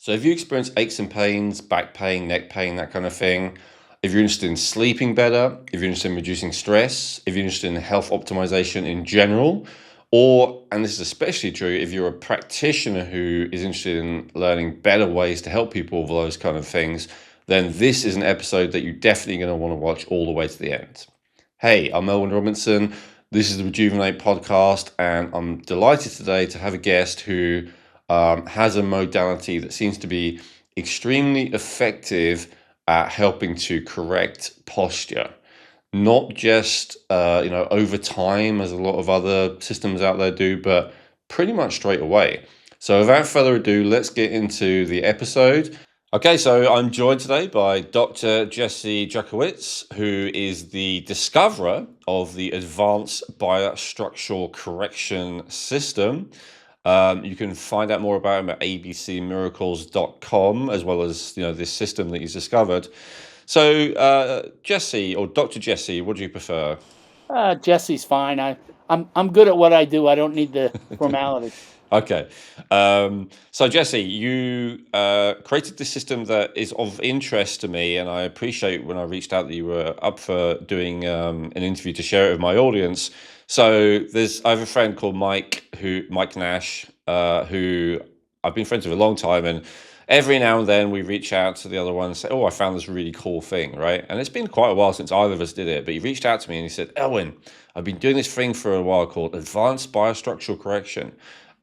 So if you experience aches and pains, back pain, neck pain, that kind of thing, if you're interested in sleeping better, if you're interested in reducing stress, if you're interested in health optimization in general, or, and this is especially true, if you're a practitioner who is interested in learning better ways to help people with those kind of things, then this is an episode that you're definitely going to want to watch all the way to the end. Hey, I'm Melvin Robinson. This is the Rejuvenate podcast, and I'm delighted today to have a guest who has a modality that seems to be extremely effective at helping to correct posture, not just over time as a lot of other systems out there do, but pretty much straight away. So without further ado, let's get into the episode. Okay, so I'm joined today by Dr. Jesse Jutkowitz, who is the discoverer of the Advanced Biostructural Correction System. You can find out more about him at abcmiracles.com, as well as this system that he's discovered. So, Jesse, or Dr. Jesse, what do you prefer? Jesse's fine. I'm good at what I do. I don't need the formality. Okay. So Jesse, you created this system that is of interest to me, and I appreciate when I reached out that you were up for doing an interview to share it with my audience. So I have a friend called Mike Nash, who I've been friends with a long time, and every now and then we reach out to the other one and say, "Oh, I found this really cool thing," right? And it's been quite a while since either of us did it, but he reached out to me and he said, "Elwin, I've been doing this thing for a while called Advanced Biostructural Correction.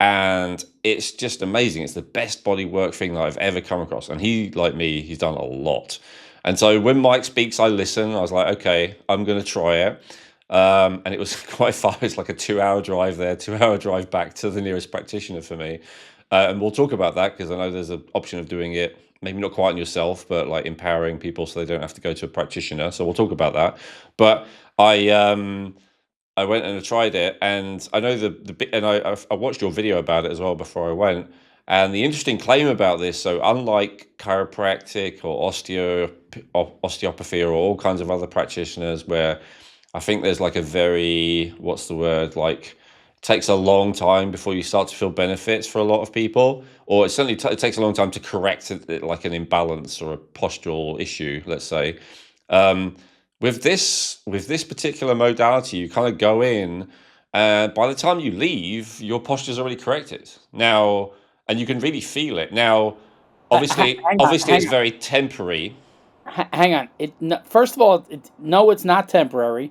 And it's just amazing. It's the best body work thing that I've ever come across." And he, like me, he's done a lot. And so when Mike speaks, I listen. I was like, okay, I'm going to try it. And it was quite far. It's like a 2-hour drive there, 2-hour drive back to the nearest practitioner for me. And we'll talk about that because I know there's an option of doing it, maybe not quite on yourself, but like empowering people so they don't have to go to a practitioner. So we'll talk about that. But I went and I tried it, and I know the bit, and I watched your video about it as well before I went. And the interesting claim about this, so unlike chiropractic or osteopathy or all kinds of other practitioners, where I think there's like a very, what's the word, like takes a long time before you start to feel benefits for a lot of people, or it certainly it takes a long time to correct like an imbalance or a postural issue, let's say. Um, with this particular modality, you kind of go in, and by the time you leave, your posture's already corrected now, and you can really feel it now. Obviously, Hang on, obviously, hang it's on, very temporary. hang on. First of all, no, it's not temporary,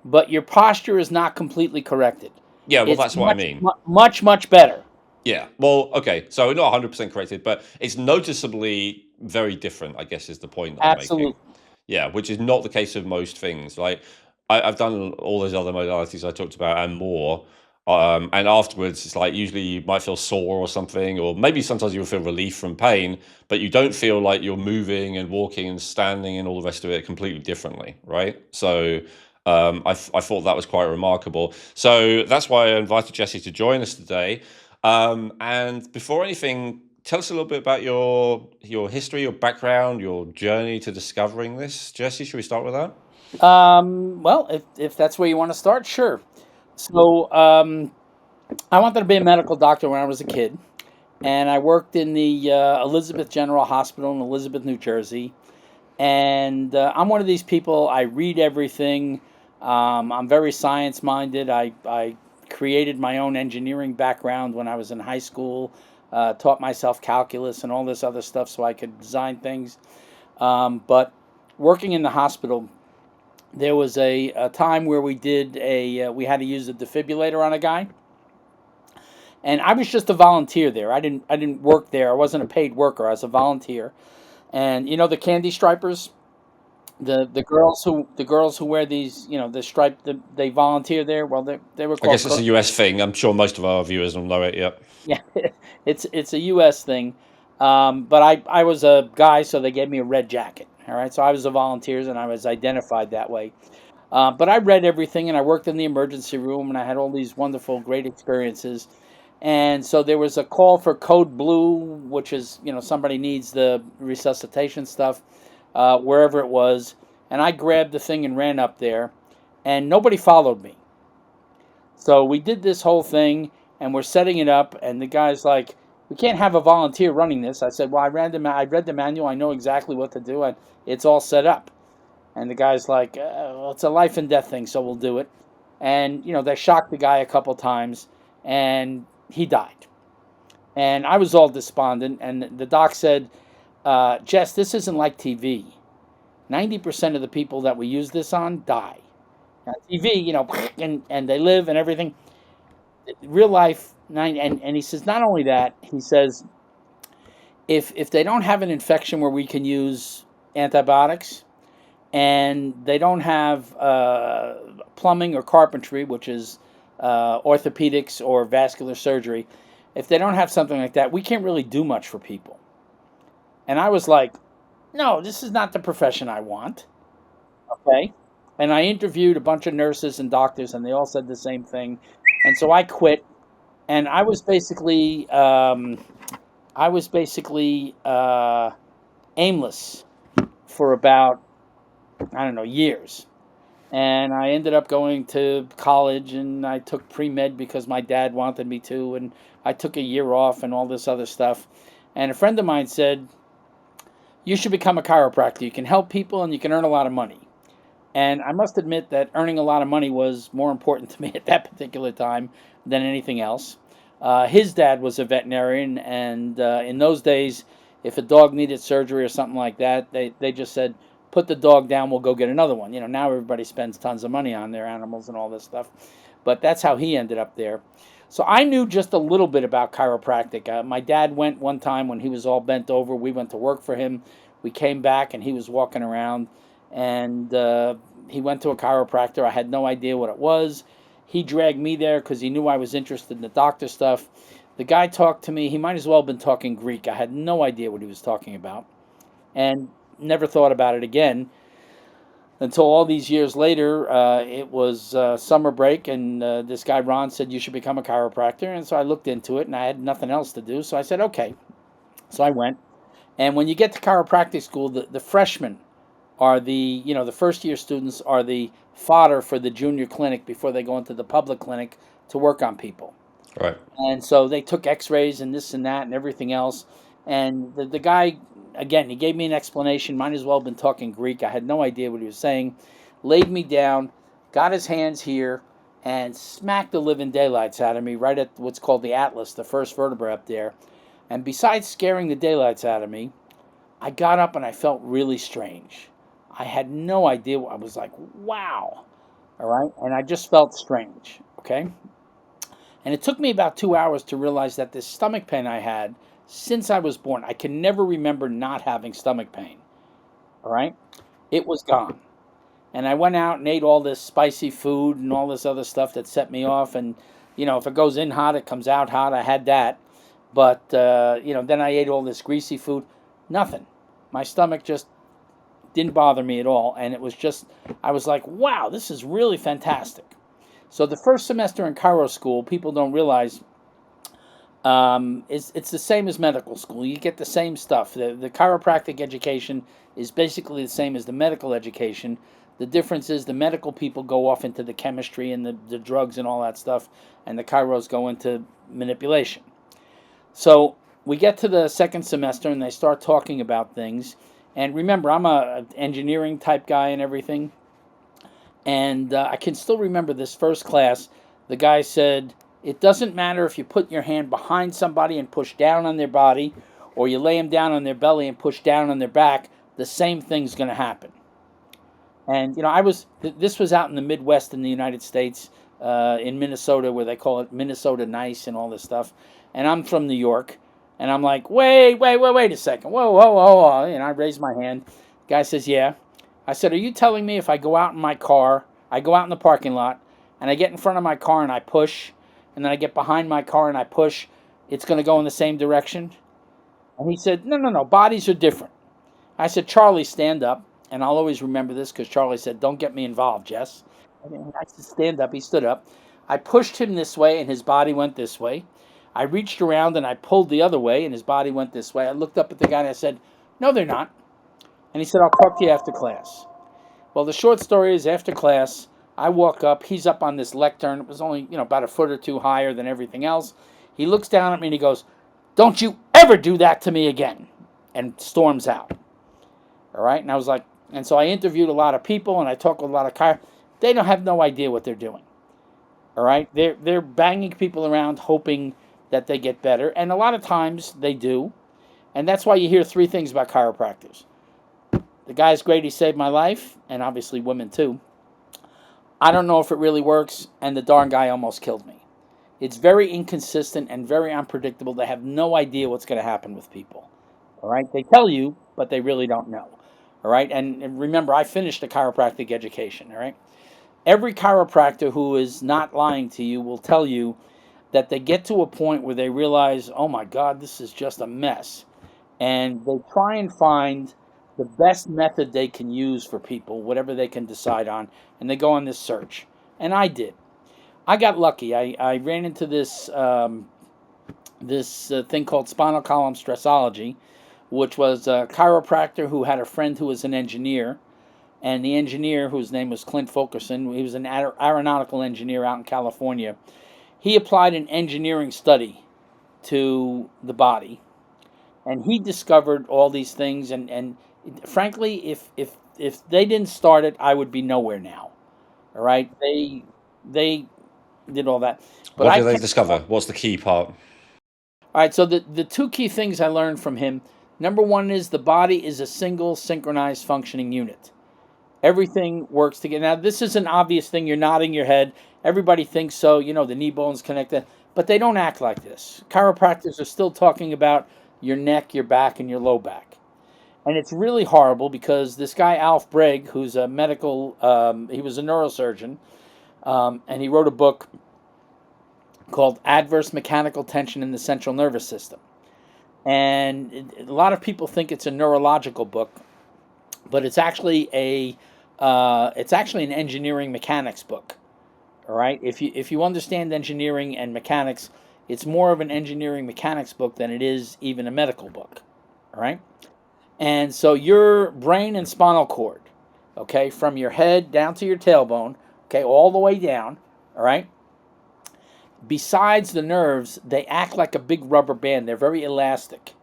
but your posture is not completely corrected. Yeah, well, It's that's what I mean. much better. Yeah, well, okay, so not 100% corrected, but it's noticeably very different, I guess, is the point that I'm making. Absolutely. Yeah, which is not the case of most things. Like I've done all those other modalities I talked about and more. And afterwards, it's like usually you might feel sore or something, or maybe sometimes you'll feel relief from pain, but you don't feel like you're moving and walking and standing and all the rest of it completely differently, right? So I thought that was quite remarkable. So that's why I invited Jesse to join us today. And before anything, tell us a little bit about your history, your background, your journey to discovering this. Jesse, should we start with that? Well, if that's where you want to start, sure. So, I wanted to be a medical doctor when I was a kid, and I worked in the Elizabeth General Hospital in Elizabeth, New Jersey. And I'm one of these people. I read everything. I'm very science minded. I created my own engineering background when I was in high school. Taught myself calculus and all this other stuff so I could design things. But working in the hospital, there was a time where we had to use a defibrillator on a guy, and I was just a volunteer there. I didn't work there. I wasn't a paid worker. I was a volunteer. And you know the candy stripers, the girls who wear these, the stripe, they volunteer there. Well, they were I called guess it's a cook. US thing. I'm sure most of our viewers will know it. Yep. Yeah, it's a U.S. thing. But I was a guy, so they gave me a red jacket. All right, so I was a volunteer and I was identified that way. But I read everything, and I worked in the emergency room, and I had all these wonderful, great experiences. And so there was a call for code blue, which is, somebody needs the resuscitation stuff, wherever it was. And I grabbed the thing and ran up there, and nobody followed me. So we did this whole thing, and we're setting it up, and the guy's like, we can't have a volunteer running this. I said, well, I read the manual. I know exactly what to do. It's all set up. And the guy's like, well, it's a life and death thing, so we'll do it. And, they shocked the guy a couple times, and he died. And I was all despondent. And the doc said, Jess, this isn't like TV. 90% of the people that we use this on die. Now, TV, and they live and everything. Real life, and he says, not only that, he says, if they don't have an infection where we can use antibiotics, and they don't have plumbing or carpentry, which is orthopedics or vascular surgery, if they don't have something like that, we can't really do much for people. And I was like, no, this is not the profession I want. Okay. And I interviewed a bunch of nurses and doctors, and they all said the same thing. And so I quit. And I was basically aimless for about, I don't know, years. And I ended up going to college, and I took pre-med because my dad wanted me to, and I took a year off and all this other stuff. And a friend of mine said, you should become a chiropractor. You can help people and you can earn a lot of money. And I must admit that earning a lot of money was more important to me at that particular time than anything else. His dad was a veterinarian, and in those days, if a dog needed surgery or something like that, they just said, put the dog down, we'll go get another one. Now everybody spends tons of money on their animals and all this stuff. But that's how he ended up there. So I knew just a little bit about chiropractic. My dad went one time when he was all bent over. We went to work for him. We came back, and he was walking around, and he went to a chiropractor. I had no idea what it was. He dragged me there because he knew I was interested in the doctor stuff. The guy talked to me. He might as well have been talking Greek. I had no idea what he was talking about, and never thought about it again until all these years later. It was summer break, and this guy Ron said, you should become a chiropractor. And so I looked into it, and I had nothing else to do. So I said, okay. So I went. And when you get to chiropractic school, the freshmen are the first year students are the fodder for the junior clinic before they go into the public clinic to work on people. Right. And so they took x-rays and this and that and everything else. And the guy, again, he gave me an explanation. Might as well have been talking Greek. I had no idea what he was saying. Laid me down, got his hands here, and smacked the living daylights out of me right at what's called the atlas, the first vertebra up there. And besides scaring the daylights out of me, I got up and I felt really strange. I had no idea. I was like, wow. All right. And I just felt strange. Okay. And it took me about 2 hours to realize that this stomach pain I had since I was born, I can never remember not having stomach pain. All right. It was gone. And I went out and ate all this spicy food and all this other stuff that set me off. And, if it goes in hot, it comes out hot. I had that. But, then I ate all this greasy food. Nothing. My stomach just didn't bother me at all. And it was just, I was like, wow, this is really fantastic. So the first semester in chiro school, people don't realize it's the same as medical school. You get the same stuff. The chiropractic education is basically the same as the medical education. The difference is the medical people go off into the chemistry and the drugs and all that stuff, and the chiros go into manipulation. So we get to the second semester, and they start talking about things. And remember, I'm an engineering type guy and everything. And I can still remember this first class. The guy said, it doesn't matter if you put your hand behind somebody and push down on their body, or you lay them down on their belly and push down on their back, the same thing's going to happen. And, this was out in the Midwest in the United States, in Minnesota, where they call it Minnesota nice and all this stuff. And I'm from New York. And I'm like, wait a second. Whoa. And I raise my hand. Guy says, yeah. I said, are you telling me if I go out in my car, I go out in the parking lot, and I get in front of my car and I push, and then I get behind my car and I push, it's going to go in the same direction? And he said, no, bodies are different. I said, Charlie, stand up. And I'll always remember this because Charlie said, don't get me involved, Jess. And I said, stand up. He stood up. I pushed him this way, and his body went this way. I reached around and I pulled the other way, and his body went this way. I looked up at the guy and I said, no, they're not. And he said, I'll talk to you after class. Well, the short story is, after class, I walk up. He's up on this lectern. It was only, about a foot or two higher than everything else. He looks down at me and he goes, Don't you ever do that to me again. And storms out. All right. And I was like, and so I interviewed a lot of people and I talked with a lot of they don't have no idea what they're doing. All right. They're banging people around hoping that they get better. And a lot of times they do. And that's why you hear three things about chiropractors. The guy's great, he saved my life, and obviously women too. I don't know if it really works, and the darn guy almost killed me. It's very inconsistent and very unpredictable. They have no idea what's going to happen with people. All right, they tell you, but they really don't know. All right, and remember, I finished a chiropractic education. All right, every chiropractor who is not lying to you will tell you that they get to a point where they realize, oh my God, this is just a mess, and they try and find the best method they can use for people, whatever they can decide on, and they go on this search. And I did. I got lucky. I ran into this thing called spinal column stressology, which was a chiropractor who had a friend who was an engineer, and the engineer, whose name was Clint Fulkerson, he was an aeronautical engineer out in California. He applied an engineering study to the body, and he discovered all these things. And frankly, if they didn't start it, I would be nowhere now. All right, they did all that, but What I did they came. discover? What's the key part? All right, so the two key things I learned from him. Number one is the body is a single synchronized functioning unit. Everything works together. Now, this is an obvious thing. You're nodding your head. Everybody thinks so. You know, the knee bones connected, but they don't act like this. Chiropractors are still talking about your neck, your back, and your low back. And it's really horrible because this guy, Alf Bragg, who's a he was a neurosurgeon, and he wrote a book called Adverse Mechanical Tension in the Central Nervous System. And a lot of people think it's a neurological book, but it's actually an engineering mechanics book. All right, if you understand engineering and mechanics, it's more of an engineering mechanics book than it is even a medical book. All right, and so your brain and spinal cord, okay, from your head down to your tailbone, okay, all the way down. All right. Besides the nerves, they act like a big rubber band. They're very elastic.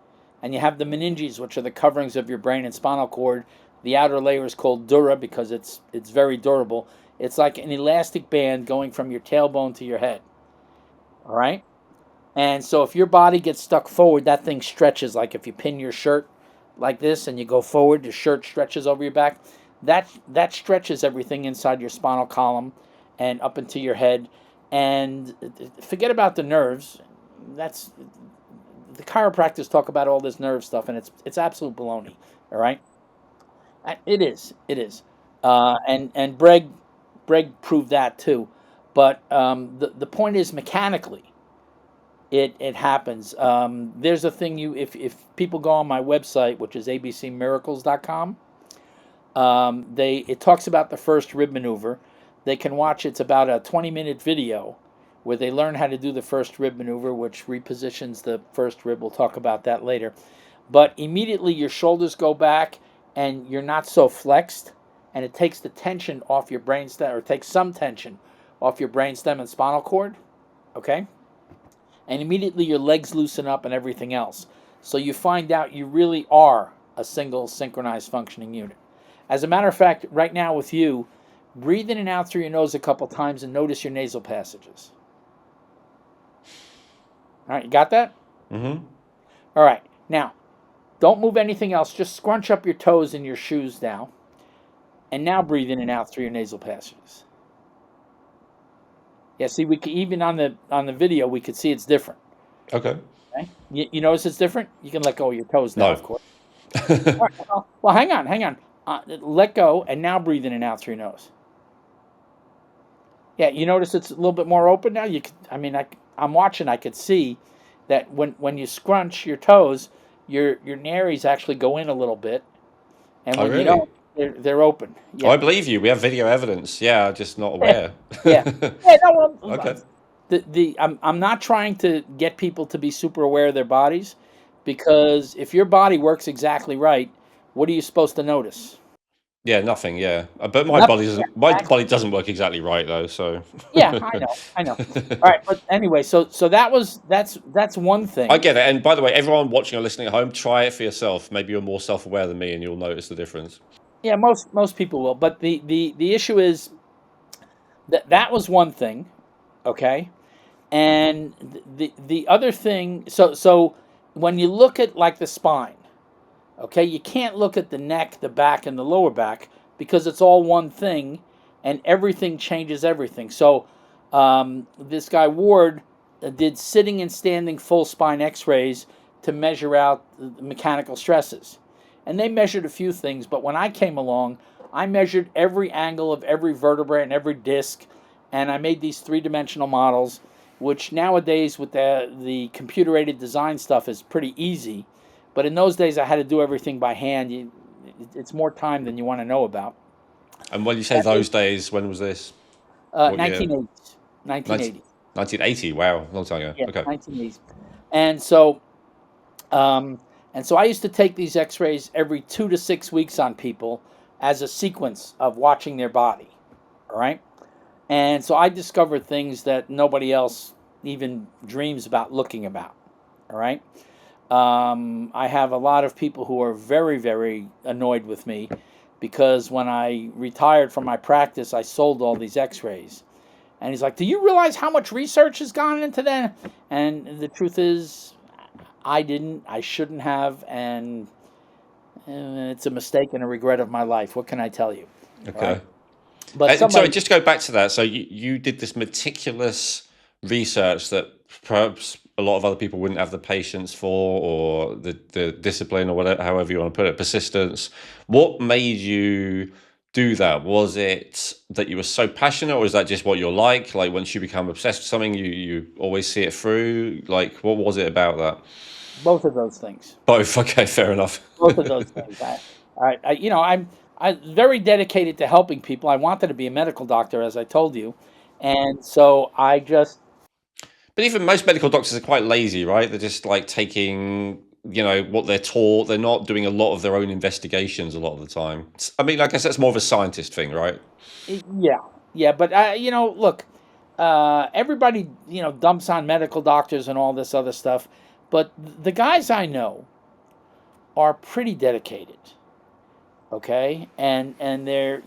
And you have the meninges, which are the coverings of your brain and spinal cord. The outer layer is called dura because it's very durable. It's like an elastic band going from your tailbone to your head. All right? And so if your body gets stuck forward, that thing stretches. Like if you pin your shirt like this and you go forward, the shirt stretches over your back. That stretches everything inside your spinal column and up into your head. And forget about the nerves. That's the chiropractors talk about all this nerve stuff, and it's absolute baloney. All right, it is. It is. And Bragg proved that too. But the point is mechanically, it happens. There's a thing if people go on my website, which is abcmiracles.com, it talks about the first rib maneuver. They can watch. It's about a 20-minute video where they learn how to do the first rib maneuver, which repositions the first rib. We'll talk about that later. But immediately your shoulders go back and you're not so flexed, and it takes the tension off your brainstem, or takes some tension off your brainstem and spinal cord. Okay, and immediately your legs loosen up and everything else. So you find out you really are a single synchronized functioning unit. As a matter of fact, right now with you, breathe in and out through your nose a couple times and notice your nasal passages. All right, you got that? Mm-hmm. All right. Now, don't move anything else. Just scrunch up your toes in your shoes now. And now breathe in and out through your nasal passages. Yeah, see, we could, even on the video, we could see it's different. Okay. Okay? You notice it's different? You can let go of your toes now, of No. course. All right, well, hang on, hang on. Let go, and now breathe in and out through your nose. Yeah, you notice it's a little bit more open now. I'm watching. I could see that when you scrunch your toes, your nares actually go in a little bit, and Oh, when you really? don't, they're open. Oh, Yeah, I believe you. We have video evidence. Yeah, just not yeah, aware. yeah. Yeah, no, Okay. I'm not trying to get people to be super aware of their bodies, because if your body works exactly right, what are you supposed to notice? Yeah, nothing. Yeah, but Nothing. Yeah, my exactly. body doesn't work exactly right though. So Yeah, I know. All right, but anyway, so that's one I thing. get it. And by the way, everyone watching or listening at home, try it for yourself. Maybe you're more self-aware than me, and you'll notice the difference. Yeah, most people will. But the issue is that that was one thing, okay? And the other thing, so when you look at like the spine, okay, you can't look at the neck, the back, and the lower back because it's all one thing, and everything changes everything. So this guy Ward did sitting and standing full spine X-rays to measure out the mechanical stresses, and they measured a few things. But when I came along, I measured every angle of every vertebra and every disc, and I made these three-dimensional models, which nowadays with the computer-aided design stuff is pretty easy. But in those days, I had to do everything by hand. It's more time than you want to know about. And when you say That is those days, when was this? What year? 1980s. 19, 1980s. 1980. Wow, long time ago. Yeah, Okay. 1980s. And so, um, and so I used to take these X-rays every 2 to 6 weeks on people as a sequence of watching their body. All right. And so I discovered things that nobody else even dreams about looking about. All right. I have a lot of people who are very, very annoyed with me because when I retired from my practice, I sold all these X-rays. And he's like, "Do you realize how much research has gone into that?" And the truth is, I didn't. I shouldn't have, and it's a mistake and a regret of my life. What can I tell you? All right. Okay. But And sorry, somebody, just to go back to that. So you did this meticulous research that perhaps a lot of other people wouldn't have the patience for, or the discipline, or whatever, however you want to put it, persistence. What made you do that? Was it that you were so passionate, or is that just what you're like? Like once you become obsessed with something, you always see it through. Like what was it about that? both of those things. Both. Okay, fair enough. Both of those things. I'm very dedicated to helping people. I wanted to be a medical doctor, as I told you, and so I just But even most medical doctors are quite lazy, right? They're just like taking, what they're taught. They're not doing a lot of their own investigations a lot of the time. I mean, I guess that's more of a scientist thing, right? yeah, yeah. But look, everybody dumps on medical doctors and all this other stuff, but the guys I know are pretty dedicated. Okay, and they're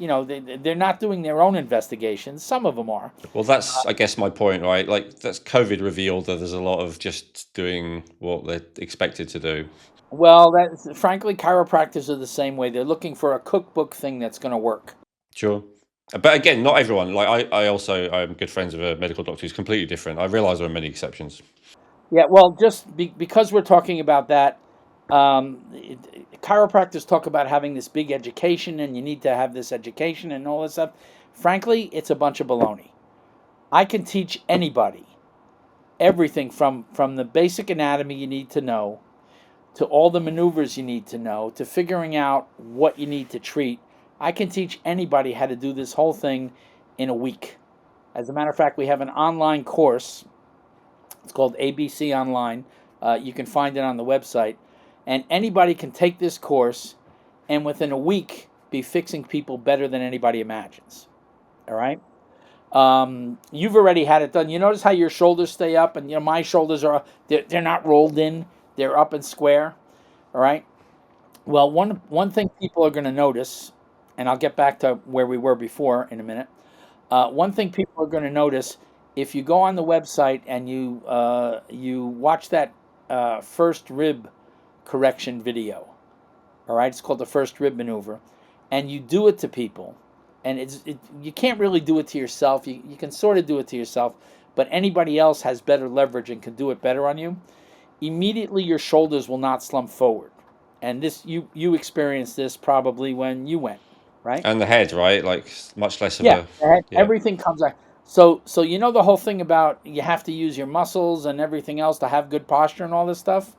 not doing their own investigations. Some of them are. Well, that's, I guess, my point, right? Like, that's COVID revealed that there's a lot of just doing what they're expected to do. Well, that frankly, chiropractors are the same way. They're looking for a cookbook thing that's going to work. Sure. But again, not everyone. Like, I'm good friends with a medical doctor who's completely different. I realize there are many exceptions. Yeah, well, just because we're talking about that, chiropractors talk about having this big education and you need to have this education and all this stuff. Frankly, it's a bunch of baloney. I can teach anybody everything from the basic anatomy you need to know to all the maneuvers you need to know to figuring out what you need to treat. I can teach anybody how to do this whole thing in a week. As a matter of fact, we have an online course. It's called ABC Online. You can find it on the website. And anybody can take this course and within a week be fixing people better than anybody imagines. All right? You've already had it done. You notice how your shoulders stay up, and my shoulders they're not rolled in; they're up and square. All right. Well, one thing people are going to notice, and I'll get back to where we were before in a minute. One thing people are going to notice if you go on the website and you watch that first rib correction video. All right, it's called the first rib maneuver, and you do it to people, and you can't really do it to yourself. You can sort of do it to yourself, but anybody else has better leverage and can do it better on you. Immediately, your shoulders will not slump forward, and this you experienced this probably when you went, right? And the head, right? Like, much less of Yeah, a, yeah. everything comes out. So the whole thing about you have to use your muscles and everything else to have good posture and all this stuff.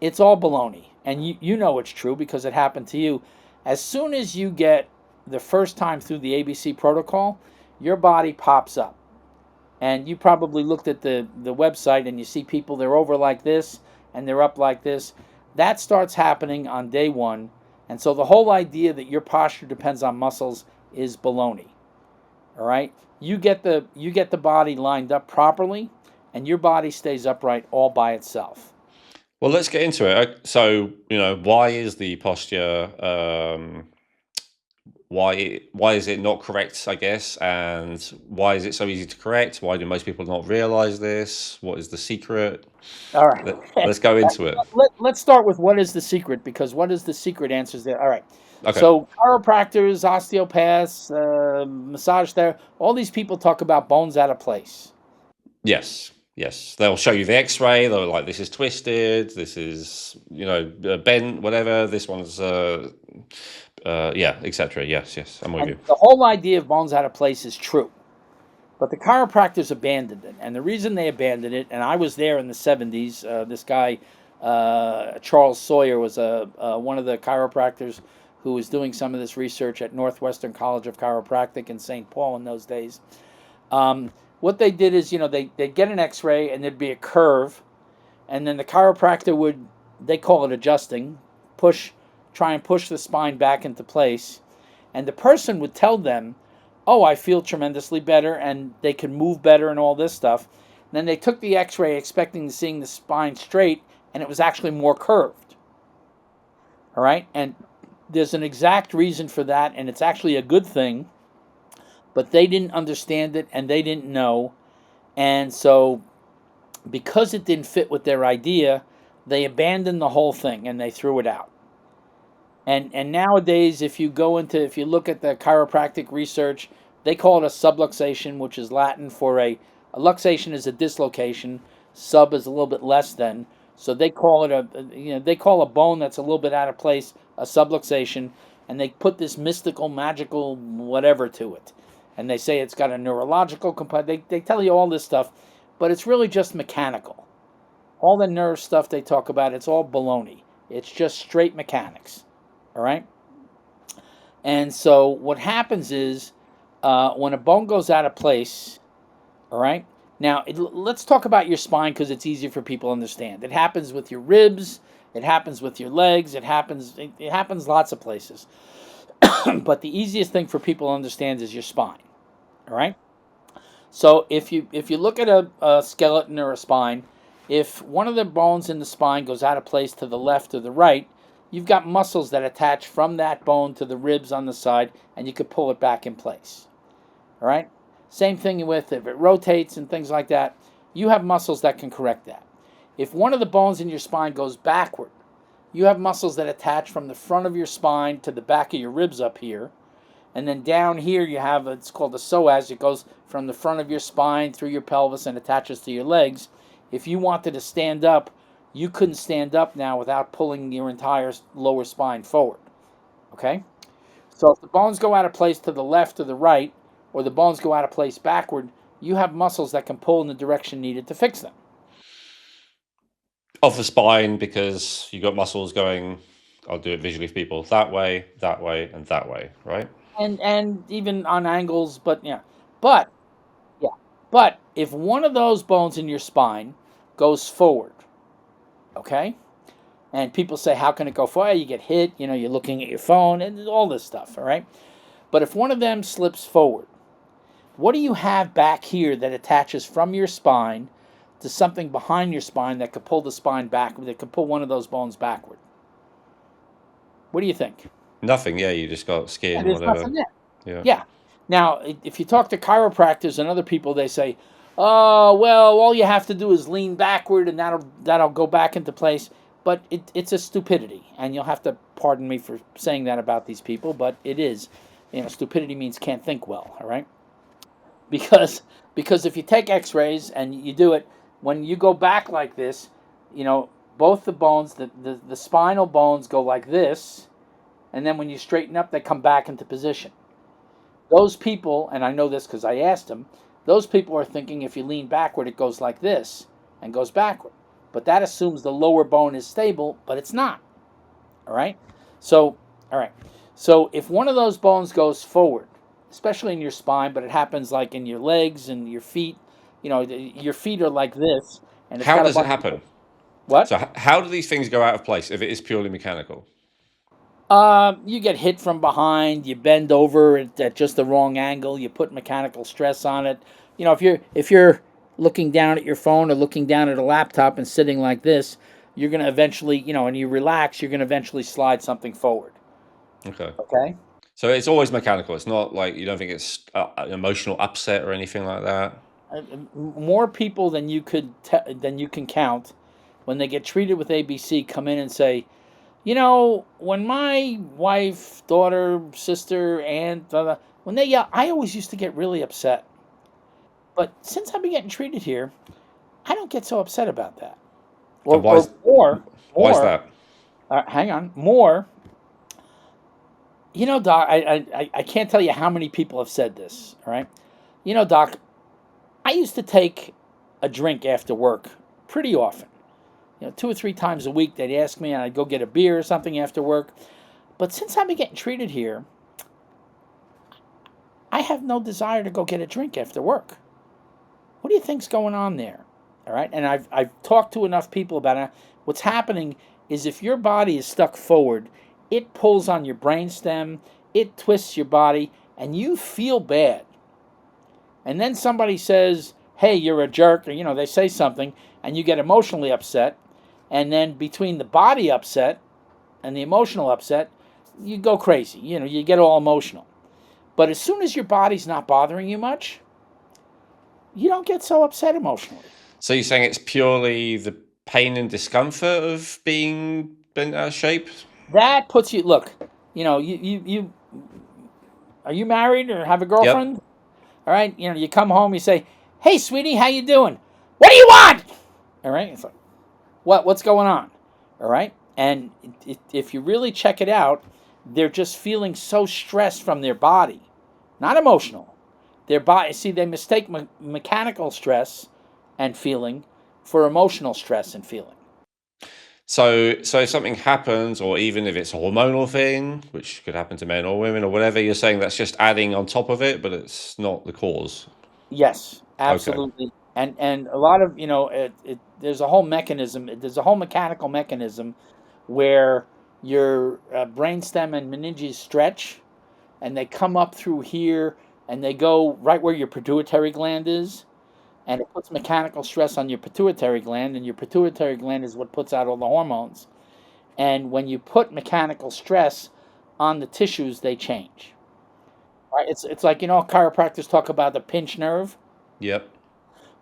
It's all baloney, and you know it's true because it happened to you. As soon as you get the first time through the ABC protocol, your body pops up, and you probably looked at the website and you see people they're over like this and they're up like this. That starts happening on day one, And so the whole idea that your posture depends on muscles is baloney. All right? You get the body lined up properly and your body stays upright all by itself. Well, let's get into it. So, why is the posture? Why is it not correct? I guess, and why is it so easy to correct? Why do most people not realize this? What is the secret? All right. Let's go into it. Let's start with what is the secret, because what is the secret answers there. All right. Okay. So chiropractors, osteopaths, massage therapy, all these people talk about bones out of place. Yes. Yes. They'll show you the X-ray. They're like, this is twisted. This is bent. Whatever. This one's yeah, etc. Yes. Yes. I'm with And you. the whole idea of bones out of place is true. But the chiropractors abandoned it. And the reason they abandoned it, and I was there in the 70s, this guy, Charles Sawyer, was one of the chiropractors who was doing some of this research at Northwestern College of Chiropractic in St. Paul in those days. What they did is, they'd get an x-ray and there'd be a curve. And then the chiropractor would, they call it adjusting, try and push the spine back into place. And the person would tell them, oh, I feel tremendously better, and they can move better and all this stuff. And then they took the x-ray expecting to seeing the spine straight, and it was actually more curved. All right? And there's an exact reason for that, and it's actually a good thing, but they didn't understand it, and they didn't know. And so because it didn't fit with their idea, they abandoned the whole thing, and they threw it out. And nowadays, if you look at the chiropractic research, they call it a subluxation, which is Latin for a luxation is a dislocation, sub is a little bit less than. So they call it they call a bone that's a little bit out of place a subluxation, and they put this mystical, magical whatever to it, and they say it's got a neurological component. They tell you all this stuff, but it's really just mechanical. All the nerve stuff they talk about, it's all baloney. It's just straight mechanics. All right. And so what happens is when a bone goes out of place, all right. Now let's talk about your spine because it's easier for people to understand. It happens with your ribs. It happens with your legs. It happens lots of places. But the easiest thing for people to understand is your spine. All right. So if you look at a skeleton or a spine, if one of the bones in the spine goes out of place to the left or the right, you've got muscles that attach from that bone to the ribs on the side, and you could pull it back in place. All right? Same thing with if it rotates and things like that, you have muscles that can correct that. If one of the bones in your spine goes backward, you have muscles that attach from the front of your spine to the back of your ribs up here. And then down here you have, it's called the psoas. It goes from the front of your spine through your pelvis and attaches to your legs. If you wanted to stand up, you couldn't stand up now without pulling your entire lower spine forward. Okay? So if the bones go out of place to the left or the right, or the bones go out of place backward, you have muscles that can pull in the direction needed to fix them. Of the spine, because you got muscles going, I'll do it visually for people, that way, and that way, right? And even on angles, but yeah. But yeah. But if one of those bones in your spine goes forward, okay? And people say, how can it go forward? You get hit, you're looking at your phone and all this stuff, all right? But if one of them slips forward, what do you have back here that attaches from your spine to something behind your spine that could pull the spine back, that could pull one of those bones backward? What do you think? Nothing. Yeah, you just got Yeah, skin, there's whatever. nothing there. Yeah. Yeah. Now, if you talk to chiropractors and other people, they say, "Oh, well, all you have to do is lean backward, and that'll go back into place." But it's a stupidity, and you'll have to pardon me for saying that about these people, but it is. Stupidity means can't think well. All right, because if you take X-rays and you do it when you go back like this, both the bones, the spinal bones go like this, and then when you straighten up, they come back into position. Those people, and I know this because I asked them, those people are thinking if you lean backward, it goes like this and goes backward. But that assumes the lower bone is stable, but it's not. All right? So if one of those bones goes forward, especially in your spine, but it happens like in your legs and your feet, your feet are like this. And it's How got a does it bunch happen? of, what? So, how do these things go out of place if it is purely mechanical? You get hit from behind, you bend over at just the wrong angle, you put mechanical stress on it. If you're looking down at your phone or looking down at a laptop and sitting like this, you're going to eventually, and you relax, you're going to eventually slide something forward. Okay. Okay? So it's always mechanical. It's not like you don't think it's an emotional upset or anything like that. More people than than you can count, when they get treated with ABC, come in and say, when my wife, daughter, sister, aunt, when they yell, I always used to get really upset. But since I've been getting treated here, I don't get so upset about that. And Or why is more. that? Hang on, more. Doc, I can't tell you how many people have said this. All right, Doc, I used to take a drink after work pretty often. 2 or 3 times a week they'd ask me, and I'd go get a beer or something after work. But since I've been getting treated here, I have no desire to go get a drink after work. What do you think's going on there? All right, and I've talked to enough people about it. What's happening is, if your body is stuck forward, it pulls on your brainstem, it twists your body, and you feel bad. And then somebody says, "Hey, you're a jerk," or they say something, and you get emotionally upset. And then between the body upset and the emotional upset, you go crazy. You get all emotional. But as soon as your body's not bothering you much, you don't get so upset emotionally. So you're saying it's purely the pain and discomfort of being bent out of shape? That puts you. Look, you are you married or have a Yep. girlfriend? All right, you come home, you say, "Hey, sweetie, how you doing? What do you want?" All right, it's like, what's going on? All right, and if you really check it out, they're just feeling so stressed from their body, not emotional. Their body. See, they mistake mechanical stress and feeling for emotional stress and feeling. So if something happens, or even if it's a hormonal thing, which could happen to men or women or whatever, you're saying that's just adding on top of it, but it's not the cause. Yes, Okay. absolutely. And a lot of there's a whole mechanism. There's a whole mechanical mechanism where your brainstem and meninges stretch, and they come up through here, and they go right where your pituitary gland is, and it puts mechanical stress on your pituitary gland, and your pituitary gland is what puts out all the hormones. And when you put mechanical stress on the tissues, they change. Right? It's like, chiropractors talk about the pinched nerve. Yep.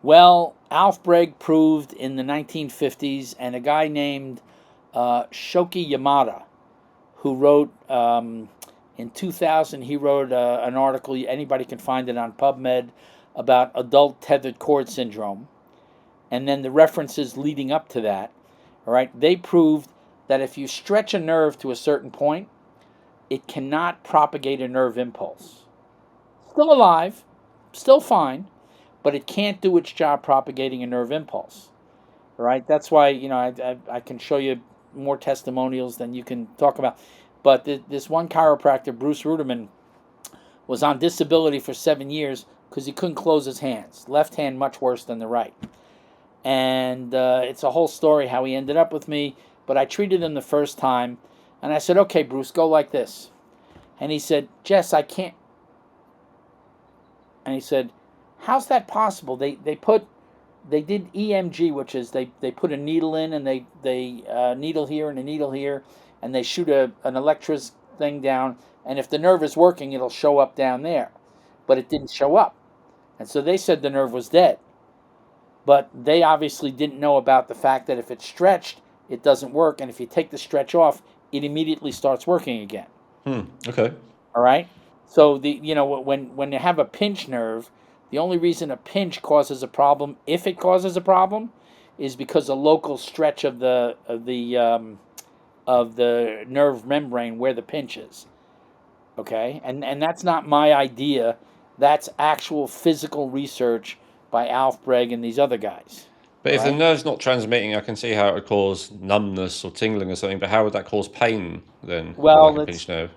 Well, Alf Breg proved in the 1950s, and a guy named Shoki Yamada, who wrote in 2000, he wrote an article, anybody can find it on PubMed, about adult tethered cord syndrome. And then the references leading up to that, all right, they proved that if you stretch a nerve to a certain point, it cannot propagate a nerve impulse. Still alive, still fine, but it can't do its job propagating a nerve impulse. Right? That's why I can show you more testimonials than you can talk about. But this one chiropractor, Bruce Ruderman, was on disability for 7 years because he couldn't close his hands. Left hand much worse than the right. And it's a whole story how he ended up with me. But I treated him the first time, and I said, "Okay, Bruce, go like this." And he said, "Jess, I can't." And he said, "How's that possible? They did EMG, which is they put a needle in, and they needle here and a needle here, and they shoot an electric thing down, and if the nerve is working, it'll show up down there, but it didn't show up, and so they said the nerve was dead, but they obviously didn't know about the fact that if it's stretched, it doesn't work, and if you take the stretch off, it immediately starts working again." Okay. All right. So when you have a pinch nerve, the only reason a pinch causes a problem, if it causes a problem, is because a local stretch of the nerve membrane where the pinch is. Okay, and that's not my idea. That's actual physical research by Alf Breg and these other guys. But All if the right. nerve's not transmitting, I can see how it would cause numbness or tingling or something. But how would that cause pain then, like Well, a pinched nerve?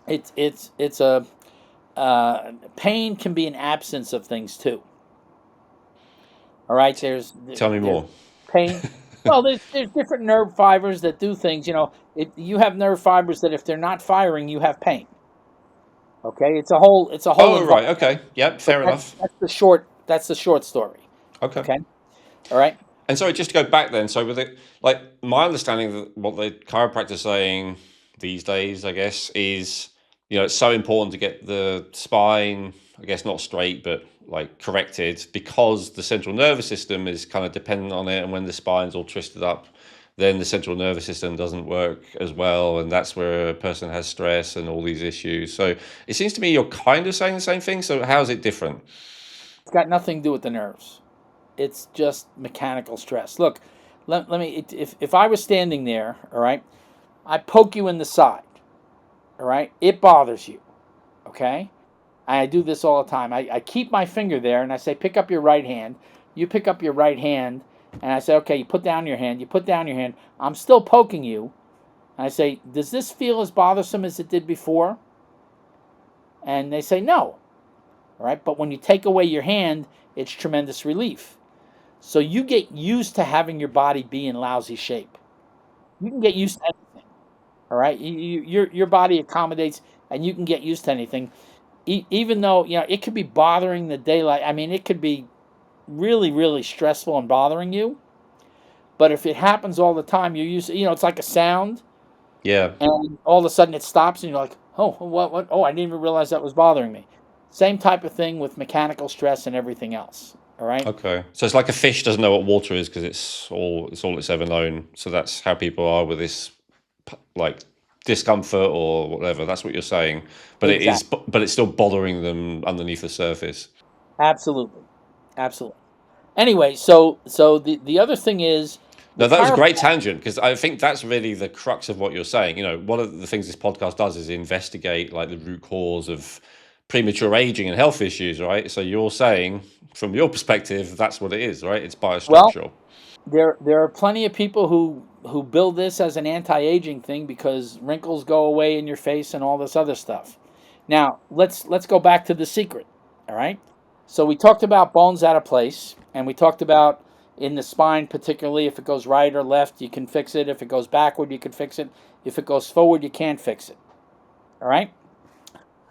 it's a pain can be an absence of things too. All right. There's Tell me there's more. pain. Well, there's different nerve fibers that do things. You have nerve fibers that if they're not firing, you have pain. Okay, it's a whole Oh, right. environment. Okay. Yep. But Fair that's enough. that's the short story. Okay. Okay, all right. And sorry, just to go back then. So with it, like my understanding that what the chiropractor saying these days, I guess, is it's so important to get the spine, I guess, not straight, but like corrected because the central nervous system is kind of dependent on it, and when the spine's all twisted up, then the central nervous system doesn't work as well, and that's where a person has stress and all these issues. So it seems to me you're kind of saying the same thing. So how's it different? It's got nothing to do with the nerves. It's just mechanical stress. Look, let me. If I was standing there, all right, I poke you in the side, all right, it bothers you, okay. I do this all the time. I keep my finger there and I say, pick up your right hand. You pick up your right hand, and I say, okay, you put down your hand. You put down your hand. I'm still poking you. And I say, does this feel as bothersome as it did before? And they say, no. All right. But when you take away your hand, it's tremendous relief. So you get used to having your body be in lousy shape. You can get used to anything. All right. Your body accommodates, and you can get used to anything. Even though it could be bothering the daylight. I mean, it could be really, really stressful and bothering you. But if it happens all the time, you're used. It's like a sound, Yeah. and all of a sudden it stops, and you're like, "Oh, what? Oh, I didn't even realize that was bothering me." Same type of thing with mechanical stress and everything else. All right. Okay. So it's like a fish doesn't know what water is because it's all it's ever known. So that's how people are with this like discomfort or whatever. That's what you're saying. But it is Exactly. but it's still bothering them underneath the surface. Absolutely. Absolutely. Anyway, so the other thing is the No, that was a great chiropractor. tangent because I think that's really the crux of what you're saying. One of the things this podcast does is investigate like the root cause of premature aging and health issues, right? So you're saying from your perspective, that's what it is, right? It's Well, biostructural. there are plenty of people who build this as an anti-aging thing because wrinkles go away in your face and all this other stuff. Now, let's go back to the secret, all right? So we talked about bones out of place, and we talked about in the spine particularly if it goes right or left, you can fix it. If it goes backward, you can fix it. If it goes forward, you can't fix it. All right?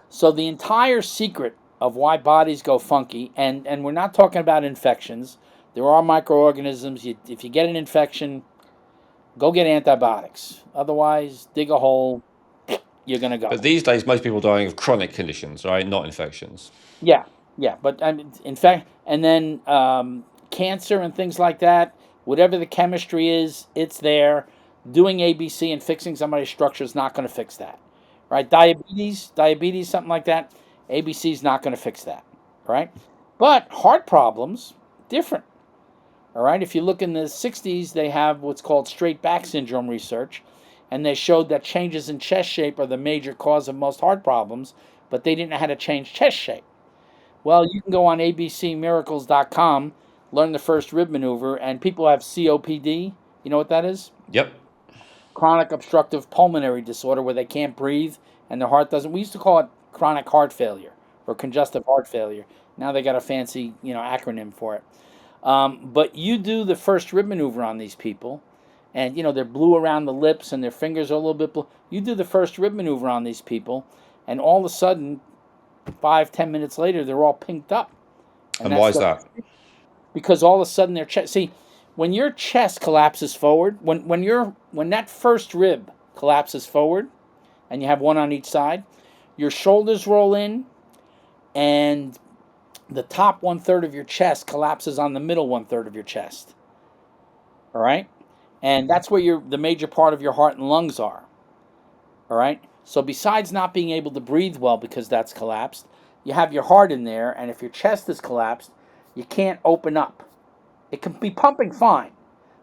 So the entire secret of why bodies go funky, and we're not talking about infections. There are microorganisms. If you get an infection, go get antibiotics. Otherwise, dig a hole. You're gonna But go. these days, most people are dying of chronic conditions, right? Not infections. Yeah, yeah. But I mean, in fact, and then cancer and things like that. Whatever the chemistry is, it's there. Doing ABC and fixing somebody's structure is not going to fix that, right? Diabetes, something like that. ABC is not going to fix that, right? But heart problems, different. All right. If you look in the 60s, they have what's called straight back syndrome research, and they showed that changes in chest shape are the major cause of most heart problems, but they didn't know how to change chest shape. Well, you can go on abcmiracles.com, learn the first rib maneuver, and people have COPD. You know what that is? Yep. Chronic obstructive pulmonary disorder, where they can't breathe and their heart doesn't. We used to call it chronic heart failure or congestive heart failure. Now they got a fancy acronym for it. But you do the first rib maneuver on these people, and they're blue around the lips and their fingers are a little bit blue. You do the first rib maneuver on these people, and all of a sudden, 5-10 minutes later, they're all pinked up, and And why that's is that? because all of a sudden their chest. See, when your chest collapses forward, when that first rib collapses forward, and you have one on each side, your shoulders roll in, and the top 1/3 of your chest collapses on the middle 1/3 of your chest. All right, and that's where the major part of your heart and lungs are. All right. So besides not being able to breathe well because that's collapsed, you have your heart in there, and if your chest is collapsed, you can't open up. It can be pumping fine,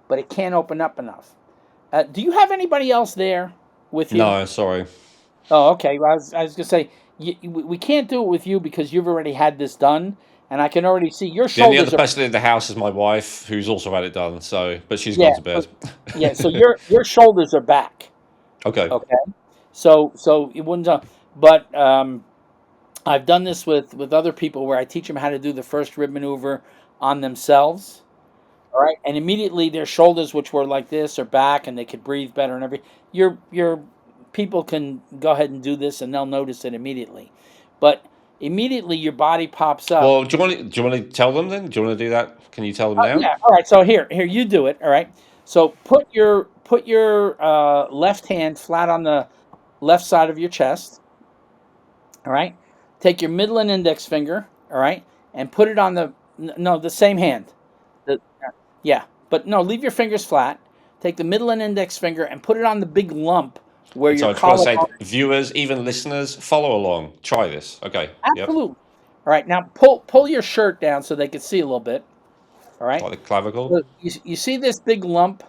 but it can't open up enough. Do you have anybody else there with you? No, sorry. Oh, okay. Well, I was gonna say we can't do it with you because you've already had this done, and I can already see your The only other shoulders are. person in the house is my wife, who's also had it done. So, but she's Yeah. gone to bed. So your shoulders are back. Okay. Okay. So it wouldn't. But I've done this with other people where I teach them how to do the first rib maneuver on themselves. All right, and immediately their shoulders, which were like this, are back, and they could breathe better and everything. Your people can go ahead and do this, and they'll notice it immediately. But immediately your body pops up. Well, do you want to tell them then? Do you want to do that? Can you tell them now? Yeah. All right. So here you do it. All right. So put your left hand flat on the left side of your chest. All right. Take your middle and index finger. All right, and put it on the same hand. The, yeah, but no, leave your fingers flat. Take the middle and index finger and put it on the big lump where And your so I just want to say, collarbone. viewers, even listeners, follow along. Try this. Okay. Yep. Absolutely. All right. Now pull your shirt down so they can see a little bit. All right. Like the clavicle. So you see this big lump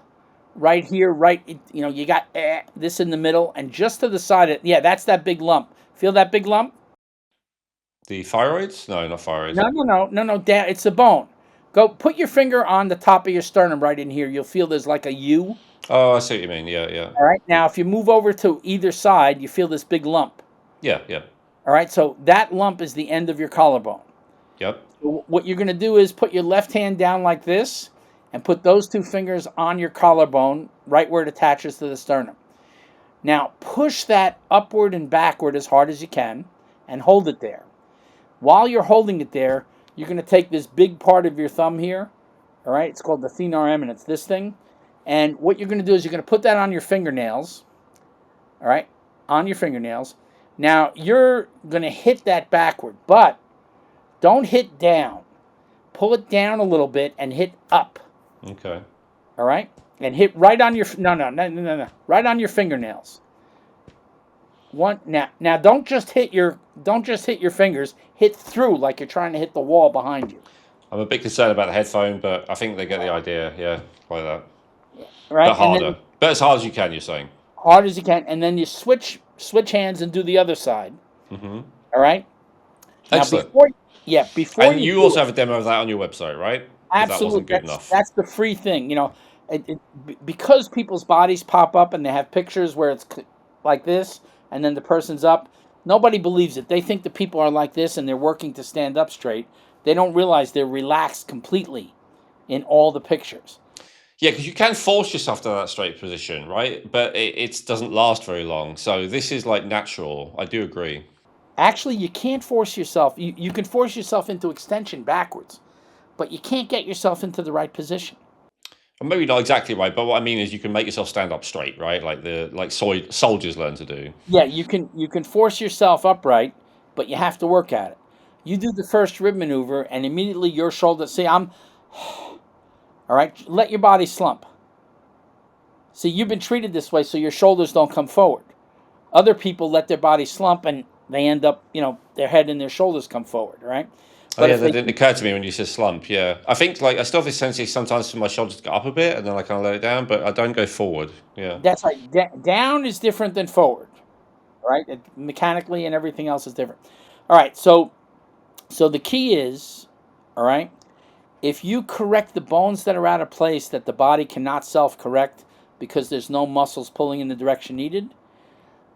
right here, right? You got this in the middle, and just to the side, yeah, that's that big lump. Feel that big lump? The thyroids? No, not thyroid. No. Down, it's the bone. Go put your finger on the top of your sternum right in here. You'll feel there's like a U. Oh, I see what you mean. Yeah, yeah. All right. Now, if you move over to either side, you feel this big lump. Yeah, yeah. All right. So that lump is the end of your collarbone. Yep. So what you're going to do is put your left hand down like this and put those two fingers on your collarbone, right where it attaches to the sternum. Now, push that upward and backward as hard as you can and hold it there. While you're holding it there, you're going to take this big part of your thumb here. All right. It's called the thenar eminence, this thing. And what you're going to do is you're going to put that on your fingernails. All right. On your fingernails. Now, you're going to hit that backward, but don't hit down. Pull it down a little bit and hit up. Okay. All right? And hit right on your no. Right on your fingernails. Now don't just hit your fingers. Hit through like you're trying to hit the wall behind you. I'm a bit concerned about the headphone, but I think they get the idea. Yeah, like that. Right? But harder. But as hard as you can, you're saying. Hard as you can, and then you switch hands and do the other side. Mm-hmm. All right? Now Excellent. before And you you do also it, have a demo of that on your website, right? Because that wasn't absolutely, good enough. that's the free thing. Because people's bodies pop up and they have pictures where it's like this, and then the person's up. Nobody believes it. They think the people are like this and they're working to stand up straight. They don't realize they're relaxed completely in all the pictures. Yeah, because you can force yourself to that straight position, right? But it doesn't last very long. So this is like natural. I do agree. Actually, you can't force yourself. You can force yourself into extension backwards, but you can't get yourself into the right position. Well, maybe not exactly right, but what I mean is you can make yourself stand up straight, right? Like soldiers learn to do. Yeah, you can force yourself upright, but you have to work at it. You do the first rib maneuver, and immediately your shoulder. See, I'm all right. Let your body slump. See, you've been treated this way, so your shoulders don't come forward. Other people let their body slump, and they end up, their head and their shoulders come forward, right? Oh But yeah, if that they didn't occur to me when you said slump. Yeah, I think like I still have this tendency sometimes for my shoulders to go up a bit, and then I kind of let it down, but I don't go forward. Yeah. That's right. Down is different than forward, right? Mechanically and everything else is different. All right. So the key is, all right, if you correct the bones that are out of place that the body cannot self-correct because there's no muscles pulling in the direction needed,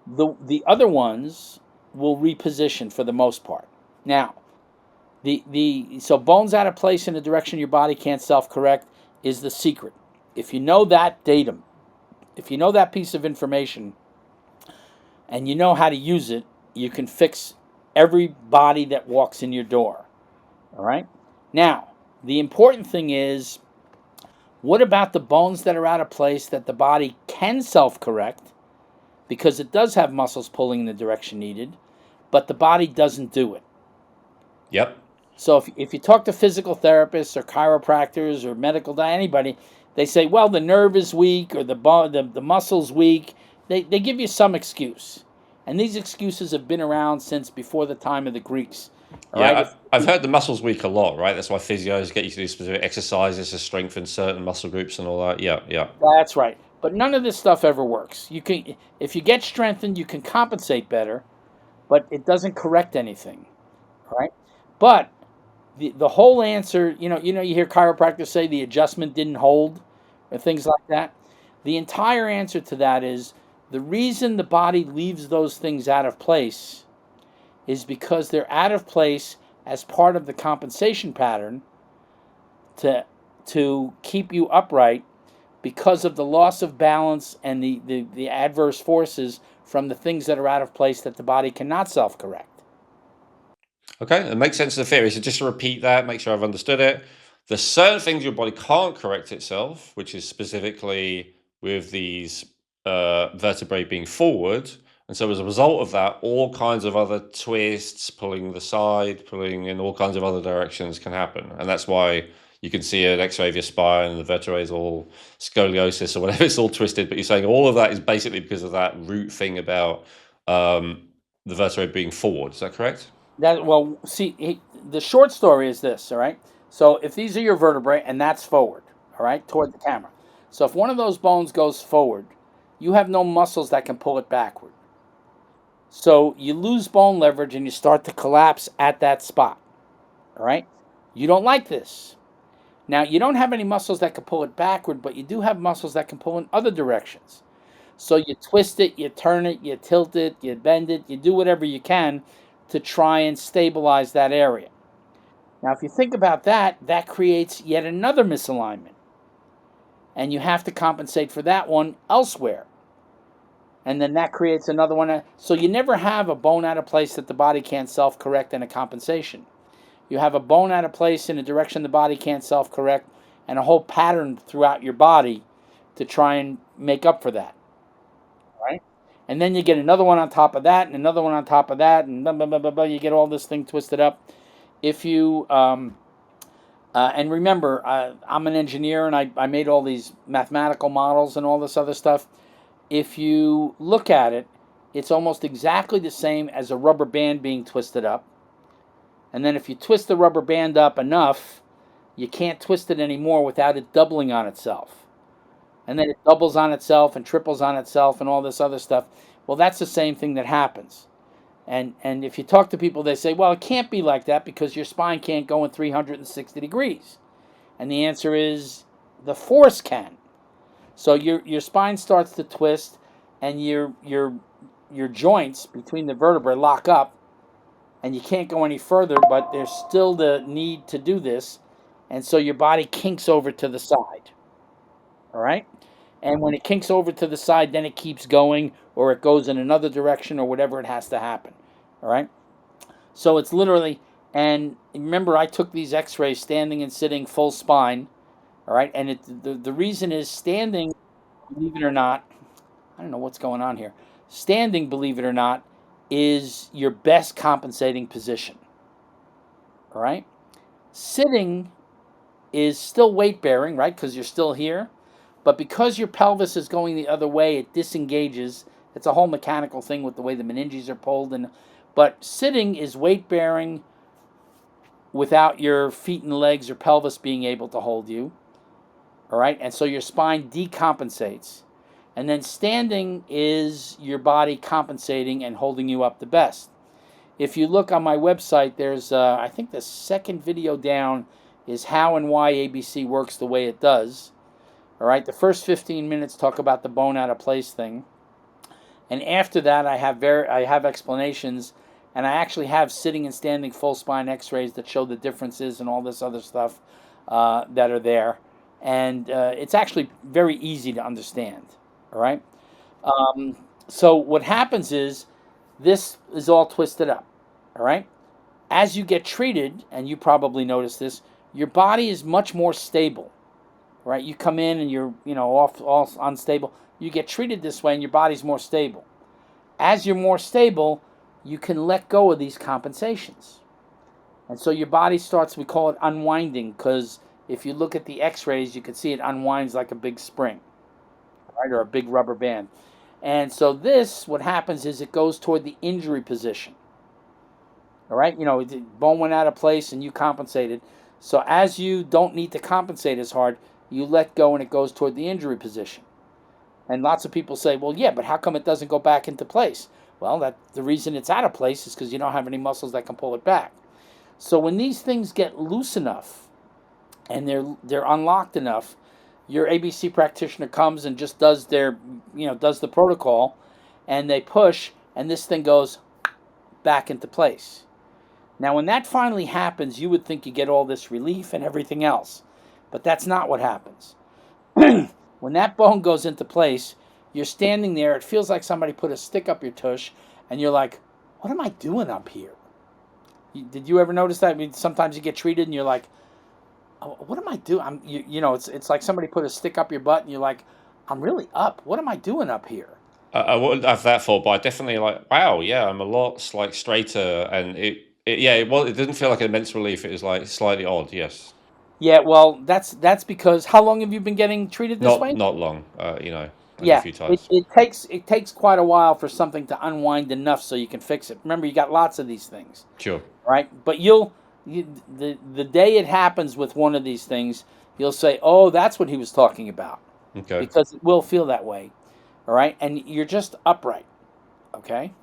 the other ones will reposition for the most part. Now, so bones out of place in a direction your body can't self-correct is the secret. If you know that datum, if you know that piece of information, and you know how to use it, you can fix every body that walks in your door. All right? Now, the important thing is, what about the bones that are out of place that the body can self-correct because it does have muscles pulling in the direction needed, but the body doesn't do it? Yep. So if you talk to physical therapists or chiropractors or anybody, they say, well, the nerve is weak or the muscle's weak. They give you some excuse. And these excuses have been around since before the time of the Greeks. All Yeah, right? I've heard the muscles weak a lot, right? That's why physios get you to do specific exercises to strengthen certain muscle groups and all that. Yeah, yeah. That's right. But none of this stuff ever works. If you get strengthened, you can compensate better, but it doesn't correct anything. All right? But the whole answer, you hear chiropractors say the adjustment didn't hold or things like that. The entire answer to that is the reason the body leaves those things out of place is because they're out of place as part of the compensation pattern to to keep you upright because of the loss of balance and the adverse forces from the things that are out of place that the body cannot self correct. Okay, it makes sense of the theory. So just to repeat that, make sure I've understood it. There's certain things your body can't correct itself, which is specifically with these vertebrae being forward. And so as a result of that, all kinds of other twists, pulling the side, pulling in all kinds of other directions can happen. And that's why you can see an X-ray of your spine and the vertebrae is all scoliosis or whatever, it's all twisted. But you're saying all of that is basically because of that root thing about the vertebrae being forward. Is that correct? That well, see, the short story is this. All right. So if these are your vertebrae and that's forward, all right, toward the camera. So if one of those bones goes forward, you have no muscles that can pull it backward. So you lose bone leverage and you start to collapse at that spot. All right. You don't like this. Now you don't have any muscles that can pull it backward, but you do have muscles that can pull in other directions. So you twist it, you turn it, you tilt it, you bend it, you do whatever you can to try and stabilize that area. Now, if you think about that, that creates yet another misalignment. And you have to compensate for that one elsewhere. And then that creates another one. So you never have a bone out of place that the body can't self correct and a compensation. You have a bone out of place in a direction the body can't self correct and a whole pattern throughout your body to try and make up for that. Right? And then you get another one on top of that, and another one on top of that, and blah, blah, blah, blah, blah. You get all this thing twisted up. If you and remember, I'm an engineer, and I made all these mathematical models and all this other stuff. If you look at it, it's almost exactly the same as a rubber band being twisted up. And then if you twist the rubber band up enough, you can't twist it anymore without it doubling on itself. And then it doubles on itself and triples on itself and all this other stuff. Well, that's the same thing that happens. And if you talk to people, they say, well, it can't be like that because your spine can't go in 360 degrees. And the answer is the force can. So your spine starts to twist and your joints between the vertebrae lock up and you can't go any further, but there's still the need to do this. And so your body kinks over to the side. All right? And when it kinks over to the side, then it keeps going or it goes in another direction or whatever it has to happen. All right? So it's literally, and remember, I took these x rays standing and sitting full spine. All right? And the reason is standing, believe it or not, I don't know what's going on here. Standing, believe it or not, is your best compensating position. All right? Sitting is still weight bearing, right? Because you're still here. But because your pelvis is going the other way, it disengages. It's a whole mechanical thing with the way the meninges are pulled. But sitting is weight bearing without your feet and legs or pelvis being able to hold you. All right? And so your spine decompensates. And then standing is your body compensating and holding you up the best. If you look on my website, there's, I think the second video down is how and why ABC works the way it does. All right, the first 15 minutes talk about the bone out of place thing. And after that, I have explanations, and I actually have sitting and standing full spine x-rays that show the differences and all this other stuff that are there. And it's actually very easy to understand. All right. So what happens is this is all twisted up. All right. As you get treated, and you probably notice this, your body is much more stable. Right? You come in and you're, all unstable. You get treated this way and your body's more stable. As you're more stable, you can let go of these compensations. And so your body starts, we call it unwinding, because if you look at the x-rays, you can see it unwinds like a big spring, right? Or a big rubber band. And so this, what happens is it goes toward the injury position. All right? The bone went out of place and you compensated. So as you don't need to compensate as hard, you let go and it goes toward the injury position. And lots of people say, well, yeah, but how come it doesn't go back into place? Well, the reason it's out of place is because you don't have any muscles that can pull it back. So when these things get loose enough and they're unlocked enough, your ABC practitioner comes and just does does the protocol, and they push, and this thing goes back into place. Now, when that finally happens, you would think you get all this relief and everything else. But that's not what happens. When that bone goes into place, you're standing there. It feels like somebody put a stick up your tush, and you're like, "What am I doing up here?" Did you ever notice that? I mean, sometimes you get treated, and you're like, "Oh, what am I doing?" It's like somebody put a stick up your butt, and you're like, "I'm really up. What am I doing up here?" I wouldn't have that thought, but I definitely like, wow, yeah, I'm a lot like straighter, and yeah, it didn't feel like an immense relief. It was like slightly odd, yes. Yeah, well, that's because how long have you been getting treated this way? Not long, only a Yeah, few it, times. it takes it takes quite a while for something to unwind enough so you can fix it. Remember, you got lots of these things, Sure. right? But the day it happens with one of these things, you'll say, "Oh, that's what he was talking about," Okay. because it will feel that way, all right? And you're just upright, okay?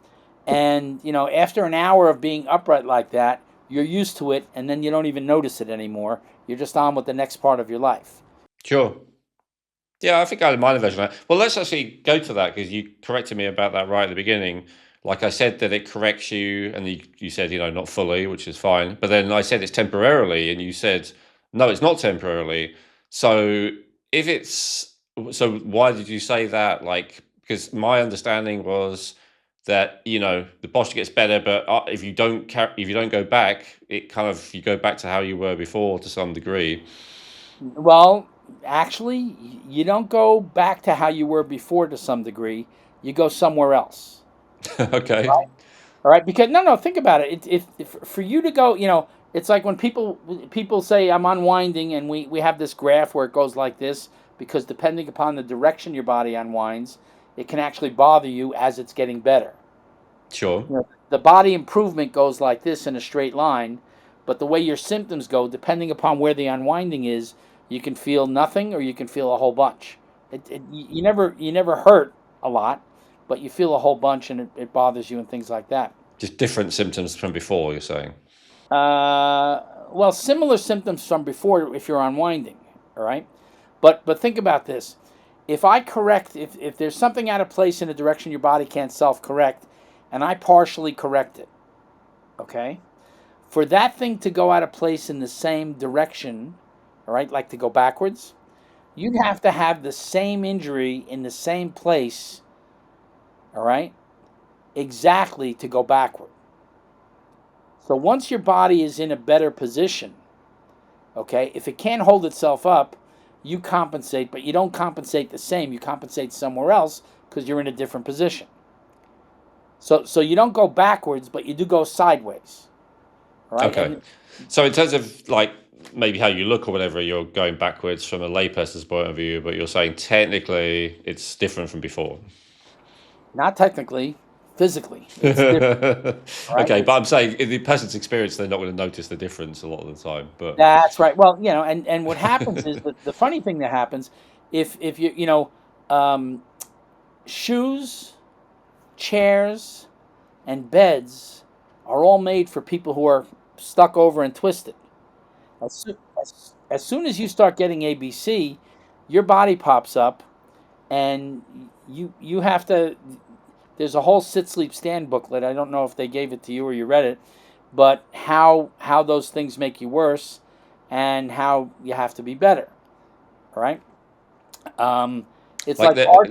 And after an hour of being upright like that, you're used to it, and then you don't even notice it anymore. You're just on with the next part of your life. Sure. Yeah, I think I had a minor version of that. Well, let's actually go to that because you corrected me about that right at the beginning. Like I said that it corrects you, and you said, not fully, which is fine. But then I said it's temporarily, and you said, no, it's not temporarily. So if it's, so why did you say that? Like, because my understanding was that, the posture gets better, but if you don't go back, it kind of, you go back to how you were before to some degree. Well, actually, you don't go back to how you were before to some degree. You go somewhere else. Okay. All right, because no, think about it. If for you to go, it's like when people say I'm unwinding, and we have this graph where it goes like this because depending upon the direction your body unwinds, it can actually bother you as it's getting better. Sure. The body improvement goes like this in a straight line, but the way your symptoms go, depending upon where the unwinding is, you can feel nothing or you can feel a whole bunch. You never hurt a lot, but you feel a whole bunch and it bothers you and things like that. Just different symptoms from before, you're saying? Well, similar symptoms from before if you're unwinding, all right? But think about this. If there's something out of place in a direction your body can't self-correct, and I partially correct it, okay? For that thing to go out of place in the same direction, all right, like to go backwards, you'd have to have the same injury in the same place, all right, exactly to go backward. So once your body is in a better position, okay, if it can't hold itself up, you compensate, but you don't compensate the same. You compensate somewhere else because you're in a different position. So you don't go backwards, but you do go sideways. All right. Okay. And So in terms of like maybe how you look or whatever, you're going backwards from a layperson's point of view, but you're saying technically it's different from before. not technically, physically, it's different. Right. Okay, but I'm saying in the person's experience, they're not going to notice the difference a lot of the time. But That's right. Well, and what happens is that the funny thing that happens if um, shoes, chairs, and beds are all made for people who are stuck over and twisted. As soon as you start getting ABC, your body pops up, and you have to. There's a whole sit sleep stand booklet. I don't know if they gave it to you or you read it, but how those things make you worse, and how you have to be better. All right. Um, it's like like art.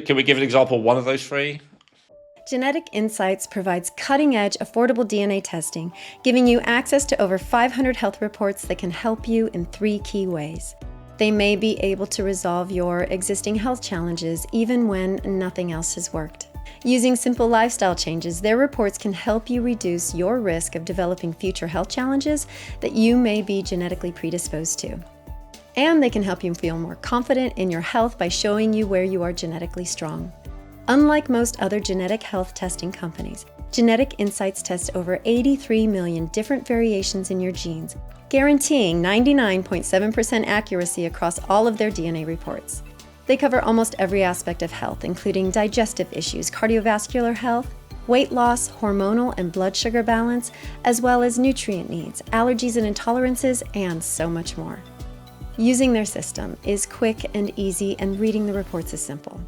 can we give an example of one of those three? Genetic Insights provides cutting-edge, affordable DNA testing, giving you access to over 500 health reports that can help you in 3 key ways. They may be able to resolve your existing health challenges even when nothing else has worked. Using simple lifestyle changes, their reports can help you reduce your risk of developing future health challenges that you may be genetically predisposed to. And they can help you feel more confident in your health by showing you where you are genetically strong. Unlike most other genetic health testing companies, Genetic Insights tests over 83 million different variations in your genes, guaranteeing 99.7% accuracy across all of their DNA reports. They cover almost every aspect of health, including digestive issues, cardiovascular health, weight loss, hormonal and blood sugar balance, as well as nutrient needs, allergies and intolerances, and so much more. Using their system is quick and easy, and reading the reports is simple.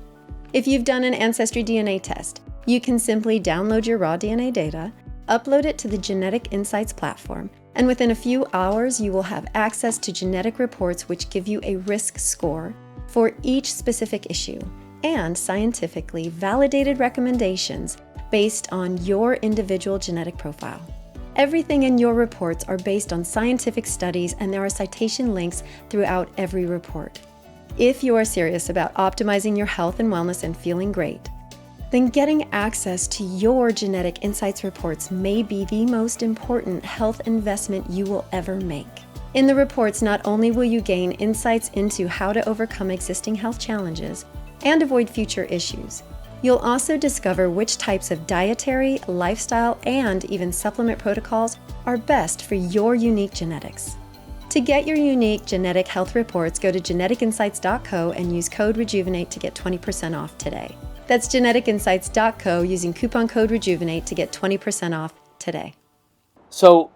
If you've done an Ancestry DNA test, you can simply download your raw DNA data, upload it to the Genetic Insights platform, And within a few hours, you will have access to genetic reports which give you a risk score for each specific issue and scientifically validated recommendations based on your individual genetic profile. Everything in your reports are based on scientific studies, and there are citation links throughout every report. If you are serious about optimizing your health and wellness and feeling great, then getting access to your genetic insights reports may be the most important health investment you will ever make. In the reports, not only will you gain insights into how to overcome existing health challenges and avoid future issues, you'll also discover which types of dietary, lifestyle, and even supplement protocols are best for your unique genetics. To get your unique genetic health reports, go to geneticinsights.co and use code Rejuvenate to get 20% off today. That's geneticinsights.co using coupon code Rejuvenate to get 20% off today. So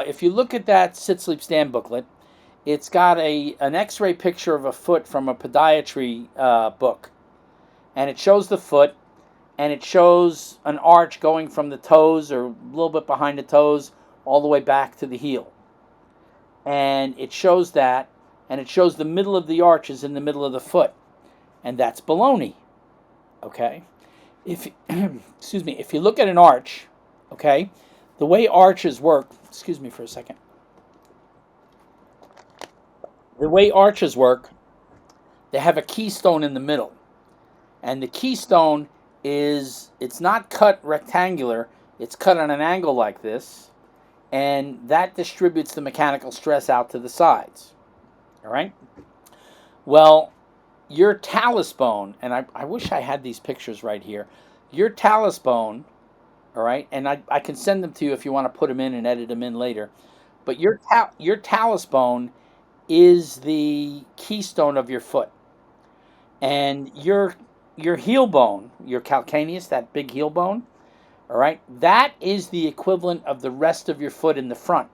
if you look at that Sit, Sleep, Stand booklet, it's got an X-ray picture of a foot from a podiatry book. And it shows the foot, and it shows an arch going from the toes, or a little bit behind the toes, all the way back to the heel. And it shows that, and it shows the middle of the arch is in the middle of the foot. And that's baloney. Okay? Excuse me, if you look at an arch, okay, the way arches work, excuse me for a second. The way arches work, they have a keystone in the middle. And the keystone it's not cut rectangular, it's cut on an angle like this, and that distributes the mechanical stress out to the sides. All right? Well, your talus bone, and I wish I had these pictures right here. Your talus bone, all right, and I can send them to you if you want to put them in and edit them in later. But your talus bone is the keystone of your foot. And your heel bone, your calcaneus, that big heel bone, all right, that is the equivalent of the rest of your foot in the front.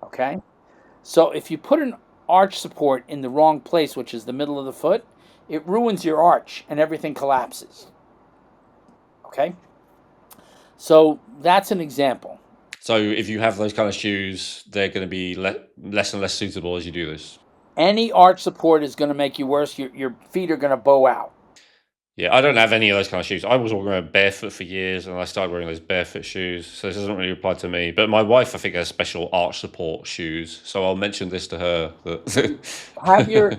Okay? So if you put an arch support in the wrong place, which is the middle of the foot, it ruins your arch and everything collapses. Okay? So that's an example. So if you have those kind of shoes, they're going to be less and less suitable as you do this. Any arch support is going to make you worse. Your feet are going to bow out. Yeah, I don't have any of those kind of shoes. I was wearing barefoot for years, and I started wearing those barefoot shoes, so this doesn't really apply to me. But my wife, I think, has special arch support shoes, so I'll mention this to her. Have your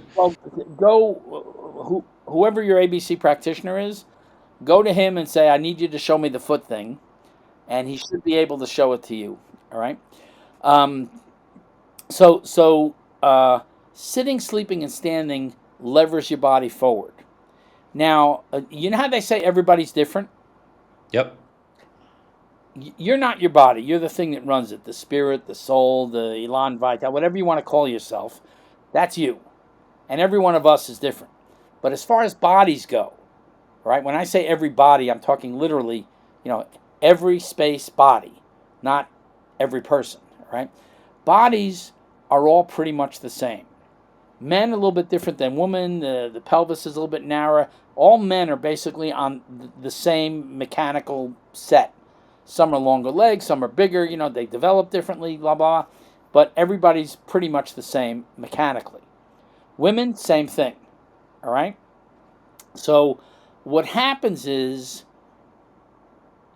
whoever your ABC practitioner is, go to him and say, I need you to show me the foot thing, and he should be able to show it to you. All right. Sitting, sleeping, and standing levers your body forward. Now, you know how they say everybody's different? Yep. You're not your body. You're the thing that runs it. The spirit, the soul, the elan vital, whatever you want to call yourself, that's you. And every one of us is different. But as far as bodies go, right? When I say every body, I'm talking literally, every space body, not every person, right? Bodies are all pretty much the same. Men a little bit different than women. The pelvis is a little bit narrower. All men are basically on the same mechanical set. Some are longer legs, some are bigger. They develop differently, blah, blah. But everybody's pretty much the same mechanically. Women, same thing. All right? So what happens is,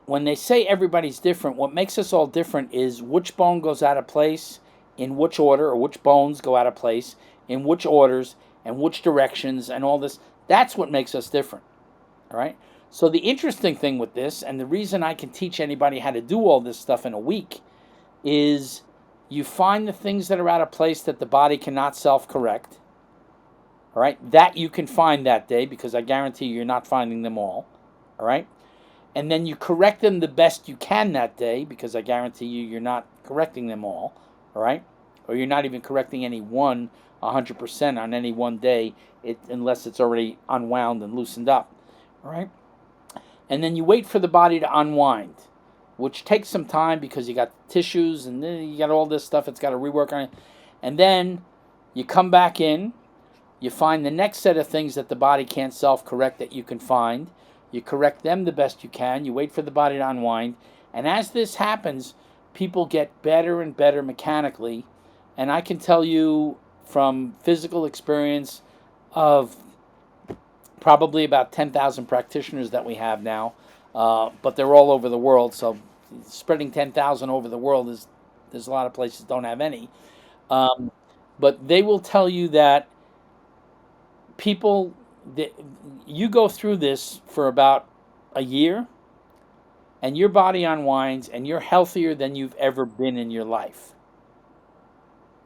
when they say everybody's different, what makes us all different is which bone goes out of place, in which order, or which bones go out of place, in which orders, and which directions, and all this. That's what makes us different. All right? So the interesting thing with this, and the reason I can teach anybody how to do all this stuff in a week, is you find the things that are out of place that the body cannot self-correct. All right? That you can find that day, because I guarantee you're not finding them all. All right? And then you correct them the best you can that day, because I guarantee you're not correcting them all. All right? Or you're not even correcting any one 100% on any one day, unless it's already unwound and loosened up. All right? And then you wait for the body to unwind, which takes some time because you got tissues and then you got all this stuff. It's got to rework on it. And then you come back in. You find the next set of things that the body can't self-correct that you can find. You correct them the best you can. You wait for the body to unwind. And as this happens, people get better and better mechanically. And I can tell you from physical experience of probably about 10,000 practitioners that we have now, but they're all over the world. So spreading 10,000 over the world is, there's a lot of places don't have any. But they will tell you that people, that you go through this for about a year, and your body unwinds, and you're healthier than you've ever been in your life.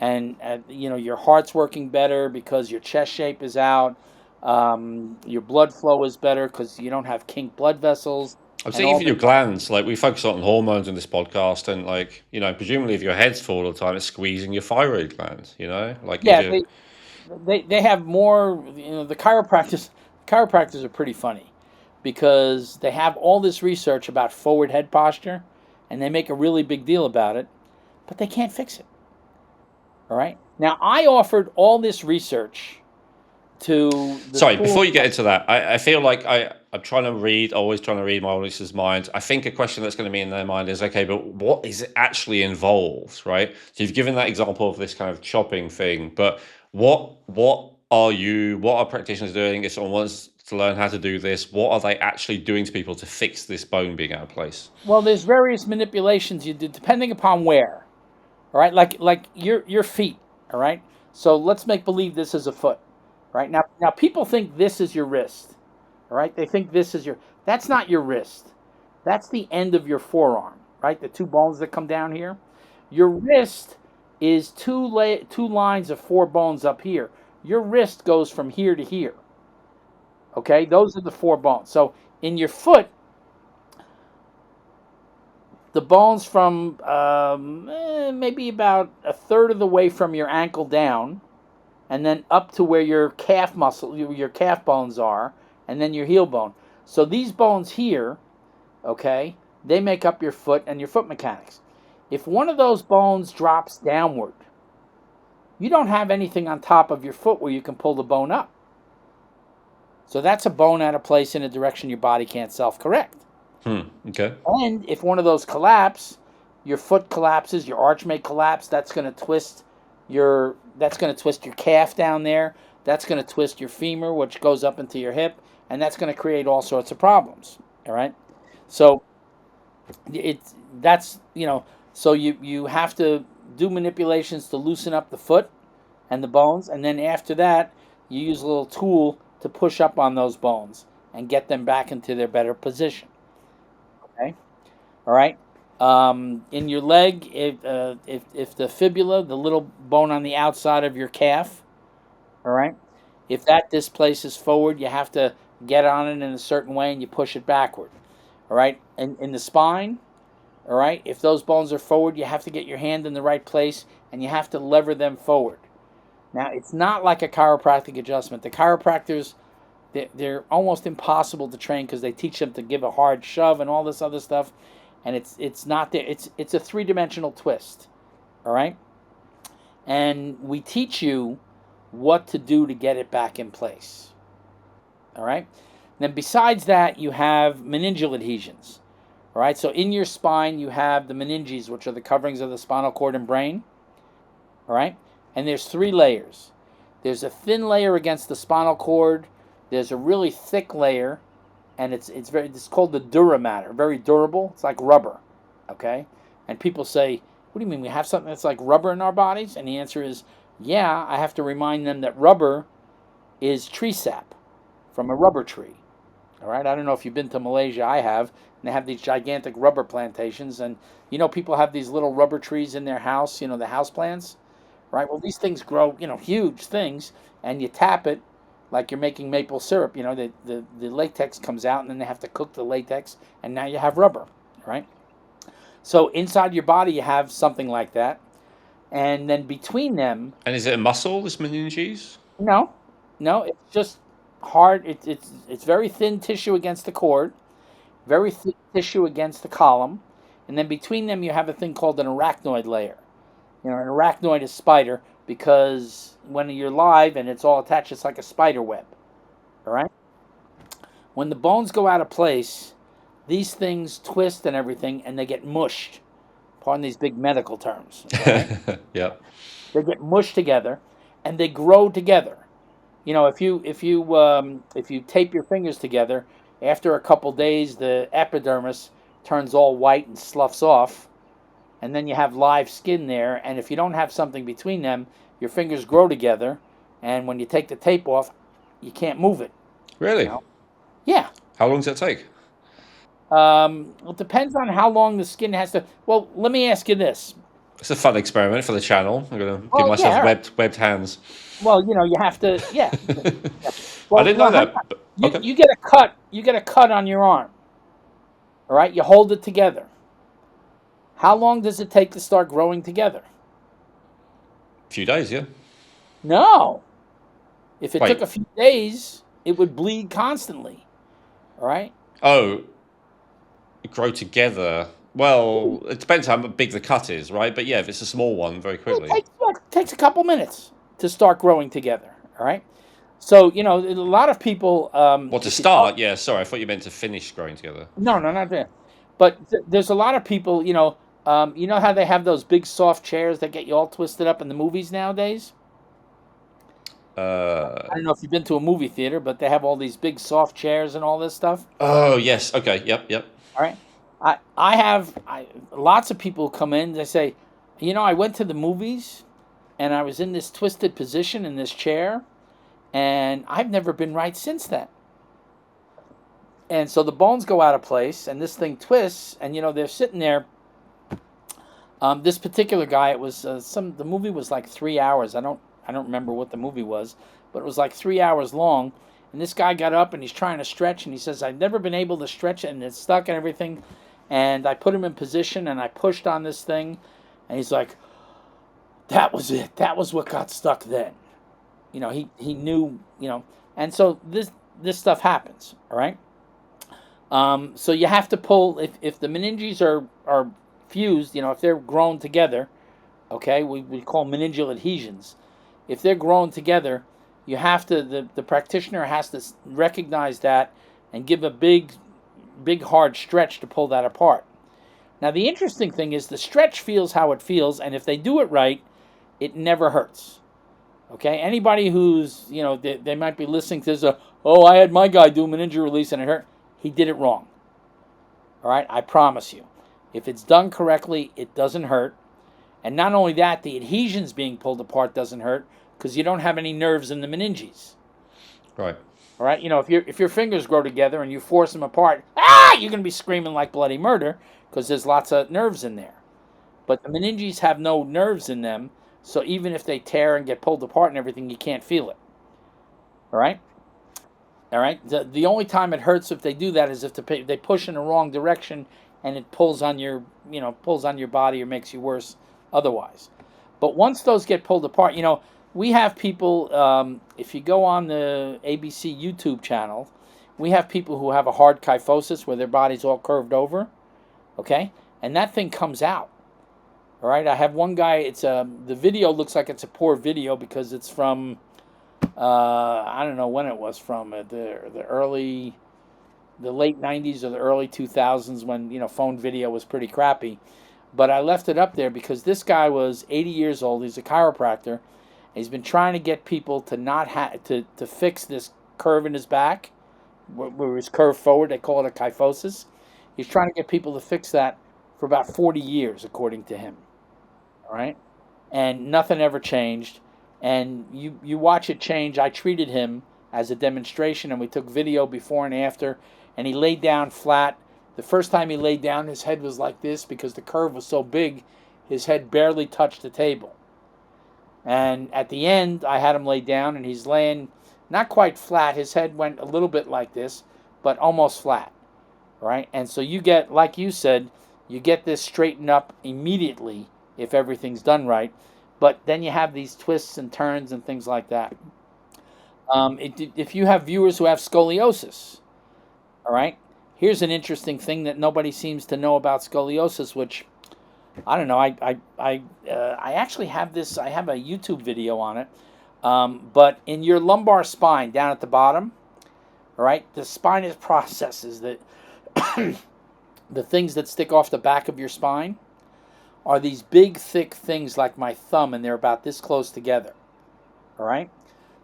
And your heart's working better because your chest shape is out. Your blood flow is better because you don't have kinked blood vessels. I'm And saying all even your the, glands, like we focus on hormones in this podcast, and like, presumably if your head's full all the time, it's squeezing your thyroid glands, like if yeah, you they have more. The chiropractors are pretty funny because they have all this research about forward head posture, and they make a really big deal about it, but they can't fix it. All right. Now, I offered all this research to the Sorry, school. before you get into that, I feel like I'm trying to read, always trying to read my audience's mind. I think a question that's going to be in their mind is, okay, but what is it actually involved, right? So you've given that example of this kind of chopping thing, but what are practitioners doing if someone wants to learn how to do this? What are they actually doing to people to fix this bone being out of place? Well, there's various manipulations you do depending upon where. All right, like your feet. All right. So let's make believe this is a foot. Right now, people think this is your wrist. All right, they think this is your. That's not your wrist. That's the end of your forearm. Right, the two bones that come down here. Your wrist is two lines of four bones up here. Your wrist goes from here to here. Okay, those are the four bones. So in your foot, the bones from maybe about a third of the way from your ankle down, and then up to where your calf muscle, your calf bones are, and then your heel bone. So these bones here, okay, they make up your foot and your foot mechanics. If one of those bones drops downward, you don't have anything on top of your foot where you can pull the bone up. So that's a bone out of place in a direction your body can't self-correct. Okay. And if one of those collapse, your foot collapses, your arch may collapse. That's going to twist your calf down there. That's going to twist your femur, which goes up into your hip, and that's going to create all sorts of problems. All right. So so you have to do manipulations to loosen up the foot and the bones, and then after that, you use a little tool to push up on those bones and get them back into their better position. Okay. All right. In your leg, if the fibula, the little bone on the outside of your calf, all right, if that displaces forward, you have to get on it in a certain way and you push it backward. All right. And in the spine, all right, if those bones are forward, you have to get your hand in the right place and you have to lever them forward. Now, it's not like a chiropractic adjustment. The chiropractors, they're almost impossible to train because they teach them to give a hard shove and all this other stuff, and it's not there. It's a three-dimensional twist, all right? And we teach you what to do to get it back in place, all right? Then besides that, you have meningeal adhesions, all right? So in your spine, you have the meninges, which are the coverings of the spinal cord and brain, all right? And there's three layers. There's a thin layer against the spinal cord. There's a really thick layer, and it's called the dura mater, very durable. It's like rubber, okay? And people say, what do you mean, we have something that's like rubber in our bodies? And the answer is, yeah, I have to remind them that rubber is tree sap from a rubber tree, all right? I don't know if you've been to Malaysia. I have, and they have these gigantic rubber plantations, and people have these little rubber trees in their house, the house plants, right? Well, these things grow, huge things, and you tap it, like you're making maple syrup, the latex comes out and then they have to cook the latex and now you have rubber, right? So inside your body you have something like that. And then between them... And is it a muscle, this meninges? No, it's just hard. It's very thin tissue against the cord, very thin tissue against the column. And then between them you have a thing called an arachnoid layer. An arachnoid is spider, because when you're live and it's all attached, it's like a spider web, all right? When the bones go out of place, these things twist and everything, and they get mushed. Pardon these big medical terms. All right, Yeah. they get mushed together, and they grow together. If you tape your fingers together, after a couple days, the epidermis turns all white and sloughs off, and then you have live skin there. And if you don't have something between them, your fingers grow together, and when you take the tape off, you can't move it. You Really? know? Yeah. How long does that take? It depends on how long the skin has to. Well, let me ask you this. It's a fun experiment for the channel. I'm gonna give Well, yeah, myself all right. webbed hands. Well, you have to. Yeah. Yeah. I Well, didn't know hang that. on. But, You okay. you get a cut. You get a cut on your arm. All right. You hold it together. How long does it take to start growing together? A few days, yeah. No. If it took Wait. a few days, it would bleed constantly. All right. Oh, grow together. Well, it depends how big the cut is, right? But yeah, if it's a small one, very It quickly. takes a couple minutes to start growing together. All right. So a lot of people. What to If you talk, start? Yeah, sorry, I thought you meant to finish growing together. no, no, not there. But there's a lot of people. You know how they have those big soft chairs that get you all twisted up in the movies nowadays. I Uh, don't know if you've been to a movie theater, but they have all these big soft chairs and all this stuff. oh yes, okay, yep, yep. All right. I have lots of people come in. They say, I went to the movies, and I was in this twisted position in this chair, and I've never been right since then. And so the bones go out of place, and this thing twists, and they're sitting there. This particular guy, it was the movie was like 3 hours. I don't remember what the movie was, but it was like 3 hours long. And this guy got up and he's trying to stretch, and he says, "I've never been able to stretch it, and it's stuck and everything." And I put him in position, and I pushed on this thing, and he's like, "That was it. That was what got stuck then." He knew. And so this stuff happens. All right. So you have to pull if the meninges are fused. If they're grown together, okay, we call meningeal adhesions. If they're grown together, you have to the practitioner has to recognize that and give a big hard stretch to pull that apart. Now the interesting thing is the stretch feels how it feels, and if they do it right, it never hurts. Okay, anybody who's they might be listening to this, I had my guy do meningeal release and it hurt. He did it wrong. All right, I promise you. If it's done correctly, it doesn't hurt. And not only that, the adhesions being pulled apart doesn't hurt because you don't have any nerves in the meninges. Right. All right, if your fingers grow together and you force them apart, you're going to be screaming like bloody murder because there's lots of nerves in there. But the meninges have no nerves in them, so even if they tear and get pulled apart and everything, you can't feel it. All right? All right. The only time it hurts if they do that is if they push in the wrong direction and it pulls on your body or makes you worse otherwise. But once those get pulled apart, we have people. If you go on the ABC YouTube channel, we have people who have a hard kyphosis where their body's all curved over. Okay, and that thing comes out. All right. I have one guy. The video looks like it's a poor video because it's from. I don't know when it was from the late 90s or the early 2000s when phone video was pretty crappy, but I left it up there because this guy was 80 years old. He's a chiropractor. He's been trying to get people to not to fix this curve in his back, where his curve forward. They call it a kyphosis. He's trying to get people to fix that for about 40 years, according to him. All right, and nothing ever changed. And you watch it change. I treated him as a demonstration, and we took video before and after, and he laid down flat. The first time he laid down, his head was like this because the curve was so big, his head barely touched the table. And at the end, I had him lay down, and he's laying not quite flat. His head went a little bit like this, but almost flat, right? And so you get, like you said, you get this straightened up immediately if everything's done right. But then you have these twists and turns and things like that. If you have viewers who have scoliosis, all right, here's an interesting thing that nobody seems to know about scoliosis, which I don't know. I actually have this. I have a YouTube video on it. But in your lumbar spine, down at the bottom, all right, the spinous processes that the things that stick off the back of your spine. are these big, thick things like my thumb, and they're about this close together. All right.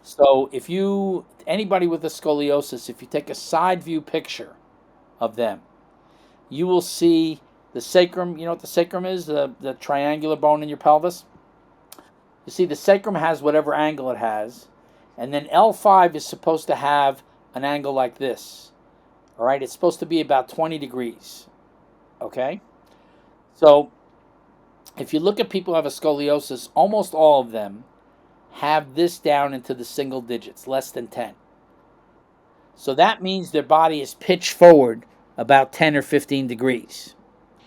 So anybody with a scoliosis, if you take a side view picture of them, you will see the sacrum. You know what the sacrum is? The triangular bone in your pelvis. You see, the sacrum has whatever angle it has, and then L5 is supposed to have an angle like this. All right, it's supposed to be about 20 degrees. Okay, so if you look at people who have a scoliosis, almost all of them have this down into the single digits, less than 10. So that means their body is pitched forward about 10 or 15 degrees.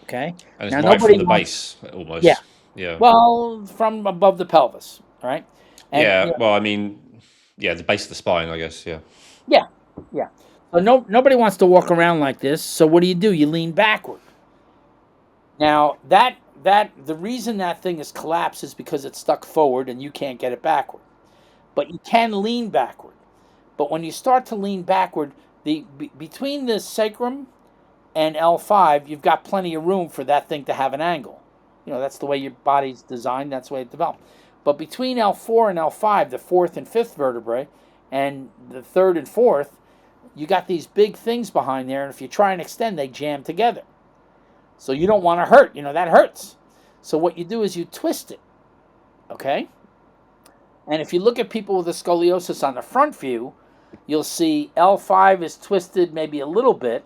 Okay, And it's now right from nobody the wants, base yeah, almost. Yeah. well, from above the pelvis. All right, and Yeah. Well, I mean, yeah, the base of the spine, I guess. Yeah. yeah, yeah. So nobody wants to walk around like this. So what do? You lean backward. Now that the reason that thing is collapsed is because it's stuck forward and you can't get it backward. But you can lean backward. But when you start to lean backward, between the sacrum and L5, you've got plenty of room for that thing to have an angle. You know, that's the way your body's designed, that's the way it developed. But between L4 and L5, the fourth and fifth vertebrae, and the third and fourth, you got these big things behind there, and if you try and extend, they jam together. So you don't want to hurt. You know, that hurts. So what you do is you twist it, okay? And if you look at people with a scoliosis on the front view, you'll see L5 is twisted maybe a little bit,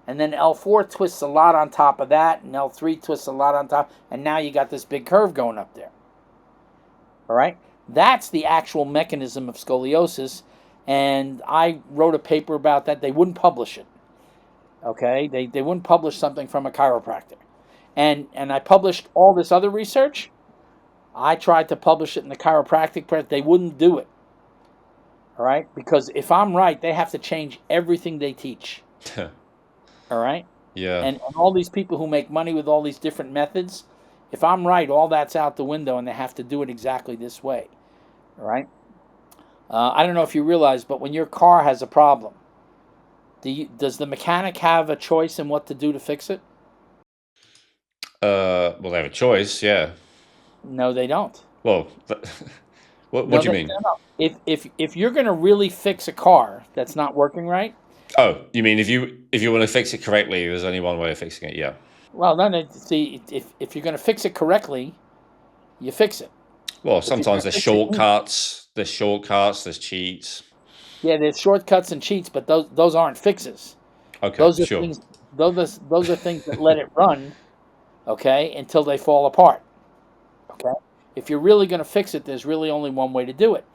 and then L4 twists a lot on top of that, and L3 twists a lot on top, and now you got this big curve going up there. All right? That's the actual mechanism of scoliosis, and I wrote a paper about that. They wouldn't publish it. Okay? They wouldn't publish something from a chiropractor. And I published all this other research. I tried to publish it in the chiropractic press. They wouldn't do it. All right? Because if I'm right, they have to change everything they teach. All right? Yeah. And all these people who make money with all these different methods, if I'm right, all that's out the window and they have to do it exactly this way. All right? I don't know if you realize, but when your car has a problem, does the mechanic have a choice in what to do to fix it? Well, they have a choice. Yeah. No, they don't. Well, what No, do you mean? no. If you're going to really fix a car that's not working right, Oh, you mean if you want to fix it correctly, there's only one way of fixing it. Yeah. well, then see if you're going to fix it correctly, you fix it. Well, If you're going sometimes to there's fix it, shortcuts. There's shortcuts. There's cheats. yeah, there's shortcuts and cheats, but those aren't fixes. Okay, Those are sure. things. Those are things that let it run, okay, until they fall apart. Okay. If you're really going to fix it, there's really only one way to do it.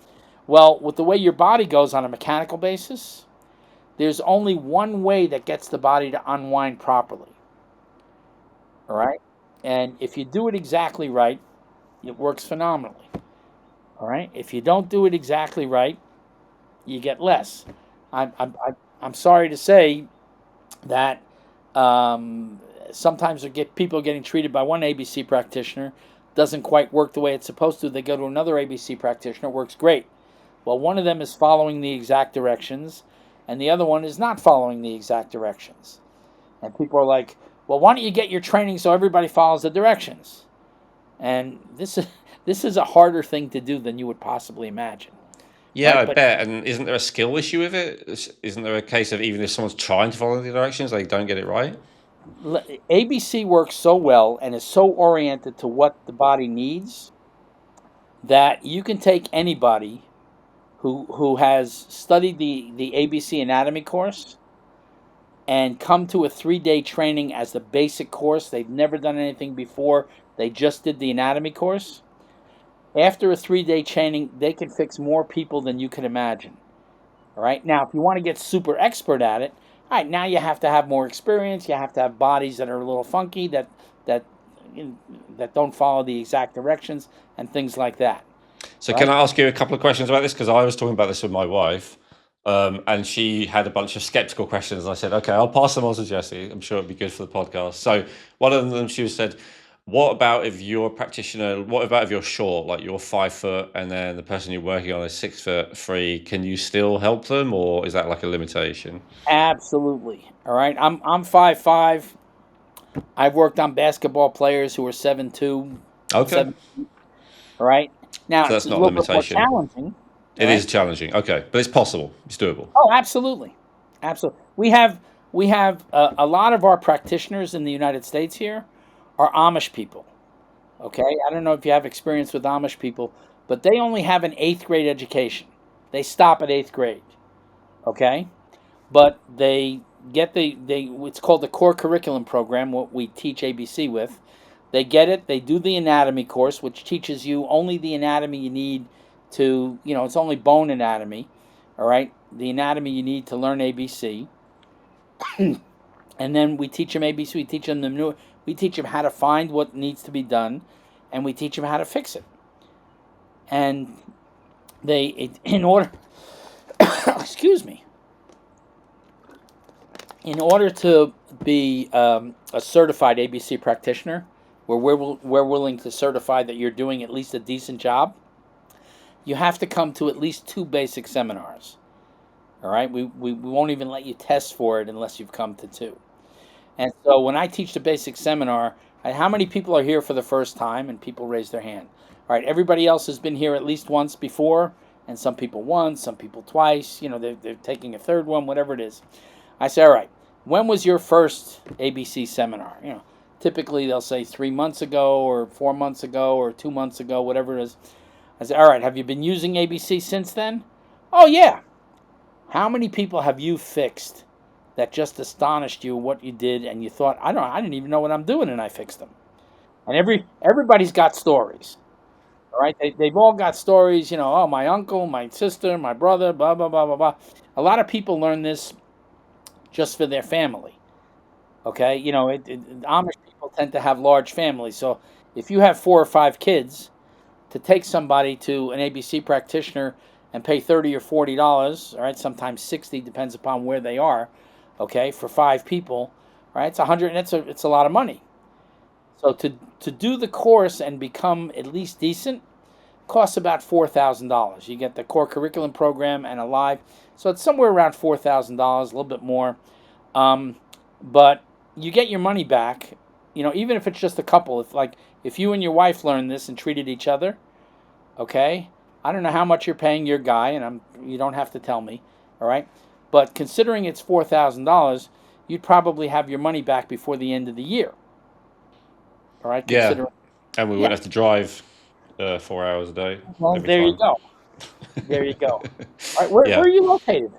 Well, with the way your body goes on a mechanical basis, there's only one way that gets the body to unwind properly. All right. And if you do it exactly right, it works phenomenally. All right. If you don't do it exactly right, you get less. I'm sorry to say that sometimes people getting treated by one ABC practitioner doesn't quite work the way it's supposed to. They go to another ABC practitioner, works great. Well, one of them is following the exact directions, and the other one is not following the exact directions. And people are like, well, why don't you get your training so everybody follows the directions? And this is a harder thing to do than you would possibly imagine. Yeah, Right? I But bet. And isn't there a skill issue with it? Isn't there a case of even if someone's trying to follow the directions, they don't get it right? ABC works so well and is so oriented to what the body needs that you can take anybody who has studied the ABC anatomy course and come to a 3-day training as the basic course. They've never done anything before. They just did the anatomy course. After a 3-day training, they can fix more people than you can imagine. All right. Now, if you want to get super expert at it, all right, now you have to have more experience. You have to have bodies that are a little funky, that that don't follow the exact directions and things like that. So can Right? I ask you a couple of questions about this? Because I was talking about this with my wife, and she had a bunch of skeptical questions. I said, okay, I'll pass them on to Jessie. I'm sure it'd be good for the podcast. So one of them, she said, what about if you're a practitioner? What about if you're short, like you're 5 foot, and then the person you're working on is 6'3"? Can you still help them, or is that like a limitation? Absolutely. All right. I'm 5'5". I've worked on basketball players who are 7'2", Okay. 7. All right. Now So it's that's a not a little bit more limitation. challenging. All It is right. challenging. Okay. But it's possible. It's doable. Oh, absolutely, absolutely. We have a lot of our practitioners in the United States here are Amish people. Okay, I don't know if you have experience with Amish people, but they only have an eighth grade education. They stop at eighth grade. Okay, but they get they it's called the core curriculum program, what we teach ABC with. They get it. They do the anatomy course, which teaches you only the anatomy you need to, it's only bone anatomy. All right, the anatomy you need to learn ABC, and then we teach them ABC. We teach them we teach them how to find what needs to be done, and we teach them how to fix it. And in order, excuse me, in order to be a certified ABC practitioner, where we're willing to certify that you're doing at least a decent job, you have to come to at least 2 basic seminars. All right, we won't even let you test for it unless you've come to 2. And so when I teach the basic seminar, how many people are here for the first time? And people raise their hand. All right, everybody else has been here at least once before, and some people once, some people twice. They're taking a third one, whatever it is. I say, all right, when was your first ABC seminar? Typically they'll say 3 months ago or 4 months ago or 2 months ago, whatever it is. I say, all right, have you been using ABC since then? Oh, yeah. How many people have you fixed that just astonished you what you did and you thought, I didn't even know what I'm doing, and I fixed them? And everybody's got stories. All right, they've all got stories. Oh, my uncle, my sister, my brother, blah blah blah blah blah. A lot of people learn this just for their family. Okay, Amish people tend to have large families, so if you have 4 or 5 kids, to take somebody to an ABC practitioner and pay $30 or $40, all right, sometimes 60, depends upon where they are. Okay, for 5 people, all right, it's 100, and it's a lot of money. So to do the course and become at least decent costs about $4,000. You get the core curriculum program and a live, so it's somewhere around $4,000, a little bit more. Um, but you get your money back. Even if it's just a couple. If you and your wife learned this and treated each other, okay. I don't know how much you're paying your guy, and you don't have to tell me, all right. But considering it's $4,000, you'd probably have your money back before the end of the year, all right. Yeah. Considering, And we yeah. wouldn't have to drive 4 hours a day Well, every there you time. go. There you go. All right. Where Yeah. are you located?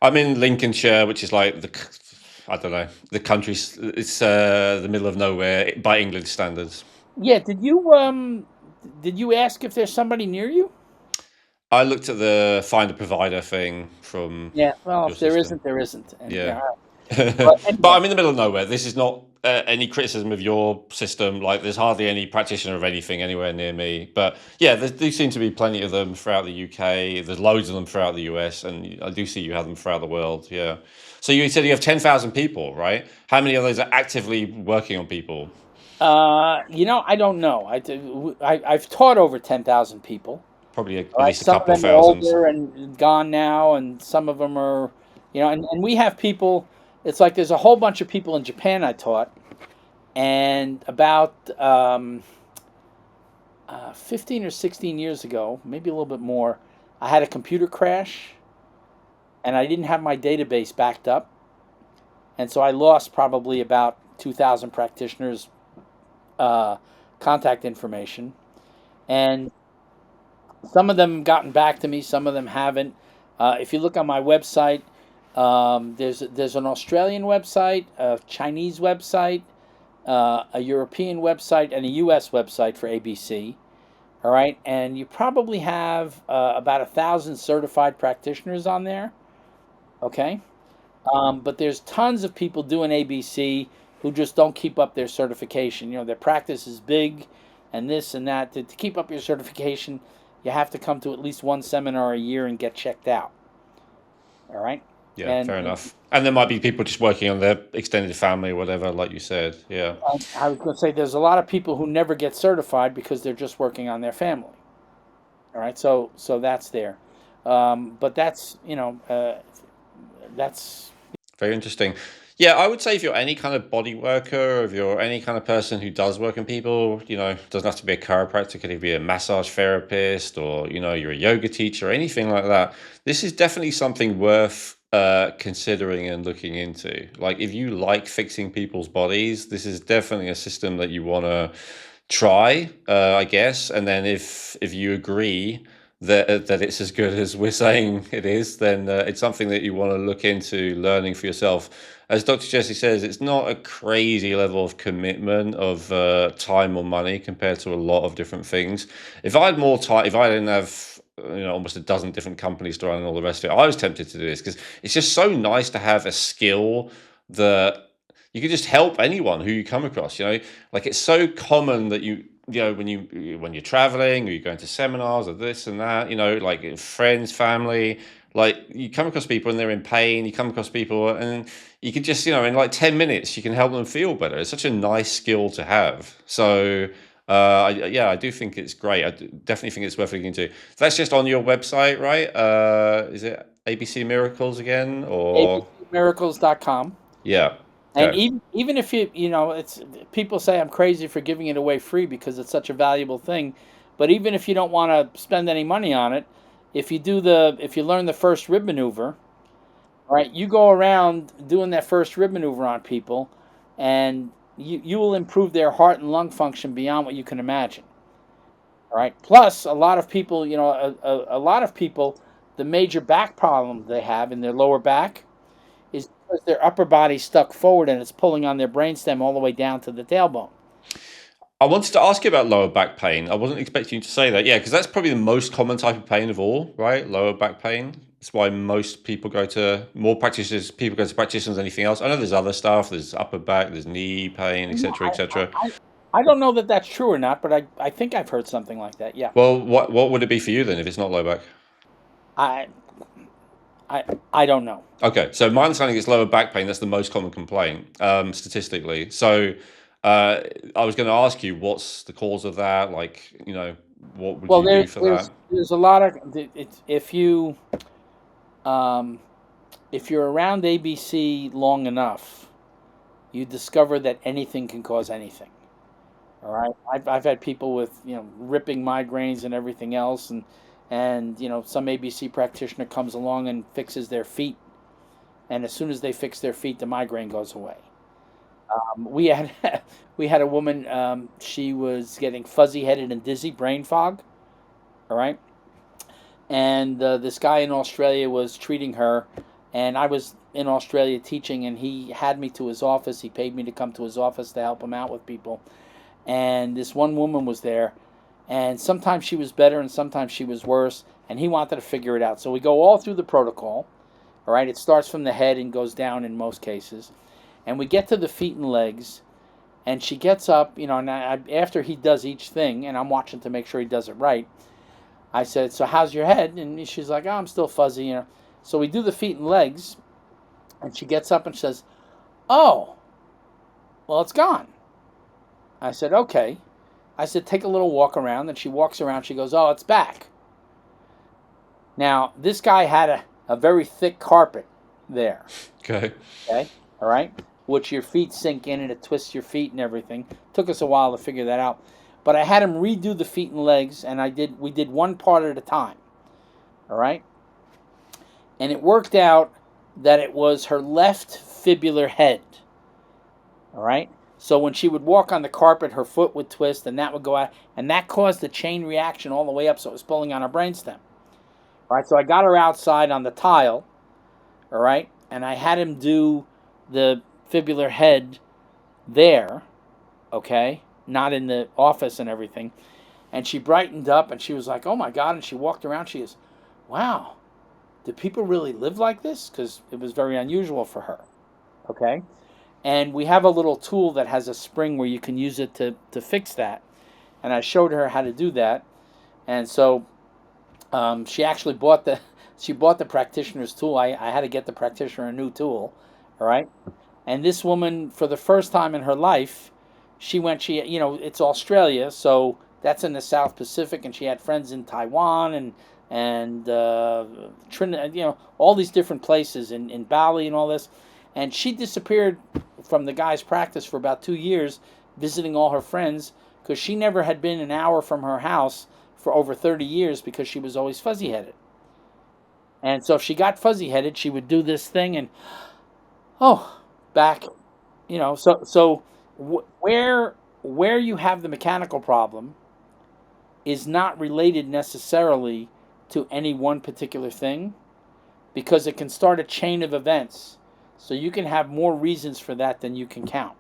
I'm in Lincolnshire, which is like I don't know, the country's, it's the middle of nowhere by England standards. Yeah. Did you ask if there's somebody near you? I looked at the find a provider thing from Yeah. Well, your if there system. isn't, there isn't. And Yeah. yeah. But But anyway, I'm in the middle of nowhere. This is not any criticism of your system. Like, there's hardly any practitioner of anything anywhere near me. But yeah, there do seem to be plenty of them throughout the UK. There's loads of them throughout the US, and I do see you have them throughout the world. Yeah. So you said you have 10,000 people, right? How many of those are actively working on people? I don't know. I've taught over 10,000 people. Probably All at right, least a some of couple them are thousand. older and gone now, and some of them are, and we have people. It's like there's a whole bunch of people in Japan I taught, and about 15 or 16 years ago, maybe a little bit more, I had a computer crash, and I didn't have my database backed up, and so I lost probably about 2,000 practitioners' uh, contact information, and some of them gotten back to me, some of them haven't. If you look on my website, there's an Australian website, a Chinese website, a European website, and a U.S. website for ABC. All right, and you probably have about 1,000 certified practitioners on there. Okay, but there's tons of people doing ABC who just don't keep up their certification. Their practice is big, and this and that. To keep up your certification, you have to come to at least one seminar a year and get checked out. All right, Yeah, and fair enough. And there might be people just working on their extended family or whatever, like you said. Yeah. I was going to say there's a lot of people who never get certified because they're just working on their family. All right, so that's there, but that's that's Very interesting. Yeah, I would say if you're any kind of body worker, if you're any kind of person who does work in people, doesn't have to be a chiropractor, could be a massage therapist, or you're a yoga teacher, anything like that. This is definitely something worth considering and looking into. Like, if you like fixing people's bodies, this is definitely a system that you want to try, I guess. And then if you agree that it's as good as we're saying it is, then it's something that you want to look into learning for yourself. As Dr. Jesse says, it's not a crazy level of commitment of time or money compared to a lot of different things. If I had more time, if I didn't have almost a dozen different companies to run and all the rest of it, I was tempted to do this because it's just so nice to have a skill that you can just help anyone who you come across. Like, it's so common that when you're traveling or you're going to seminars or this and that, like friends, family, like you come across people and they're in pain, you come across people and you can just, in like 10 minutes, you can help them feel better. It's such a nice skill to have. So, I do think it's great. Definitely think it's worth looking into. That's just on your website, right? Is it ABC Miracles again, or? abcmiracles.com. Yeah. And Okay. even if it's people say I'm crazy for giving it away free because it's such a valuable thing, but even if you don't want to spend any money on it, if you learn the first rib maneuver, right, you go around doing that first rib maneuver on people, and you will improve their heart and lung function beyond what you can imagine. All right. Plus, a lot of people, a lot of people, the major back problem they have in their lower back is because their upper body's stuck forward and it's pulling on their brainstem all the way down to the tailbone. I wanted to ask you about lower back pain. I wasn't expecting you to say that. Yeah, because that's probably the most common type of pain of all, right? Lower back pain. That's why most people go to more practitioners. People go to practitioners than anything else. I know there's other stuff. There's upper back. There's knee pain, No, etc., etc. I don't know that that's true or not, but I think I've heard something like that. Yeah. Well, what would it be for you then if it's not low back? I I I don't know. Okay, so my understanding is lower back pain. That's the most common complaint, statistically. So, I was going to ask you, what's the cause of that? Like, what would Well, you do for that? there's a lot of um, if you're around ABC long enough, you discover that anything can cause anything. All right. I've had people with ripping migraines and everything else, and some ABC practitioner comes along and fixes their feet, and as soon as they fix their feet, the migraine goes away. We had we had a woman. She was getting fuzzy headed and dizzy, brain fog. All right, and this guy in Australia was treating her, and I was in Australia teaching, and he had me to his office. He paid me to come to his office to help him out with people, and this one woman was there, and sometimes she was better and sometimes she was worse, and he wanted to figure it out. So we go all through the protocol. All right, it starts from the head and goes down in most cases, and we get to the feet and legs, and she gets up, and after he does each thing, and I'm watching to make sure he does it right, I said, so how's your head? And she's like, oh, I'm still fuzzy. So we do the feet and legs, and she gets up and says, oh, well, it's gone. I said, okay. I said, take a little walk around. And she walks around. She goes, oh, it's back. Now, this guy had a very thick carpet there. Okay. Okay. All right. Which your feet sink in and it twists your feet and everything. Took us a while to figure that out. But I had him redo the feet and legs, and we did one part at a time. All right. And it worked out that it was her left fibular head. All right. So when she would walk on the carpet, her foot would twist, and that would go out, and that caused the chain reaction all the way up, so it was pulling on her brainstem. All right. So I got her outside on the tile. All right. And I had him do the fibular head there. Okay. Not in the office and everything. And she brightened up and she was like, oh my God. And she walked around. She goes, wow, do people really live like this? Because it was very unusual for her. Okay. And we have a little tool that has a spring where you can use it to fix that. And I showed her how to do that. And so she actually bought the practitioner's tool. I had to get the practitioner a new tool. All right. And this woman, for the first time in her life, it's Australia, so that's in the South Pacific, and she had friends in Taiwan and Trinidad, all these different places in Bali and all this. And she disappeared from the guy's practice for about 2 years, visiting all her friends, because she never had been an hour from her house for over 30 years because she was always fuzzy-headed. And so if she got fuzzy-headed, she would do this thing and, oh, back, so where you have the mechanical problem is not related necessarily to any one particular thing, because it can start a chain of events. So you can have more reasons for that than you can count,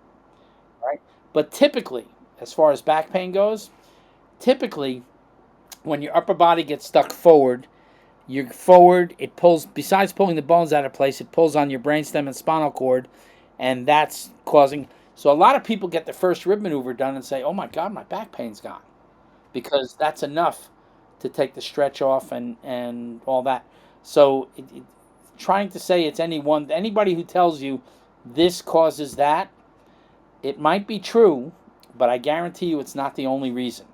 right? But typically, as far as back pain goes, typically when your upper body gets stuck forward, it pulls, besides pulling the bones out of place, it pulls on your brainstem and spinal cord, and that's causing. So a lot of people get the first rib maneuver done and say, "Oh my God, my back pain's gone," because that's enough to take the stretch off and all that. So trying to say it's anybody who tells you this causes that, it might be true, but I guarantee you it's not the only reason.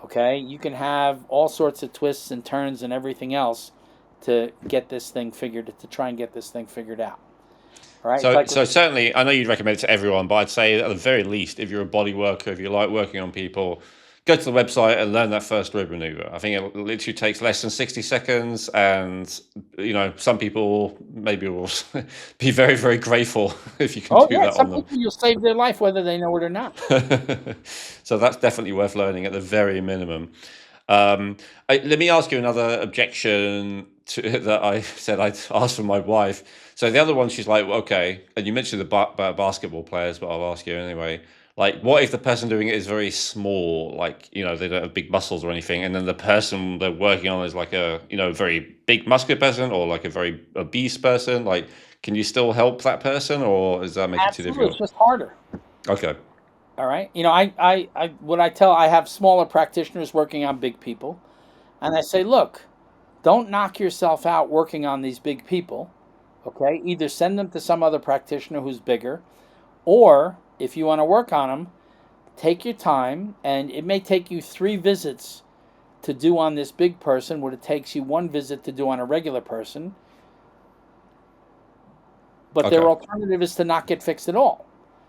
Okay, you can have all sorts of twists and turns and everything else to try and get this thing figured out. All right. So certainly, I know you'd recommend it to everyone, but I'd say at the very least, if you're a body worker, if you like working on people, go to the website and learn that first rib maneuver. I think it literally takes less than 60 seconds, and some people maybe will be very, very grateful if you can do that on them. Some people you'll save their life whether they know it or not. So that's definitely worth learning at the very minimum. Let me ask you another objection that I said I'd ask from my wife. So the other one, she's like, well, okay, and you mentioned the basketball players, but I'll ask you anyway. Like, what if the person doing it is very small, like, they don't have big muscles or anything, and then the person they're working on is like a, very big muscular person or like a very obese person? Like, can you still help that person, or does that make it too difficult? It's just harder. Okay. All right. I have smaller practitioners working on big people, and I say, look, don't knock yourself out working on these big people. Okay. Either send them to some other practitioner who's bigger, or if you want to work on them, take your time, and it may take you 3 visits to do on this big person, what it takes you 1 visit to do on a regular person. But their alternative is to not get fixed at all.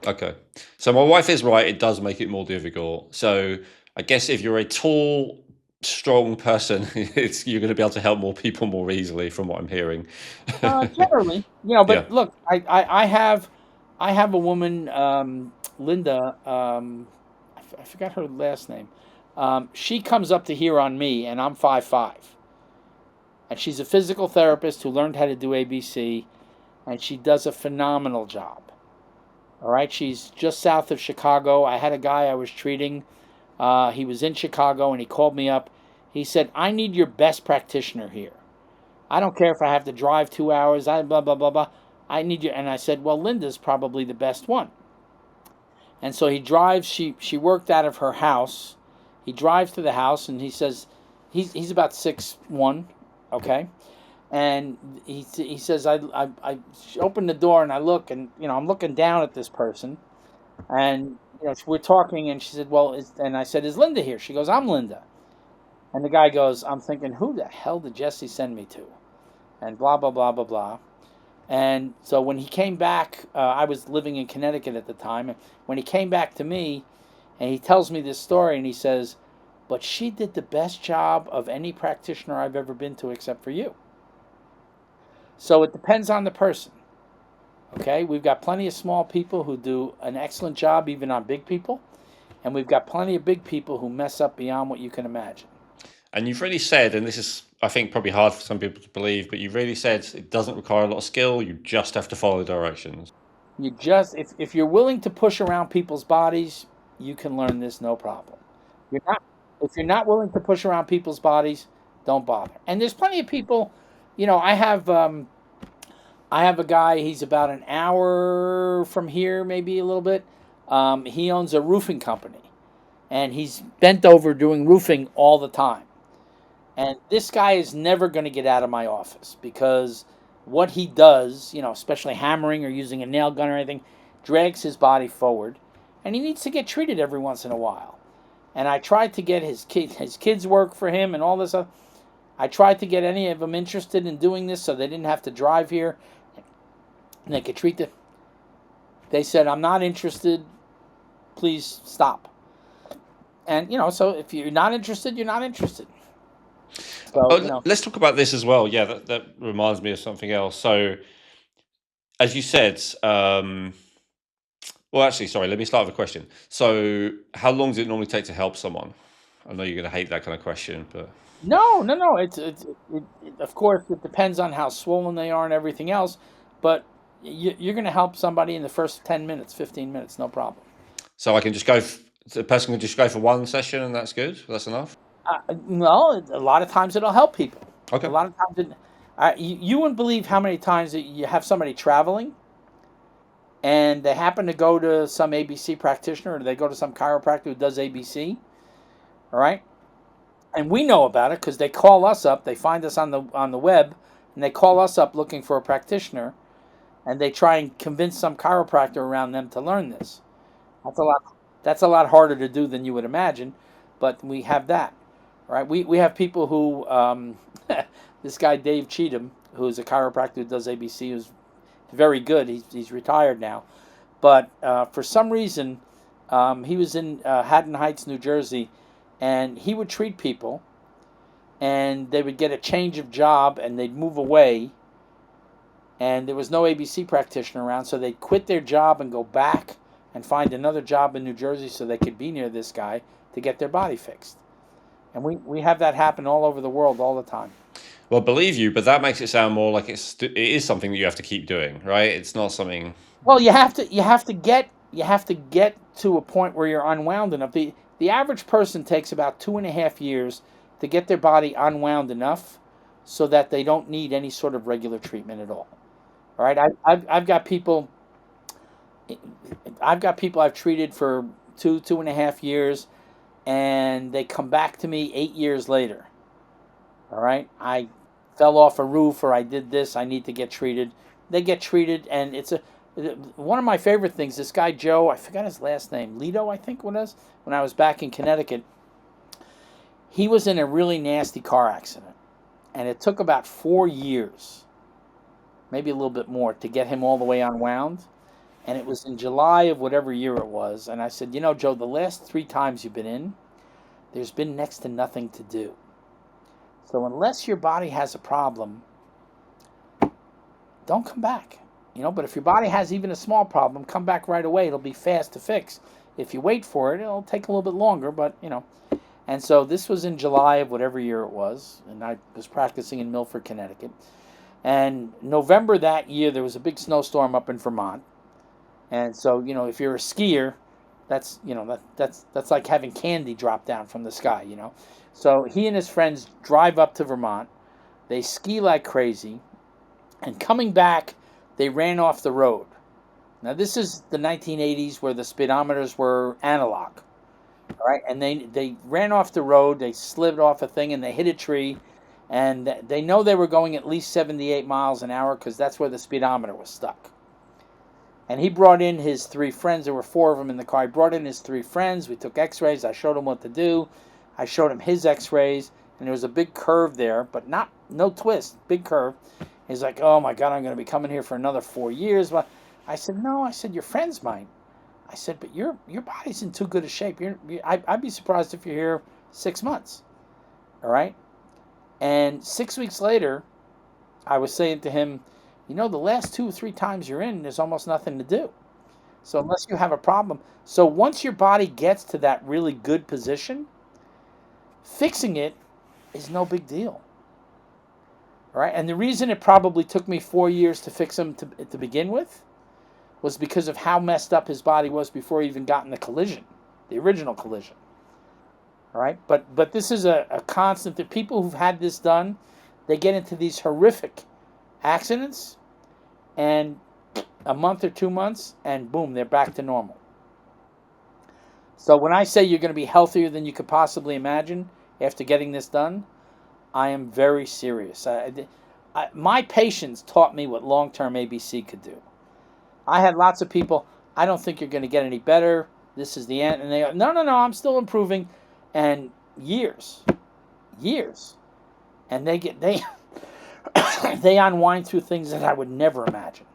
Okay. So my wife is right. It does make it more difficult. So I guess if you're a tall, strong person, you're going to be able to help more people more easily, from what I'm hearing. Generally, but look, I have a woman, Linda, I forgot her last name. She comes up to here on me, and I'm 5'5". And she's a physical therapist who learned how to do ABC, and she does a phenomenal job. All right, she's just south of Chicago. I had a guy I was treating. He was in Chicago, and he called me up. He said, I need your best practitioner here. I don't care if I have to drive 2 hours, blah, blah, blah, blah. I need you. And I said, well, Linda's probably the best one. And so he drives. She worked out of her house. He drives to the house, and he says, he's about 6'1", okay? And he says, I open the door and I look, and I'm looking down at this person, and we're talking, and she said, well, and I said, is Linda here? She goes, I'm Linda. And the guy goes, I'm thinking, who the hell did Jesse send me to? And blah, blah, blah, blah, blah. And so when he came back, I was living in Connecticut at the time, and when he came back to me, and he tells me this story, and he says, but she did the best job of any practitioner I've ever been to except for you. So it depends on the person. Okay, we've got plenty of small people who do an excellent job even on big people, and we've got plenty of big people who mess up beyond what you can imagine. And you've really said, and this is, I think, probably hard for some people to believe, but you've really said it doesn't require a lot of skill. You just have to follow the directions. You just, if you're willing to push around people's bodies, you can learn this no problem. If you're not willing to push around people's bodies, don't bother. And there's plenty of people. I have a guy. He's about an hour from here, maybe a little bit. He owns a roofing company, and he's bent over doing roofing all the time. And this guy is never going to get out of my office, because what he does, especially hammering or using a nail gun or anything, drags his body forward, and he needs to get treated every once in a while. And I tried to get his kids work for him and all this stuff. I tried to get any of them interested in doing this so they didn't have to drive here. and they could treat the. They said, "I'm not interested. Please stop." And so if you're not interested, you're not interested. So Let's talk about this as well. Yeah, that reminds me of something else. So, as you said, well, actually, sorry, let me start with a question. So, how long does it normally take to help someone? I know you're going to hate that kind of question, but no. Of course it depends on how swollen they are and everything else, but you're going to help somebody in the first 10 minutes, 15 minutes, no problem. so I can just go. The person can just go for one session, and that's good. That's enough. No, a lot of times it'll help people. A Okay. lot of times, you wouldn't believe how many times that you have somebody traveling, and they happen to go to some ABC practitioner, or they go to some chiropractor who does ABC. All right, and we know about it because they call us up. They find us on the web, and they call us up looking for a practitioner, and they try and convince some chiropractor around them to learn this. That's a lot. That's a lot harder to do than you would imagine, but we have that. Right? We have people who this guy Dave Cheatham, who's a chiropractor who does ABC, who's very good. He's retired now, but for some reason, he was in Haddon Heights, New Jersey, and he would treat people, and they would get a change of job, and they'd move away, and there was no ABC practitioner around, so they'd quit their job and go back and find another job in New Jersey so they could be near this guy to get their body fixed. And we have that happen all over the world all the time. Well, believe you, but that makes it sound more like it is something that you have to keep doing, right? It's not something. Well, you have to get to a point where you're unwound enough. The average person takes about 2.5 years to get their body unwound enough so that they don't need any sort of regular treatment at all. All right, I've got people. I've treated for 2.5 years, and they come back to me 8 years later. All right, I fell off a roof, or I did this. I need to get treated. They get treated, and one of my favorite things. This guy Joe, I forgot his last name, Lito, I think it was. When I was back in Connecticut, he was in a really nasty car accident, and it took about 4 years, maybe a little bit more, to get him all the way unwound. And it was in July of whatever year it was. And I said, Joe, the last 3 times you've been in, there's been next to nothing to do. So unless your body has a problem, don't come back. But if your body has even a small problem, come back right away. It'll be fast to fix. If you wait for it, it'll take a little bit longer, but. And so this was in July of whatever year it was, and I was practicing in Milford, Connecticut. And November that year, there was a big snowstorm up in Vermont. And so, if you're a skier, that's that's like having candy drop down from the sky. So he and his friends drive up to Vermont. They ski like crazy, and coming back, they ran off the road. Now this is the 1980s, where the speedometers were analog. All right, and they ran off the road. They slid off a thing, and they hit a tree. And they know they were going at least 78 miles an hour because that's where the speedometer was stuck. And he brought in his 3 friends. There were 4 of them in the car. He brought in his 3 friends. We took x-rays. I showed him what to do. I showed him his x-rays. And there was a big curve there, but no twist, big curve. He's like, oh my God, I'm going to be coming here for another 4 years. But I said, no. I said, your friends might. I said, but your body's in too good a shape. I'd be surprised if you're here 6 months. All right? And 6 weeks later, I was saying to him, the last 2 or 3 times you're in, there's almost nothing to do. So unless you have a problem. So once your body gets to that really good position, fixing it is no big deal. All right? And the reason it probably took me 4 years to fix him to begin with was because of how messed up his body was before he even got in the original collision. All right? But this is a constant. The people who've had this done, they get into these horrific accidents, and a month or 2 months, and boom, they're back to normal. So when I say you're going to be healthier than you could possibly imagine after getting this done, I am very serious. My patients taught me what long-term ABC could do. I had lots of people, I don't think you're going to get any better. This is the end. And they go, no, I'm still improving. And years. And they they unwind through things that I would never imagine.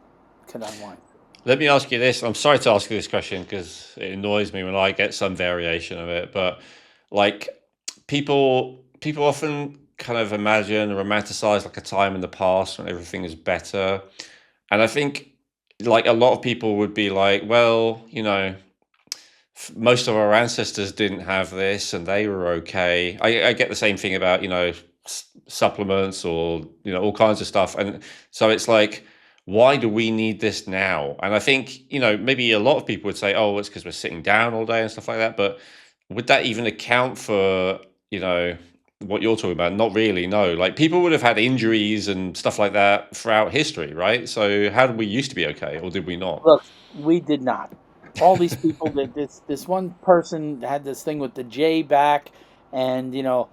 could unwind. Let me ask you this. I'm sorry to ask you this question because it annoys me when I get some variation of it, but like people often kind of imagine and romanticize like a time in the past when everything is better. And I think like a lot of people would be like, well, most of our ancestors didn't have this and they were okay. I get the same thing about, supplements or, all kinds of stuff. And so it's like, why do we need this now? And I think, maybe a lot of people would say, oh, it's because we're sitting down all day and stuff like that. But would that even account for, what you're talking about? Not really, no. Like people would have had injuries and stuff like that throughout history, right? So how did we used to be okay, or did we not? Look, we did not. All these people that this one person had this thing with the J back, and the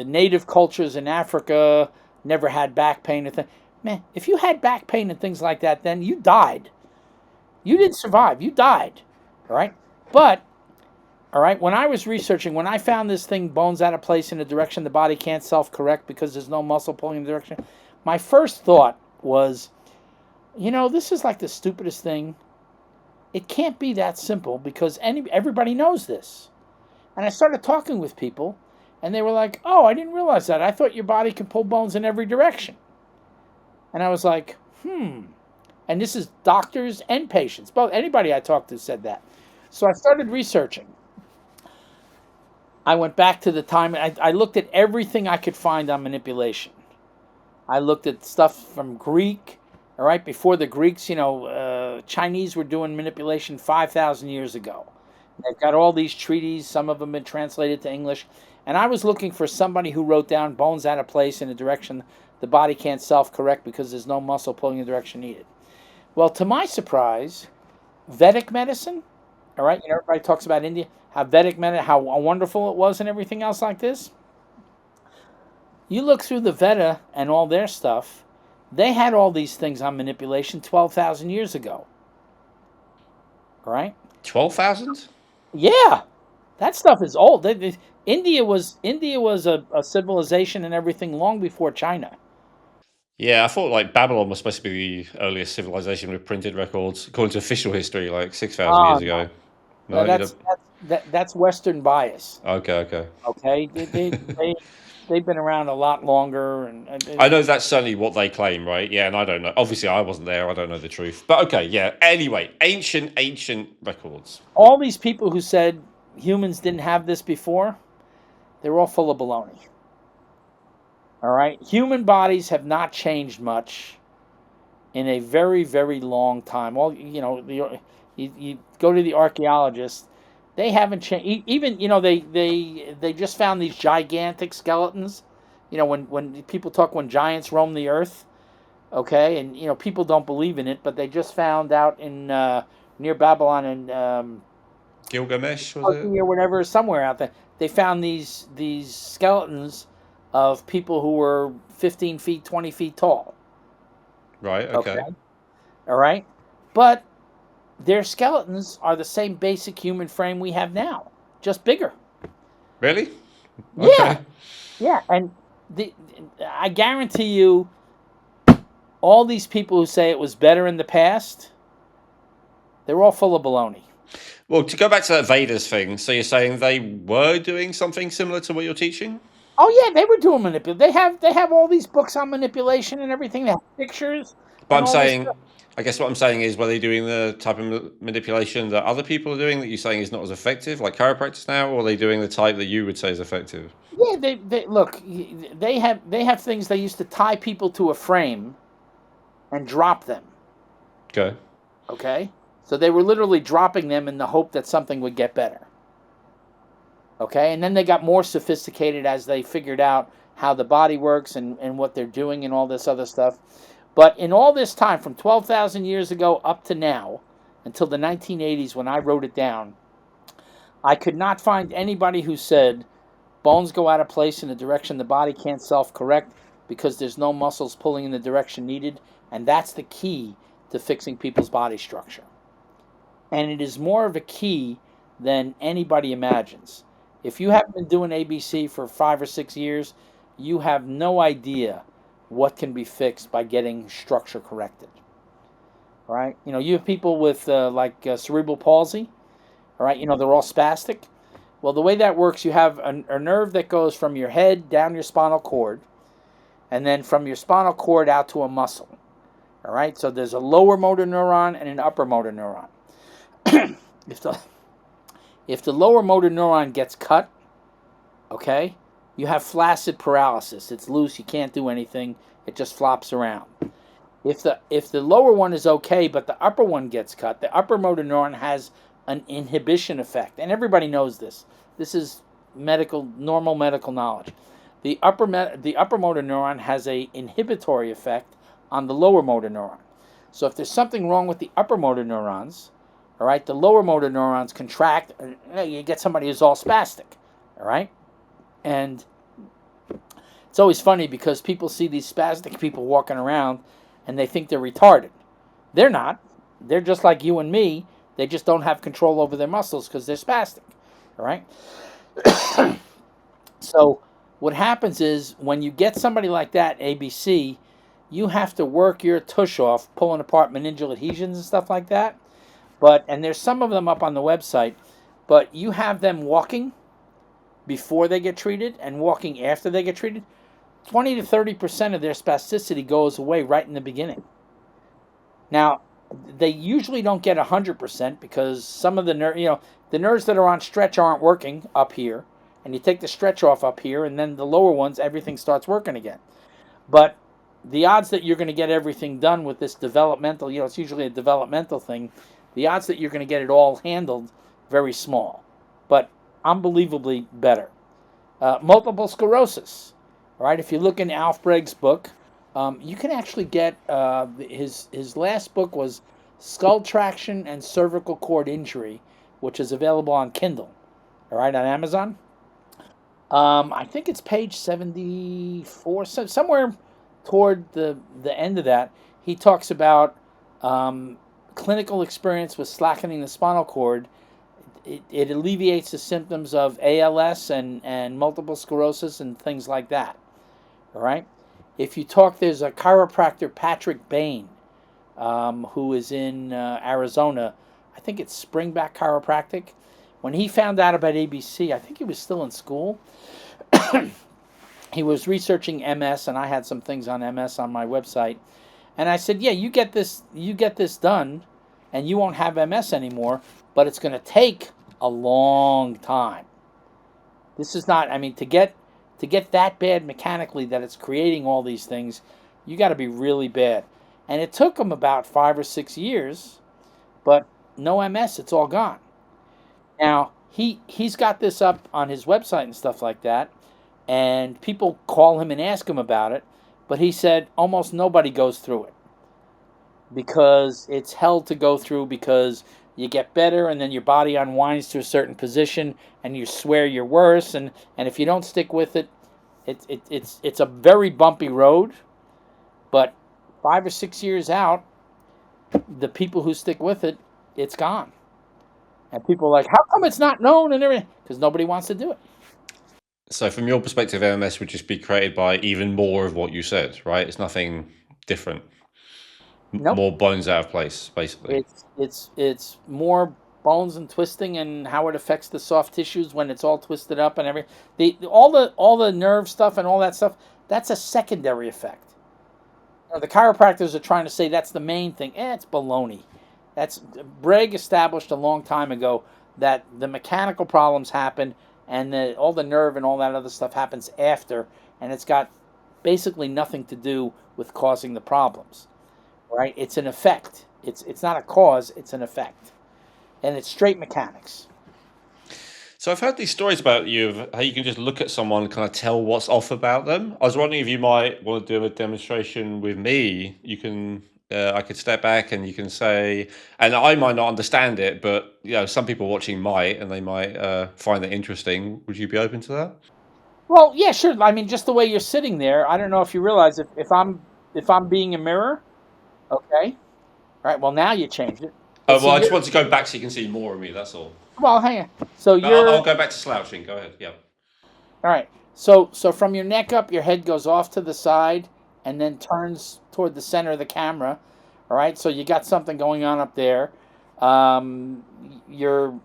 native cultures in Africa never had back pain and thing. Man, if you had back pain and things like that, then you died. You didn't survive. You died. All right. But all right, when I was researching, when I found this thing, bones out of place in a direction the body can't self-correct because there's no muscle pulling in the direction, my first thought was, this is like the stupidest thing. It can't be that simple because everybody knows this. And I started talking with people, and they were like, oh, I didn't realize that. I thought your body could pull bones in every direction. And I was like, And this is doctors and patients. Both anybody I talked to said that. So I started researching. I went back to the time, I looked at everything I could find on manipulation. I looked at stuff from Greek, all right, before the Greeks, Chinese were doing manipulation 5,000 years ago. They've got all these treaties, some of them been translated to English, and I was looking for somebody who wrote down bones out of place in a direction the body can't self-correct because there's no muscle pulling in the direction needed. Well, to my surprise, Vedic medicine, all right, everybody talks about India, how Vedic medicine, how wonderful it was and everything else like this. You look through the Veda and all their stuff, they had all these things on manipulation 12,000 years ago. All right? 12,000? Yeah. That stuff is old. India was a civilization and everything long before China. Yeah, I thought like Babylon was supposed to be the earliest civilization with printed records, according to official history, like 6,000 years ago. No, that's Western bias. Okay. Okay, they've been around a lot longer, and I know that's certainly what they claim, right? Yeah, and I don't know. Obviously, I wasn't there. I don't know the truth. But okay, yeah. Anyway, ancient records. All these people who said humans didn't have this before, they're all full of baloney. All right, human bodies have not changed much in a very, very long time. Well, you go to the archaeologists, they haven't changed. Even they just found these gigantic skeletons. When people talk when giants roam the earth, okay, and people don't believe in it, but they just found out in near Babylon and Gilgamesh, was it? Or whatever, somewhere out there, they found these skeletons of people who were 15 feet, 20 feet tall. Right. Okay. All right, but their skeletons are the same basic human frame we have now, just bigger. Really? Okay. Yeah, and I guarantee you, all these people who say it was better in the past, they're all full of baloney. Well, to go back to that Vedas thing, so you're saying they were doing something similar to what you're teaching? Oh yeah, they were doing manipulation. They have all these books on manipulation and everything. They have pictures. But I'm saying, I guess what I'm saying is, were they doing the type of manipulation that other people are doing that you're saying is not as effective, like chiropractors now, or are they doing the type that you would say is effective? Yeah, they look. They have things they used to tie people to a frame and drop them. Okay. Okay. So they were literally dropping them in the hope that something would get better. Okay, and then they got more sophisticated as they figured out how the body works and what they're doing and all this other stuff. But in all this time, from 12,000 years ago up to now, until the 1980s when I wrote it down, I could not find anybody who said bones go out of place in a direction the body can't self-correct because there's no muscles pulling in the direction needed, and that's the key to fixing people's body structure. And it is more of a key than anybody imagines. If you haven't been doing ABC for 5 or 6 years, you have no idea what can be fixed by getting structure corrected. All right, you have people with like cerebral palsy. All right, they're all spastic. Well, the way that works, you have a nerve that goes from your head down your spinal cord, and then from your spinal cord out to a muscle. All right, so there's a lower motor neuron and an upper motor neuron. if the if the lower motor neuron gets cut, okay, you have flaccid paralysis. It's loose. You can't do anything. It just flops around. If the lower one is okay, but the upper one gets cut, the upper motor neuron has an inhibition effect, and everybody knows this. This is normal medical knowledge. The upper motor neuron has a inhibitory effect on the lower motor neuron. So if there's something wrong with the upper motor neurons, all right, the lower motor neurons contract, and you get somebody who's all spastic, all right, and it's always funny because people see these spastic people walking around and they think they're retarded. They're not. They're just like you and me. They just don't have control over their muscles because they're spastic. All right? So what happens is when you get somebody like that, ABC, you have to work your tush off, pulling apart meningeal adhesions and stuff like that. And there's some of them up on the website, but you have them walking before they get treated and walking after they get treated. 20 to 30% of their spasticity goes away right in the beginning. Now, they usually don't get 100% because some of the nerves that are on stretch aren't working up here, and you take the stretch off up here, and then the lower ones, everything starts working again. But the odds that you're going to get everything done with this developmental, it's usually a developmental thing, the odds that you're going to get it all handled, very small, but unbelievably better. Multiple sclerosis. All right, if you look in Alf Bregg's book, you can actually get his last book was Skull Traction and Cervical Cord Injury, which is available on Kindle, all right, on Amazon. I think it's page 74, somewhere toward the end of that. He talks about clinical experience with slackening the spinal cord. It alleviates the symptoms of ALS and multiple sclerosis and things like that. All right. If you talk, there's a chiropractor, Patrick Bain, who is in Arizona. I think it's Springback Chiropractic. When he found out about ABC, I think he was still in school. He was researching MS, and I had some things on MS on my website. And I said, yeah, you get this done, and you won't have MS anymore, but it's going to take a long time. This is not, to get that bad mechanically that it's creating all these things, you got to be really bad. And it took him about 5 or 6 years, but no MS, it's all gone. Now, he's got this up on his website and stuff like that, and people call him and ask him about it, but he said almost nobody goes through it because it's hell to go through because you get better and then your body unwinds to a certain position and you swear you're worse, and if you don't stick with it, it's a very bumpy road, but 5 or 6 years out, the people who stick with it, it's gone. And people are like, how come it's not known and everything? Because nobody wants to do it. So from your perspective, MS would just be created by even more of what you said, right? It's nothing different. Nope. More bones out of place, basically. It's more bones and twisting and how it affects the soft tissues when it's all twisted up and everything. All the nerve stuff and all that stuff, that's a secondary effect. The chiropractors are trying to say that's the main thing. It's baloney. Bregg established a long time ago that the mechanical problems happen and all the nerve and all that other stuff happens after, and it's got basically nothing to do with causing the problems. Right? It's an effect. It's not a cause, it's an effect. And it's straight mechanics. So I've heard these stories about you of how you can just look at someone and kind of tell what's off about them. I was wondering if you might want to do a demonstration with me. You can, I could step back and you can say, and I might not understand it, but some people watching might, and they might find it interesting. Would you be open to that? Well, yeah, sure. Just the way you're sitting there, I don't know if you realize if I'm being a mirror, okay. All right. Well, now you change it. Well, I just want to go back so you can see more of me. That's all. Well, hang on. So I'll go back to slouching. Go ahead. Yeah. All right. So from your neck up, your head goes off to the side and then turns toward the center of the camera. All right, so you got something going on up there. Um, your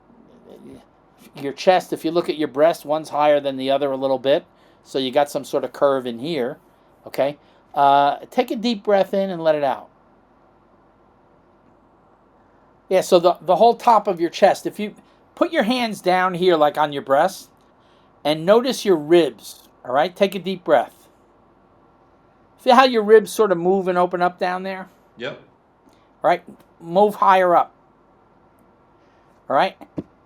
your chest, if you look at your breast, one's higher than the other a little bit, so you got some sort of curve in here. Okay, take a deep breath in and let it out. Yeah, so the whole top of your chest. If you put your hands down here, like on your breast, and notice your ribs. All right, take a deep breath. Feel how your ribs sort of move and open up down there. Yep. All right, move higher up. All right,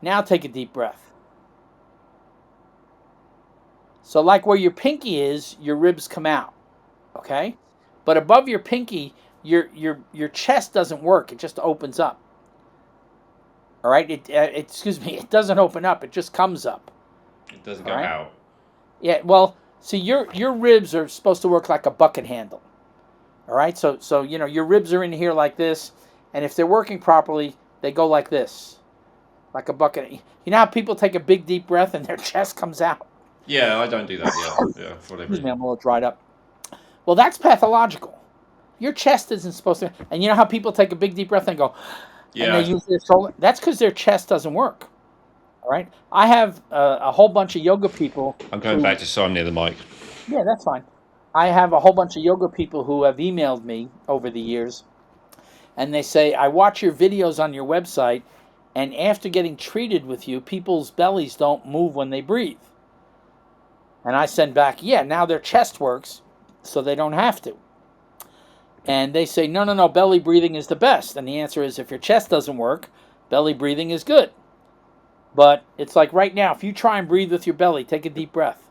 now take a deep breath. So like where your pinky is, your ribs come out. Okay, but above your pinky, your chest doesn't work. It just opens up. All right, excuse me, it doesn't open up. It just comes up. It doesn't All go right? out. Yeah, well, see, your ribs are supposed to work like a bucket handle. All right, so you know your ribs are in here like this, and if they're working properly, they go like this, like a bucket. You know how people take a big deep breath and their chest comes out? Yeah, I don't do that. Yeah, for whatever Excuse me, reason. I'm a little dried up. Well, that's pathological. Your chest isn't supposed to. And you know how people take a big deep breath and go, and they Yeah, use their shoulder? That's because their chest doesn't work. All right. I have a whole bunch of yoga people I'm going who. back to so I'm near the mic. Yeah, that's fine. I have a whole bunch of yoga people who have emailed me over the years, and they say, I watch your videos on your website, and after getting treated with you, people's bellies don't move when they breathe. And I send back, yeah, now their chest works, so they don't have to. And they say, no, no, no, belly breathing is the best. And the answer is, if your chest doesn't work, belly breathing is good. But it's like right now, if you try and breathe with your belly, take a deep breath.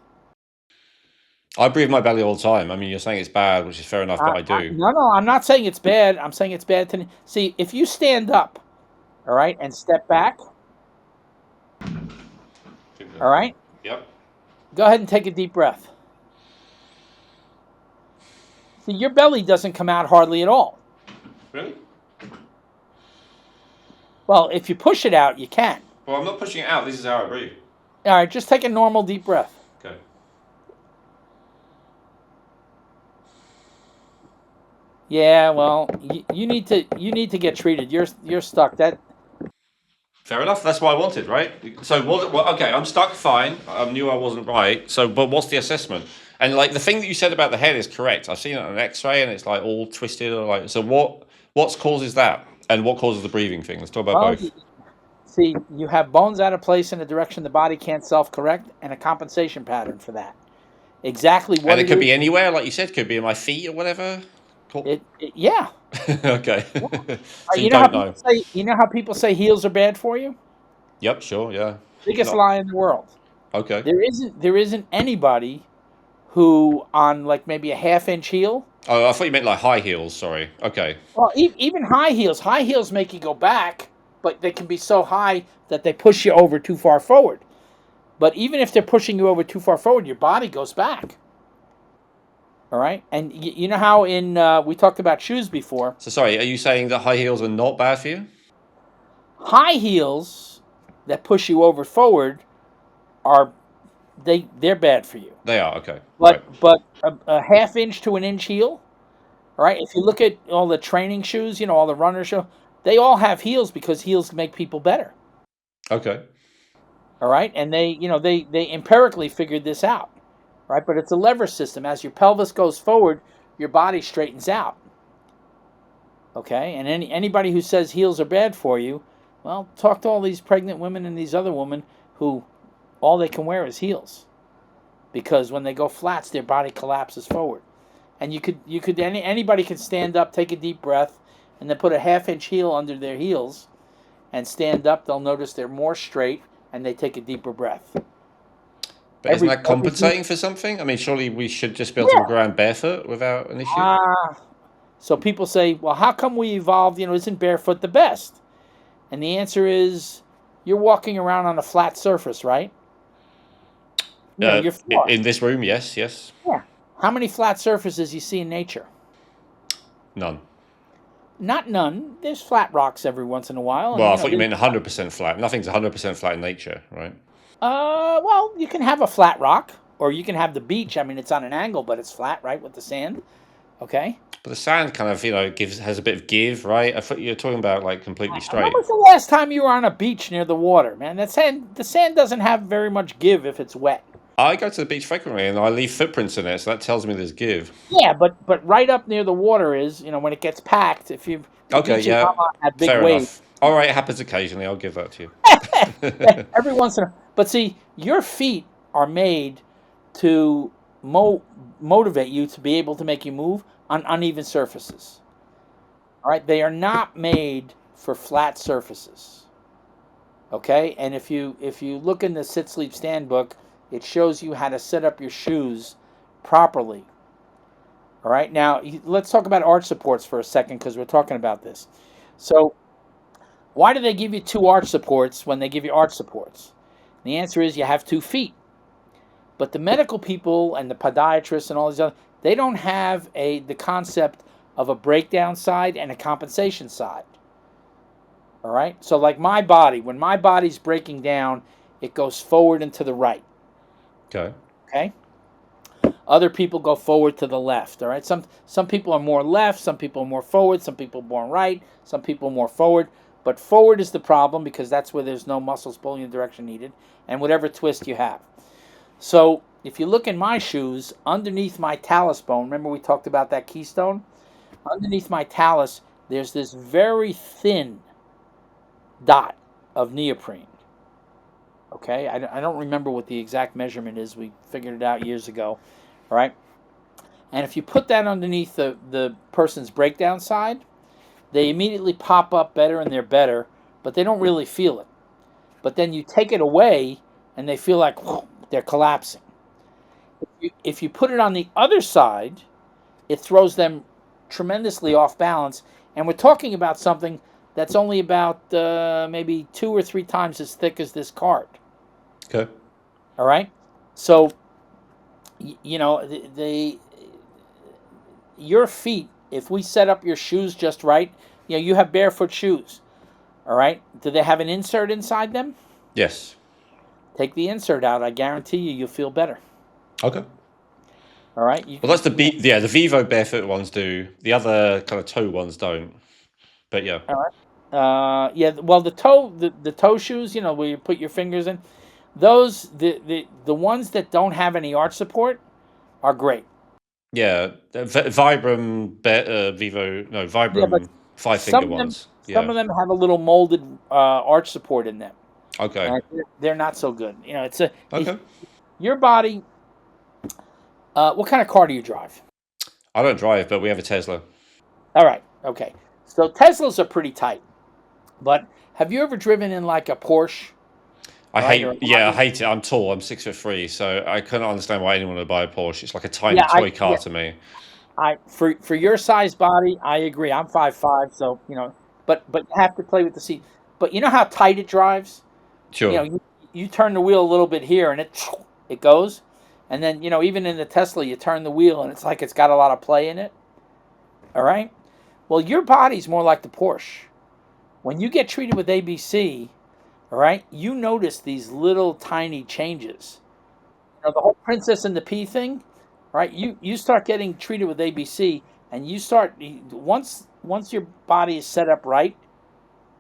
I breathe my belly all the time. I mean, you're saying it's bad, which is fair enough, but I do. No, no, I'm not saying it's bad. I'm saying it's bad to see. If you stand up, all right, and step back, all right, Yep. go ahead and take a deep breath. See, your belly doesn't come out hardly at all. Really? Well, if you push it out, you can. Well, I'm not pushing it out. This is how I breathe. All right, just take a normal deep breath. Okay. Yeah, well, you need to get treated. You're stuck. That Fair enough. That's what I wanted, right? So, okay, I'm stuck. Fine. I knew I wasn't right. So, but what's the assessment? And like the thing that you said about the head is correct. I've seen it on an X-ray, and it's like all twisted. Or like, so what causes that, and what causes the breathing thing? Let's talk about well, both. see, you have bones out of place in a direction the body can't self-correct, and a compensation pattern for that. Exactly what And it could is. be anywhere, like you said, could be in my feet or whatever. Cool. Yeah. Okay. So you You know how don't know. people say heels are bad for you? Yep. Sure. Yeah. Biggest No. lie in the world. Okay. There isn't anybody who on like maybe a half-inch heel. Oh, I thought you meant like high heels. Sorry. Okay. Well, even high heels. High heels make you go back, but they can be so high that they push you over too far forward. But even if they're pushing you over too far forward, your body goes back. All right, and you know how we talked about shoes before. So sorry, are you saying that high heels are not bad for you? High heels that push you over forward are they're bad for you. They are. Okay. But Right. but a half inch to an inch heel, all right. If you look at all the training shoes, all the runner shoe, they all have heels because heels make people better. Okay. All right, and they empirically figured this out, right? But it's a lever system. As your pelvis goes forward, your body straightens out. Okay, and anybody who says heels are bad for you, well, talk to all these pregnant women and these other women who all they can wear is heels, because when they go flats, their body collapses forward. And anybody can stand up, take a deep breath, and then put a half-inch heel under their heels, and stand up. They'll notice they're more straight, and they take a deeper breath. But isn't that compensating for something? I mean, surely we should just be able to walk around barefoot without an issue. So people say, well, how come we evolved? Isn't barefoot the best? And the answer is, you're walking around on a flat surface, right? Your floor. In this room, yes. Yeah. How many flat surfaces you see in nature? None. Not none. There's flat rocks every once in a while. Well, I thought you meant 100% flat. Nothing's 100% flat in nature, right? Well, you can have a flat rock, or you can have the beach. I mean, it's on an angle, but it's flat, right, with the sand. Okay. But the sand kind of, has a bit of give, right? I thought you were talking about like completely When straight. was the last time you were on a beach near the water, man? The sand doesn't have very much give if it's wet. I go to the beach frequently and I leave footprints in it, so that tells me there's give. Yeah, but right up near the water is, when it gets packed. If you the Okay, beaches yeah, I'm on have big fair waves. enough. All right, it happens occasionally. I'll give that to you. Every once in a, but see, your feet are made to motivate you to be able to make you move on uneven surfaces. All right, they are not made for flat surfaces. Okay, and if you look in the Sit Sleep Stand book, it shows you how to set up your shoes properly. All right, now let's talk about arch supports for a second because we're talking about this. So, why do they give you two arch supports when they give you arch supports? The answer is you have 2 feet. But the medical people and the podiatrists and all these other, they don't have the concept of a breakdown side and a compensation side. All right? So like my body, when my body's breaking down, it goes forward and to the right. Okay. Okay? Other people go forward to the left. All right? Some people are more left, some people are more forward, some people more right, some people more forward. But forward is the problem because that's where there's no muscles pulling in the direction needed, and whatever twist you have. So if you look in my shoes, underneath my talus bone, remember we talked about that keystone? Underneath my talus, there's this very thin dot of neoprene. Okay, I don't remember what the exact measurement is. We figured it out years ago, all right? And if you put that underneath the person's breakdown side, they immediately pop up better and they're better, but they don't really feel it. But then you take it away and they feel like they're collapsing. If you put it on the other side, it throws them tremendously off balance. And we're talking about something that's only about maybe 2 or 3 times as thick as this card. Okay. All right? So, your feet, if we set up your shoes just right, you have barefoot shoes. All right? Do they have an insert inside them? Yes. Take the insert out. I guarantee you'll feel better. Okay. All right? Well, that's the Vivo barefoot ones do. The other kind of toe ones don't. But yeah. All right. Well, the toe shoes, where you put your fingers in, those the ones that don't have any arch support are great. Yeah, Vibram but 5-finger ones. Some of them have a little molded arch support in them. Okay. They're not so good. Okay. Your body. What kind of car do you drive? I don't drive, but we have a Tesla. All right. Okay. So Teslas are pretty tight. But have you ever driven in like a Porsche? I hate it. I'm tall. I'm 6'3", so I couldn't understand why anyone would buy a Porsche. It's like a tiny toy car to me. For your size body, I agree. I'm 5'5", so but you have to play with the seat. But you know how tight it drives? Sure. You turn the wheel a little bit here, and it goes, and then even in the Tesla, you turn the wheel, and it's like it's got a lot of play in it. All right. Well, your body's more like the Porsche. When you get treated with ABC, all right, you notice these little tiny changes. The whole Princess and the Pea thing, right? You start getting treated with ABC, and you start once your body is set up right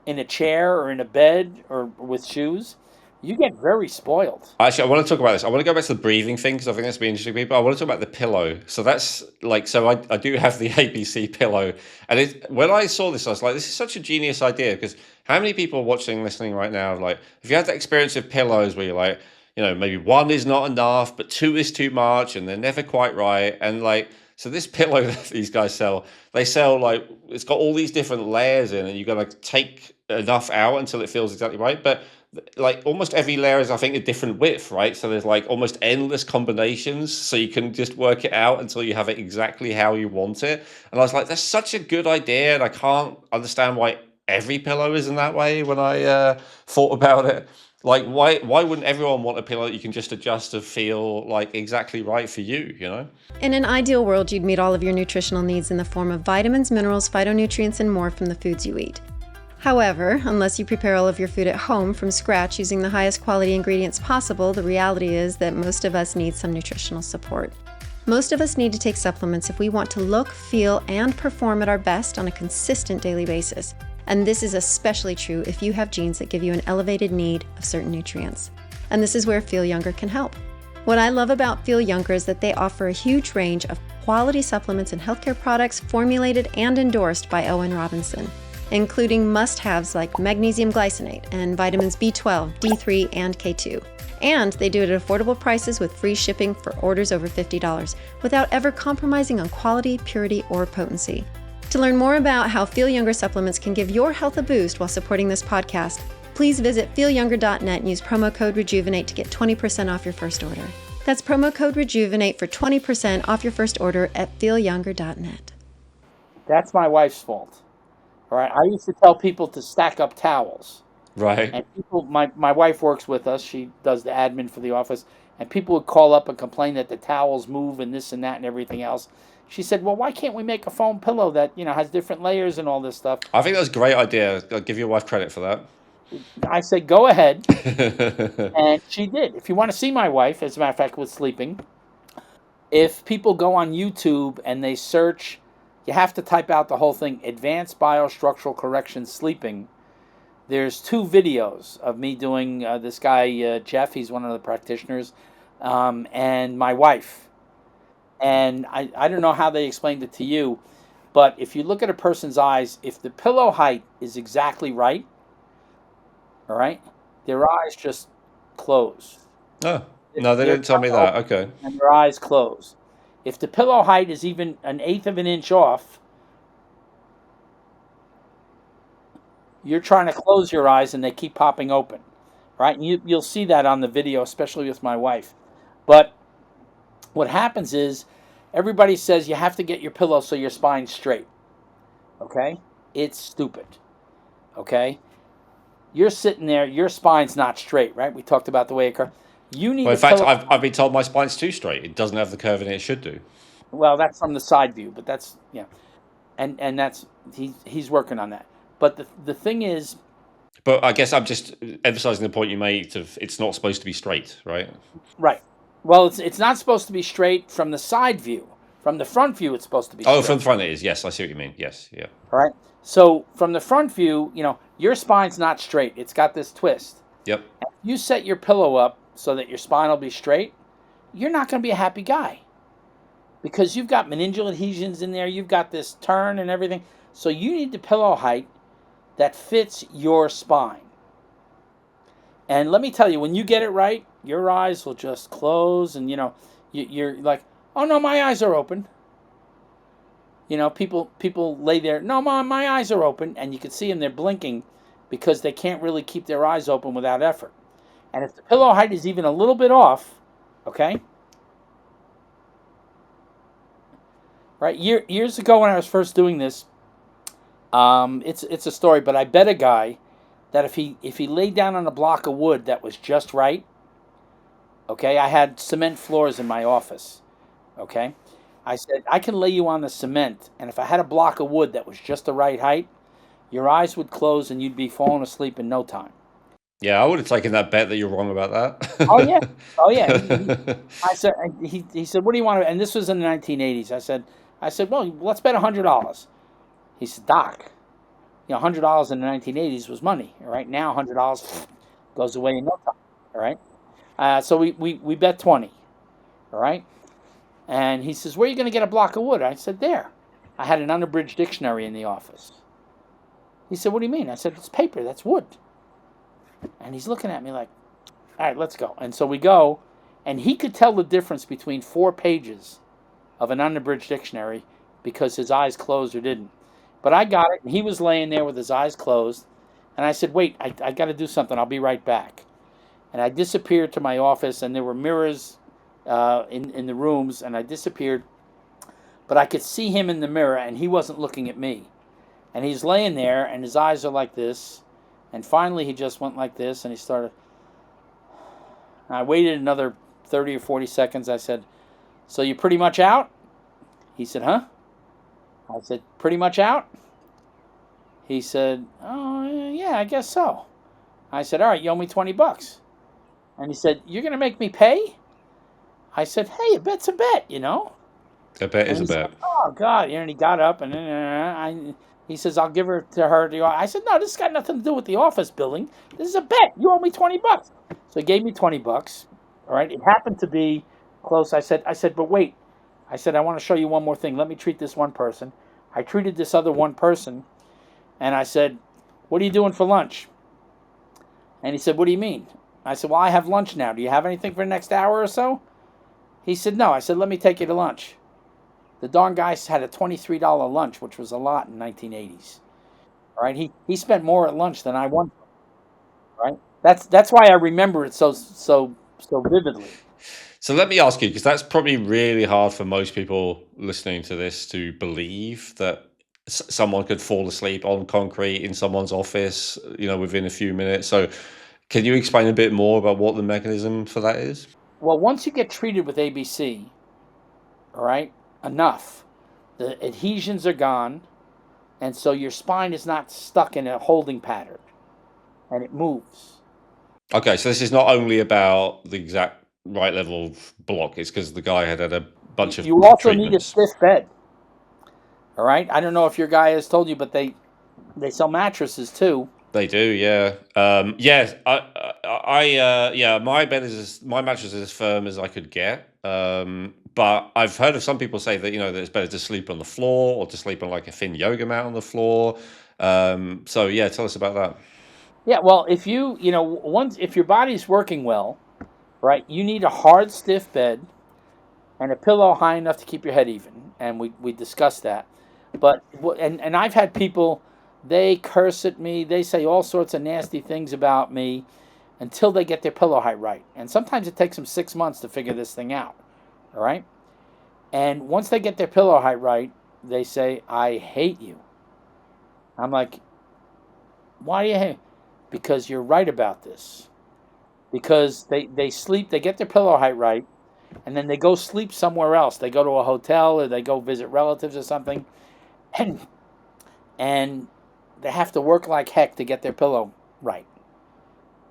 in a chair or in a bed or with shoes, you get very spoiled. Actually, I want to talk about this. I want to go back to the breathing thing because I think that's be interesting to people. I want to talk about the pillow. So that's I do have the ABC pillow. And when I saw this, I was like, this is such a genius idea because how many people are watching, listening right now, like, if you had that experience of pillows where you're like, maybe 1 is not enough, but 2 is too much and they're never quite right. And so this pillow that these guys sell, they sell it's got all these different layers in and you got to take enough out until it feels exactly right. But almost every layer is, I think, a different width, right? So there's almost endless combinations. So you can just work it out until you have it exactly how you want it. And I was like, that's such a good idea. And I can't understand why every pillow isn't that way when I thought about it. Why wouldn't everyone want a pillow that you can just adjust to feel exactly right for you, In an ideal world, you'd meet all of your nutritional needs in the form of vitamins, minerals, phytonutrients, and more from the foods you eat. However, unless you prepare all of your food at home from scratch using the highest quality ingredients possible, the reality is that most of us need some nutritional support. Most of us need to take supplements if we want to look, feel, and perform at our best on a consistent daily basis. And this is especially true if you have genes that give you an elevated need of certain nutrients. And this is where Feel Younger can help. What I love about Feel Younger is that they offer a huge range of quality supplements and healthcare products formulated and endorsed by Owen Robinson, including must-haves like magnesium glycinate and vitamins B12, D3, and K2. And they do it at affordable prices with free shipping for orders over $50 without ever compromising on quality, purity, or potency. To learn more about how Feel Younger supplements can give your health a boost while supporting this podcast, please visit feelyounger.net and use promo code Rejuvenate to get 20% off your first order. That's promo code Rejuvenate for 20% off your first order at feelyounger.net. That's my wife's fault. All right. I used to tell people to stack up towels. Right. And people, my wife works with us. She does the admin for the office. And people would call up and complain that the towels move and this and that and everything else. She said, well, why can't we make a foam pillow that, has different layers and all this stuff? I think that's a great idea. I'll give your wife credit for that. I said, go ahead. And she did. If you want to see my wife, as a matter of fact, with sleeping, if people go on YouTube and they search, you have to type out the whole thing, Advanced Biostructural Correction Sleeping. There's 2 videos of me doing this guy, Jeff, he's one of the practitioners, and my wife. And I don't know how they explained it to you, but if you look at a person's eyes, if the pillow height is exactly right, all right, their eyes just close. Oh, no, they didn't tell me that. Okay. And their eyes close. If the pillow height is even 1/8 of an inch off, you're trying to close your eyes and they keep popping open, right? And you'll see that on the video, especially with my wife. But what happens is everybody says you have to get your pillow so your spine's straight. Okay? It's stupid. Okay? You're sitting there, your spine's not straight, right? We talked about the way it curves. You need. Well, in fact, I've been told my spine's too straight. It doesn't have the curve in it should do. Well, that's from the side view, but that's and that's he's working on that. But the thing is. But I guess I'm just emphasizing the point you made of it's not supposed to be straight, right? Right. Well, it's not supposed to be straight from the side view. From the front view, it's supposed to be straight. Oh, from the front it is. Yes, I see what you mean. Yes, yeah. All right. So from the front view, your spine's not straight. It's got this twist. Yep. If you set your pillow up so that your spine will be straight, you're not going to be a happy guy. Because you've got meningeal adhesions in there. You've got this turn and everything. So you need the pillow height that fits your spine. And let me tell you, when you get it right, your eyes will just close and, you're like, oh, no, my eyes are open. People lay there, no, Mom, my eyes are open. And you can see them, they're blinking because they can't really keep their eyes open without effort. And if the pillow height is even a little bit off, okay? Right, years ago when I was first doing this, it's a story, but I bet a guy that if he laid down on a block of wood that was just right, okay, I had cement floors in my office, okay? I said, I can lay you on the cement, and if I had a block of wood that was just the right height, your eyes would close and you'd be falling asleep in no time. Yeah, I would have taken that bet that you're wrong about that. Oh, yeah. Oh, yeah. I said, he said, what do you want to, and this was in the 1980s. I said, well, let's bet $100. He said, Doc, $100 in the 1980s was money. All right, now $100 goes away in no time. All right, so we bet 20. All right, and he says, where are you going to get a block of wood? I said, there. I had an unabridged dictionary in the office. He said, what do you mean? I said, it's paper. That's wood. And he's looking at me like, all right, let's go. And so we go, and he could tell the difference between 4 pages of an unabridged dictionary because his eyes closed or didn't. But I got it, and he was laying there with his eyes closed. And I said, wait, I got to do something. I'll be right back. And I disappeared to my office, and there were mirrors in the rooms, and I disappeared. But I could see him in the mirror, and he wasn't looking at me. And he's laying there, and his eyes are like this. And finally, he just went like this, and he started. I waited another 30 or 40 seconds. I said, so you're pretty much out? He said, huh? I said, pretty much out? He said, oh, yeah, I guess so. I said, all right, you owe me $20. And he said, you're going to make me pay? I said, hey, a bet's a bet, A bet And is a he said, bet. "Oh God!" And he got up and he says, "I'll give her to her." I said, "No, this has got nothing to do with the office building. This is a bet. You owe me $20." So he gave me $20. All right. It happened to be close. I said, but wait. I said, I want to show you one more thing. Let me treat this one person. I treated this other one person, and I said, "What are you doing for lunch?" And he said, "What do you mean?" I said, "Well, I have lunch now. Do you have anything for the next hour or so?" He said, "No." I said, "Let me take you to lunch." The darn guy had a $23 lunch, which was a lot in 1980s. All right, he spent more at lunch than I won. Right, that's why I remember it so vividly. So let me ask you, because that's probably really hard for most people listening to this to believe that someone could fall asleep on concrete in someone's office, within a few minutes. So can you explain a bit more about what the mechanism for that is? Well, once you get treated with ABC, all right, enough, the adhesions are gone, and so your spine is not stuck in a holding pattern, and it moves. Okay, so this is not only about the exact right level of block, it's because the guy had a bunch of You also need a treatments. stiff bed. All right, I don't know if your guy has told you, but they sell mattresses too. They do, yeah. Yeah, yeah, my mattress is as firm as I could get. But I've heard of some people say that that it's better to sleep on the floor or to sleep on like a thin yoga mat on the floor. So yeah, tell us about that. Yeah, well, if once if your body's working well, right, you need a hard, stiff bed and a pillow high enough to keep your head even, and we discussed that. But and I've had people, they curse at me, they say all sorts of nasty things about me until they get their pillow height right, and sometimes it takes them 6 months to figure this thing out. All right, and once they get their pillow height right, they say, "I hate you." I'm like, "Why do you hate?" Because you're right about this. Because they sleep, they get their pillow height right, and then they go sleep somewhere else. They go to a hotel or they go visit relatives or something, and and they have to work like heck to get their pillow right.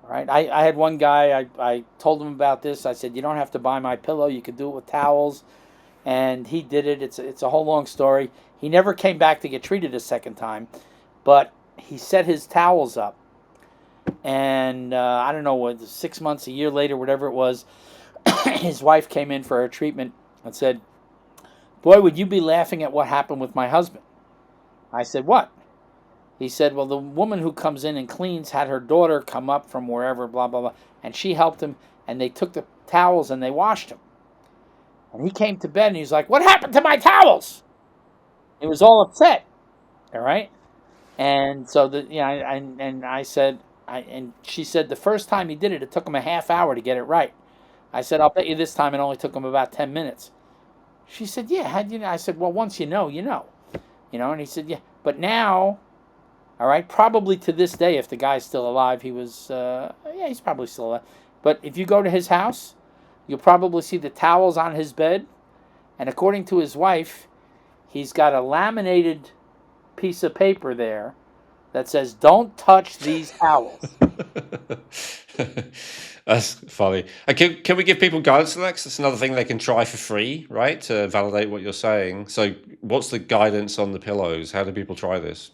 All right. I had one guy, I told him about this. I said, "You don't have to buy my pillow. You could do it with towels." And he did it. It's a whole long story. He never came back to get treated a second time, but he set his towels up. And I don't know what, 6 months, a year later, whatever it was, his wife came in for her treatment and said, "Boy, would you be laughing at what happened with my husband." I said, "What?" He said, "Well, the woman who comes in and cleans had her daughter come up from wherever, blah, blah, blah, and she helped him, and they took the towels and they washed him. And he came to bed and he was like, 'What happened to my towels?' He was all upset, all right? And so, and I said, and she said the first time he did it, it took him a half hour to get it right. I said, "I'll bet you this time it only took him about 10 minutes. She said, "Yeah, how'd you know?" I said, "Well, once you know, you know." And he said, "Yeah, but now, all right, probably to this day, if the guy's still alive, yeah, he's probably still alive. But if you go to his house, you'll probably see the towels on his bed. And according to his wife, he's got a laminated piece of paper there that says, 'Don't touch these towels.'" That's funny. Can we give people guidance on that? 'Cause that's another thing they can try for free, right? To validate what you're saying. So, what's the guidance on the pillows? How do people try this?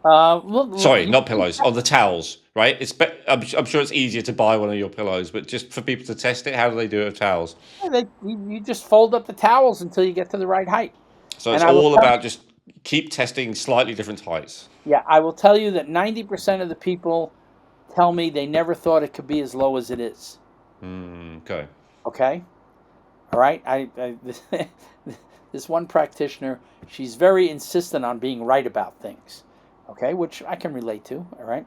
Well, Sorry, not pillows, on the towels, right? I'm sure it's easier to buy one of your pillows, but just for people to test it, how do they do it with towels? you just fold up the towels until you get to the right height. So it's And I will all tell about just keep testing slightly different heights. Yeah, I will tell you that 90% of the people tell me they never thought it could be as low as it is. Okay. Okay? All right? This one practitioner, she's very insistent on being right about things. Okay? Which I can relate to. All right?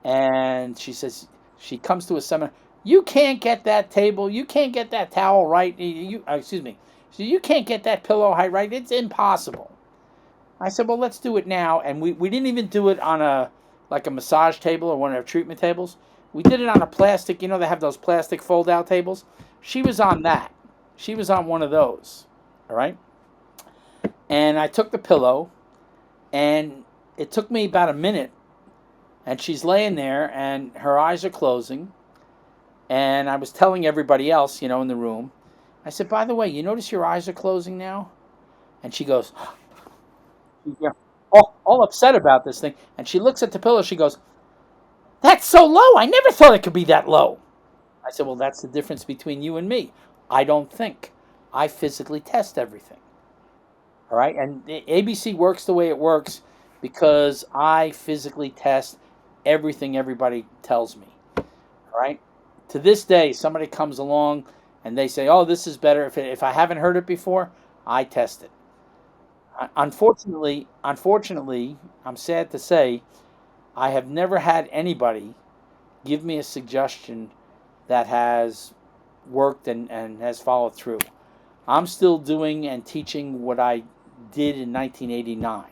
And she says, she comes to a seminar, "You can't get that table, you can't get that towel right. Excuse me. So you can't get that pillow height right. It's impossible." I said, "Well, let's do it now." And we didn't even do it on a massage table or one of their treatment tables. We did it on a plastic, they have those plastic fold out tables. She was on that. She was on one of those. All right. And I took the pillow, and it took me about a minute, and she's laying there and her eyes are closing. And I was telling everybody else, in the room, I said, by the way, you notice your eyes are closing now? And she goes, yeah, all upset about this thing. And she looks at the pillow. She goes, that's so low. I never thought it could be that low. I said, well, that's the difference between you and me. I don't think. I physically test everything. All right. And the ABC works the way it works because I physically test everything everybody tells me. All right. To this day, somebody comes along and they say, oh, this is better. If I haven't heard it before, I test it. Unfortunately, I'm sad to say, I have never had anybody give me a suggestion that has worked and has followed through. I'm still doing and teaching what I did in 1989.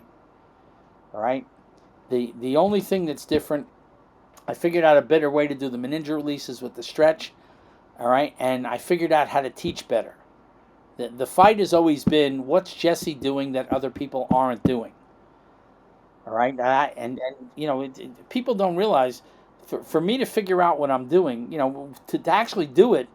All right. The only thing that's different, I figured out a better way to do the meningeal releases with the stretch. All right, and I figured out how to teach better. The fight has always been, what's Jesse doing that other people aren't doing? All right, and you know, people don't realize, for me to figure out what I'm doing, you know, to actually do it.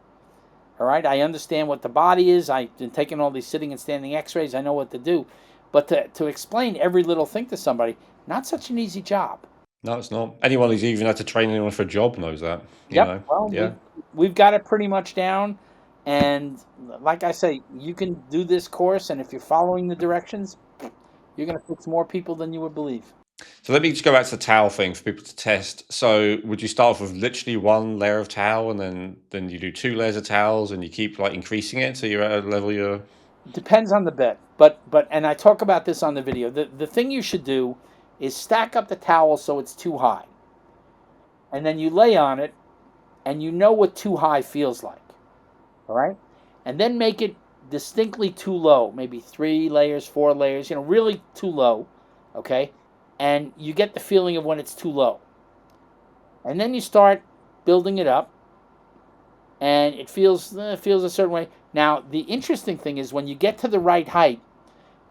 All right, I understand what the body is. I've been taking all these sitting and standing X-rays. I know what to do, but to explain every little thing to somebody, not such an easy job. No, it's not. Anyone who's even had to train anyone for a job knows that. You Yep. know. Well, Yeah. we've got it pretty much down, and like I say, you can do this course, and if you're following the directions, you're going to fix more people than you would believe. So let me just go back to the towel thing for people to test. So would you start off with literally one layer of towel, and then you do 2 layers of towels, and you keep like increasing it until you're at a level you're. Depends on the bed, but and I talk about this on the video. The thing you should do is stack up the towel so it's too high, and then you lay on it, and you know what too high feels like. All right, and then make it distinctly too low, maybe 3 layers, 4 layers, you know, really too low. Okay, and you get the feeling of when it's too low, and then you start building it up, and it feels a certain way. Now the interesting thing is when you get to the right height,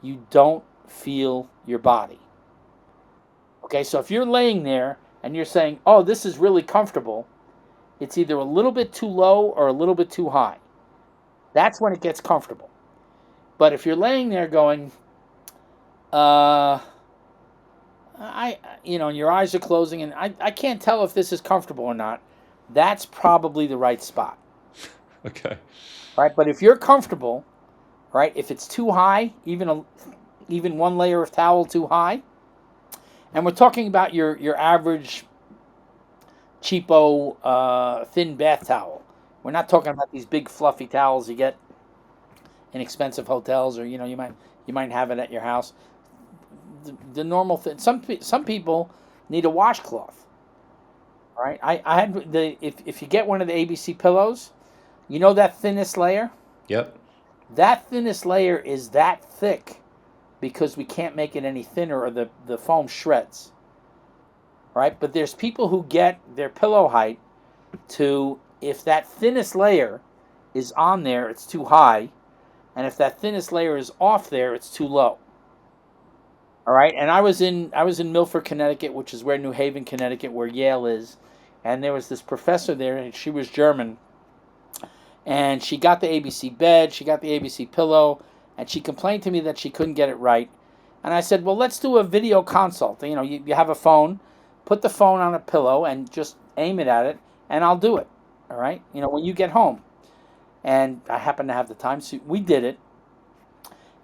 you don't feel your body. Okay, so if you're laying there and you're saying, oh, this is really comfortable, it's either a little bit too low or a little bit too high. That's when it gets comfortable. But if you're laying there going, and your eyes are closing, and I can't tell if this is comfortable or not, that's probably the right spot. Okay. Right? But if you're comfortable, right, if it's too high, even one layer of towel too high, and we're talking about your average cheapo thin bath towel. We're not talking about these big fluffy towels you get in expensive hotels, or you might have it at your house. The normal thing. Some people need a washcloth. Right? I had if you get one of the ABC pillows, you know that thinnest layer. Yep. That thinnest layer is that thick because we can't make it any thinner, or the foam shreds. Right? But there's people who get their pillow height to, if that thinnest layer is on there, it's too high, and if that thinnest layer is off there, it's too low. All right, and I was in Milford, Connecticut, which is where New Haven, Connecticut, where Yale is, and there was this professor there, and she was German, and she got the ABC bed, she got the ABC pillow, and she complained to me that she couldn't get it right, and I said, well, let's do a video consult. You know, you have a phone, put the phone on a pillow, and just aim it at it, and I'll do it. All right, you know, when you get home, and I happen to have the time, so we did it.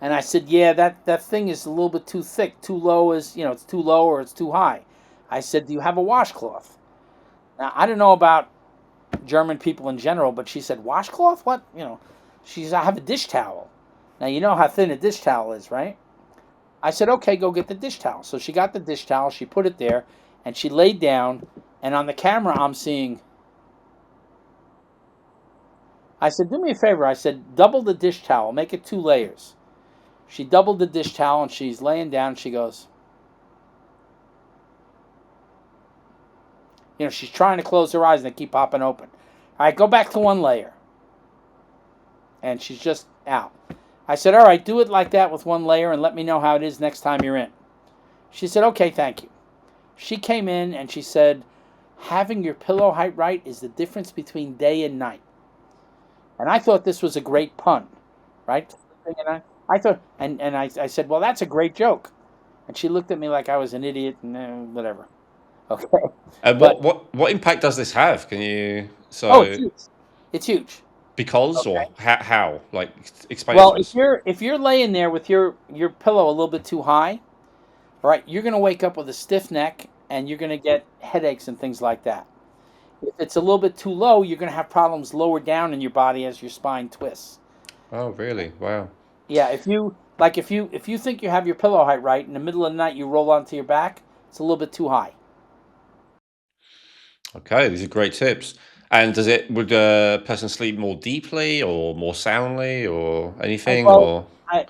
And I said, yeah, that thing is a little bit too thick. Too low is, it's too low or it's too high. I said, do you have a washcloth? Now, I don't know about German people in general, but she said, washcloth? What? She said, I have a dish towel. Now, you know how thin a dish towel is, right? I said, okay, go get the dish towel. So she got the dish towel, she put it there, and she laid down, and on the camera I'm seeing. I said, do me a favor. I said, double the dish towel, make it 2 layers. She doubled the dish towel, and she's laying down. She goes, she's trying to close her eyes, and they keep popping open. All right, go back to 1 layer. And she's just out. I said, all right, do it like that with 1 layer, and let me know how it is next time you're in. She said, okay, thank you. She came in, and she said, having your pillow height right is the difference between day and night. And I thought this was a great pun, right? And I thought, I said, well, that's a great joke. And she looked at me like I was an idiot and whatever. Okay. And But, what impact does this have? Can you oh, it's so huge. It's huge. because Okay. or how? Like explain it Well, to us. if you're laying there with your pillow a little bit too high, all right, you're going to wake up with a stiff neck and you're going to get headaches and things like that. If it's a little bit too low, you're going to have problems lower down in your body as your spine twists. Oh, really? Wow. Yeah, if you think you have your pillow height right, in the middle of the night you roll onto your back, it's a little bit too high. Okay, these are great tips. And would a person sleep more deeply or more soundly or anything Well, or I,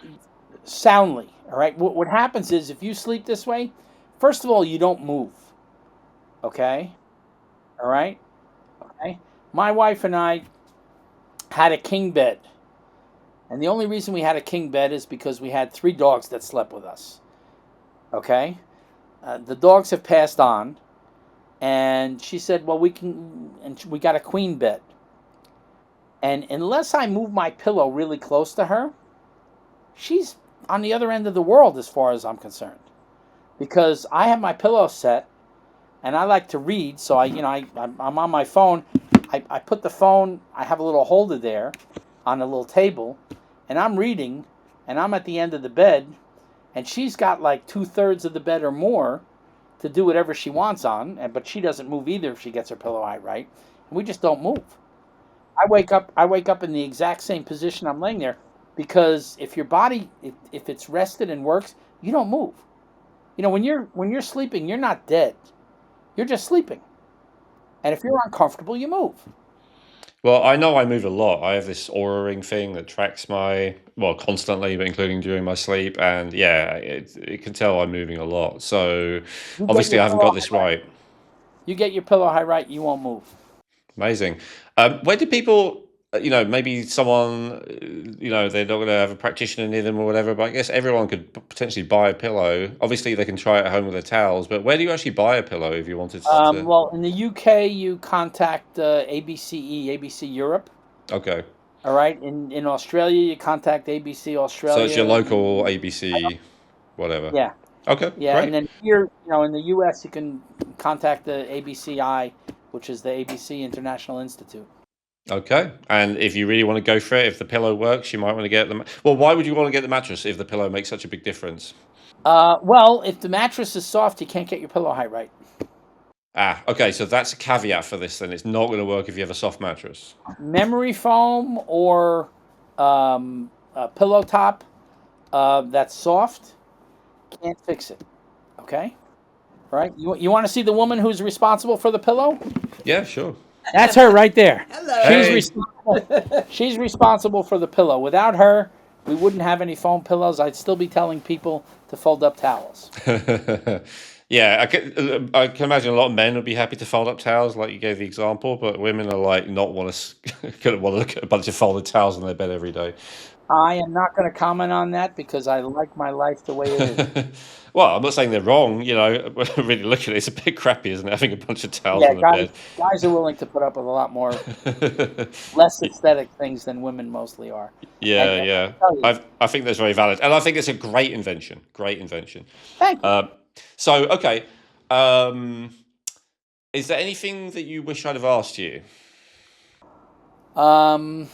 soundly. All right. What happens is if you sleep this way, first of all, you don't move. Okay. All right. Okay. My wife and I had a king bed, and the only reason we had a king bed is because we had 3 dogs that slept with us. Okay. The dogs have passed on, and she said, "Well, we got a queen bed." And unless I move my pillow really close to her, she's on the other end of the world as far as I'm concerned. Because I have my pillow set and I like to read, so I'm on my phone. I put the phone, I have a little holder there on a little table, and I'm reading, and I'm at the end of the bed, and she's got like 2/3 of the bed or more to do whatever she wants on, but she doesn't move either if she gets her pillow height right, and we just don't move. I wake up in the exact same position I'm laying there, because if your body, if it's rested and works, you don't move. When you're sleeping, you're not dead. You're just sleeping. And if you're uncomfortable, you move. well, I know I move a lot. I have this Aura ring thing that tracks constantly, but including during my sleep. And yeah, it can tell I'm moving a lot. So You get obviously your I haven't pillow got height this right. right. You get your pillow height right, you won't move. Amazing. Where do people, maybe someone, they're not going to have a practitioner near them or whatever, but I guess everyone could potentially buy a pillow. Obviously, they can try it at home with their towels, but where do you actually buy a pillow if you wanted to? Well, in the UK, you contact ABCE, ABC Europe. Okay. All right. In Australia, you contact ABC So it's your Australia. local ABC, whatever. Yeah, Okay, yeah. And great. then here, in the US, you can contact the ABCI, which is the ABC International Institute. Okay. And if you really want to go for it, if the pillow works, you might want to get them. Well, why would you want to get the mattress if the pillow makes such a big difference? Well, if the mattress is soft, you can't get your pillow height right. Ah, okay. So that's a caveat for this then. It's not going to work if you have a soft mattress. Memory foam or a pillow top that's soft can't fix it. Okay, right? You want to see the woman who's responsible for the pillow? Yeah, sure. That's her right there. She's Hey. responsible. She's responsible for the pillow. Without her, we wouldn't have any foam pillows. I'd still be telling people to fold up towels. Yeah, I can imagine a lot of men would be happy to fold up towels, like you gave the example, but women are like not want to gonna want to look at a bunch of folded towels on their bed every day. I am not going to comment on that because I like my life the way it is. Well, I'm not saying they're wrong, really look at it, it's a bit crappy, isn't it? Having a bunch of towels Yeah, on the bed. guys are willing to put up with a lot more less aesthetic things than women mostly are. Yeah, And yeah. I'll tell you, I think that's very valid, and I think it's a great invention. Great invention. thank you. So, okay, um, is there anything that you wish I'd have asked you? Um,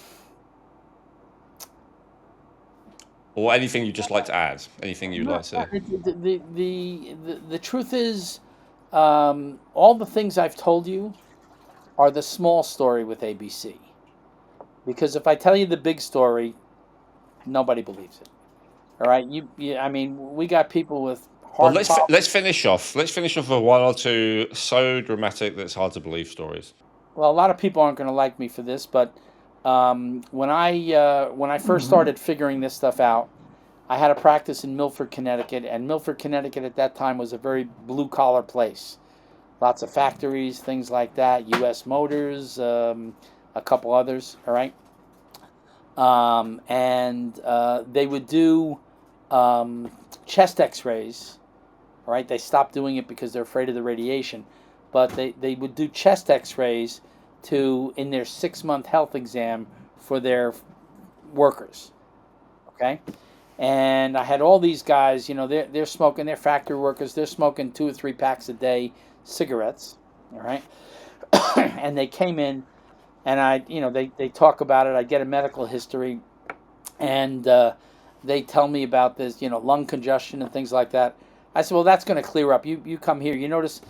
Or anything you'd just like to add? Anything you'd like to? the truth is, all the things I've told you are the small story with ABC. Because if I tell you the big story, nobody believes it. All right, I mean, we got people with Well, heart let's problems. let's finish off. Let's finish off with one or two so dramatic that it's hard to believe stories. Well, a lot of people aren't going to like me for this, but when I first started figuring this stuff out, I had a practice in Milford, Connecticut, and Milford, Connecticut at that time was a very blue collar place. Lots of factories, things like that. U.S. Motors, a couple others. All right, and they would do chest X-rays. All right, they stopped doing it because they're afraid of the radiation, but they would do chest X-rays in their 6-month health exam for their workers. Okay, and I had all these guys. They're smoking. They're factory workers. They're smoking 2 or 3 packs a day cigarettes. All right, and they came in, and they talk about it. I get a medical history, and they tell me about this, lung congestion and things like that. I said, well, that's going to clear up. You come here. You notice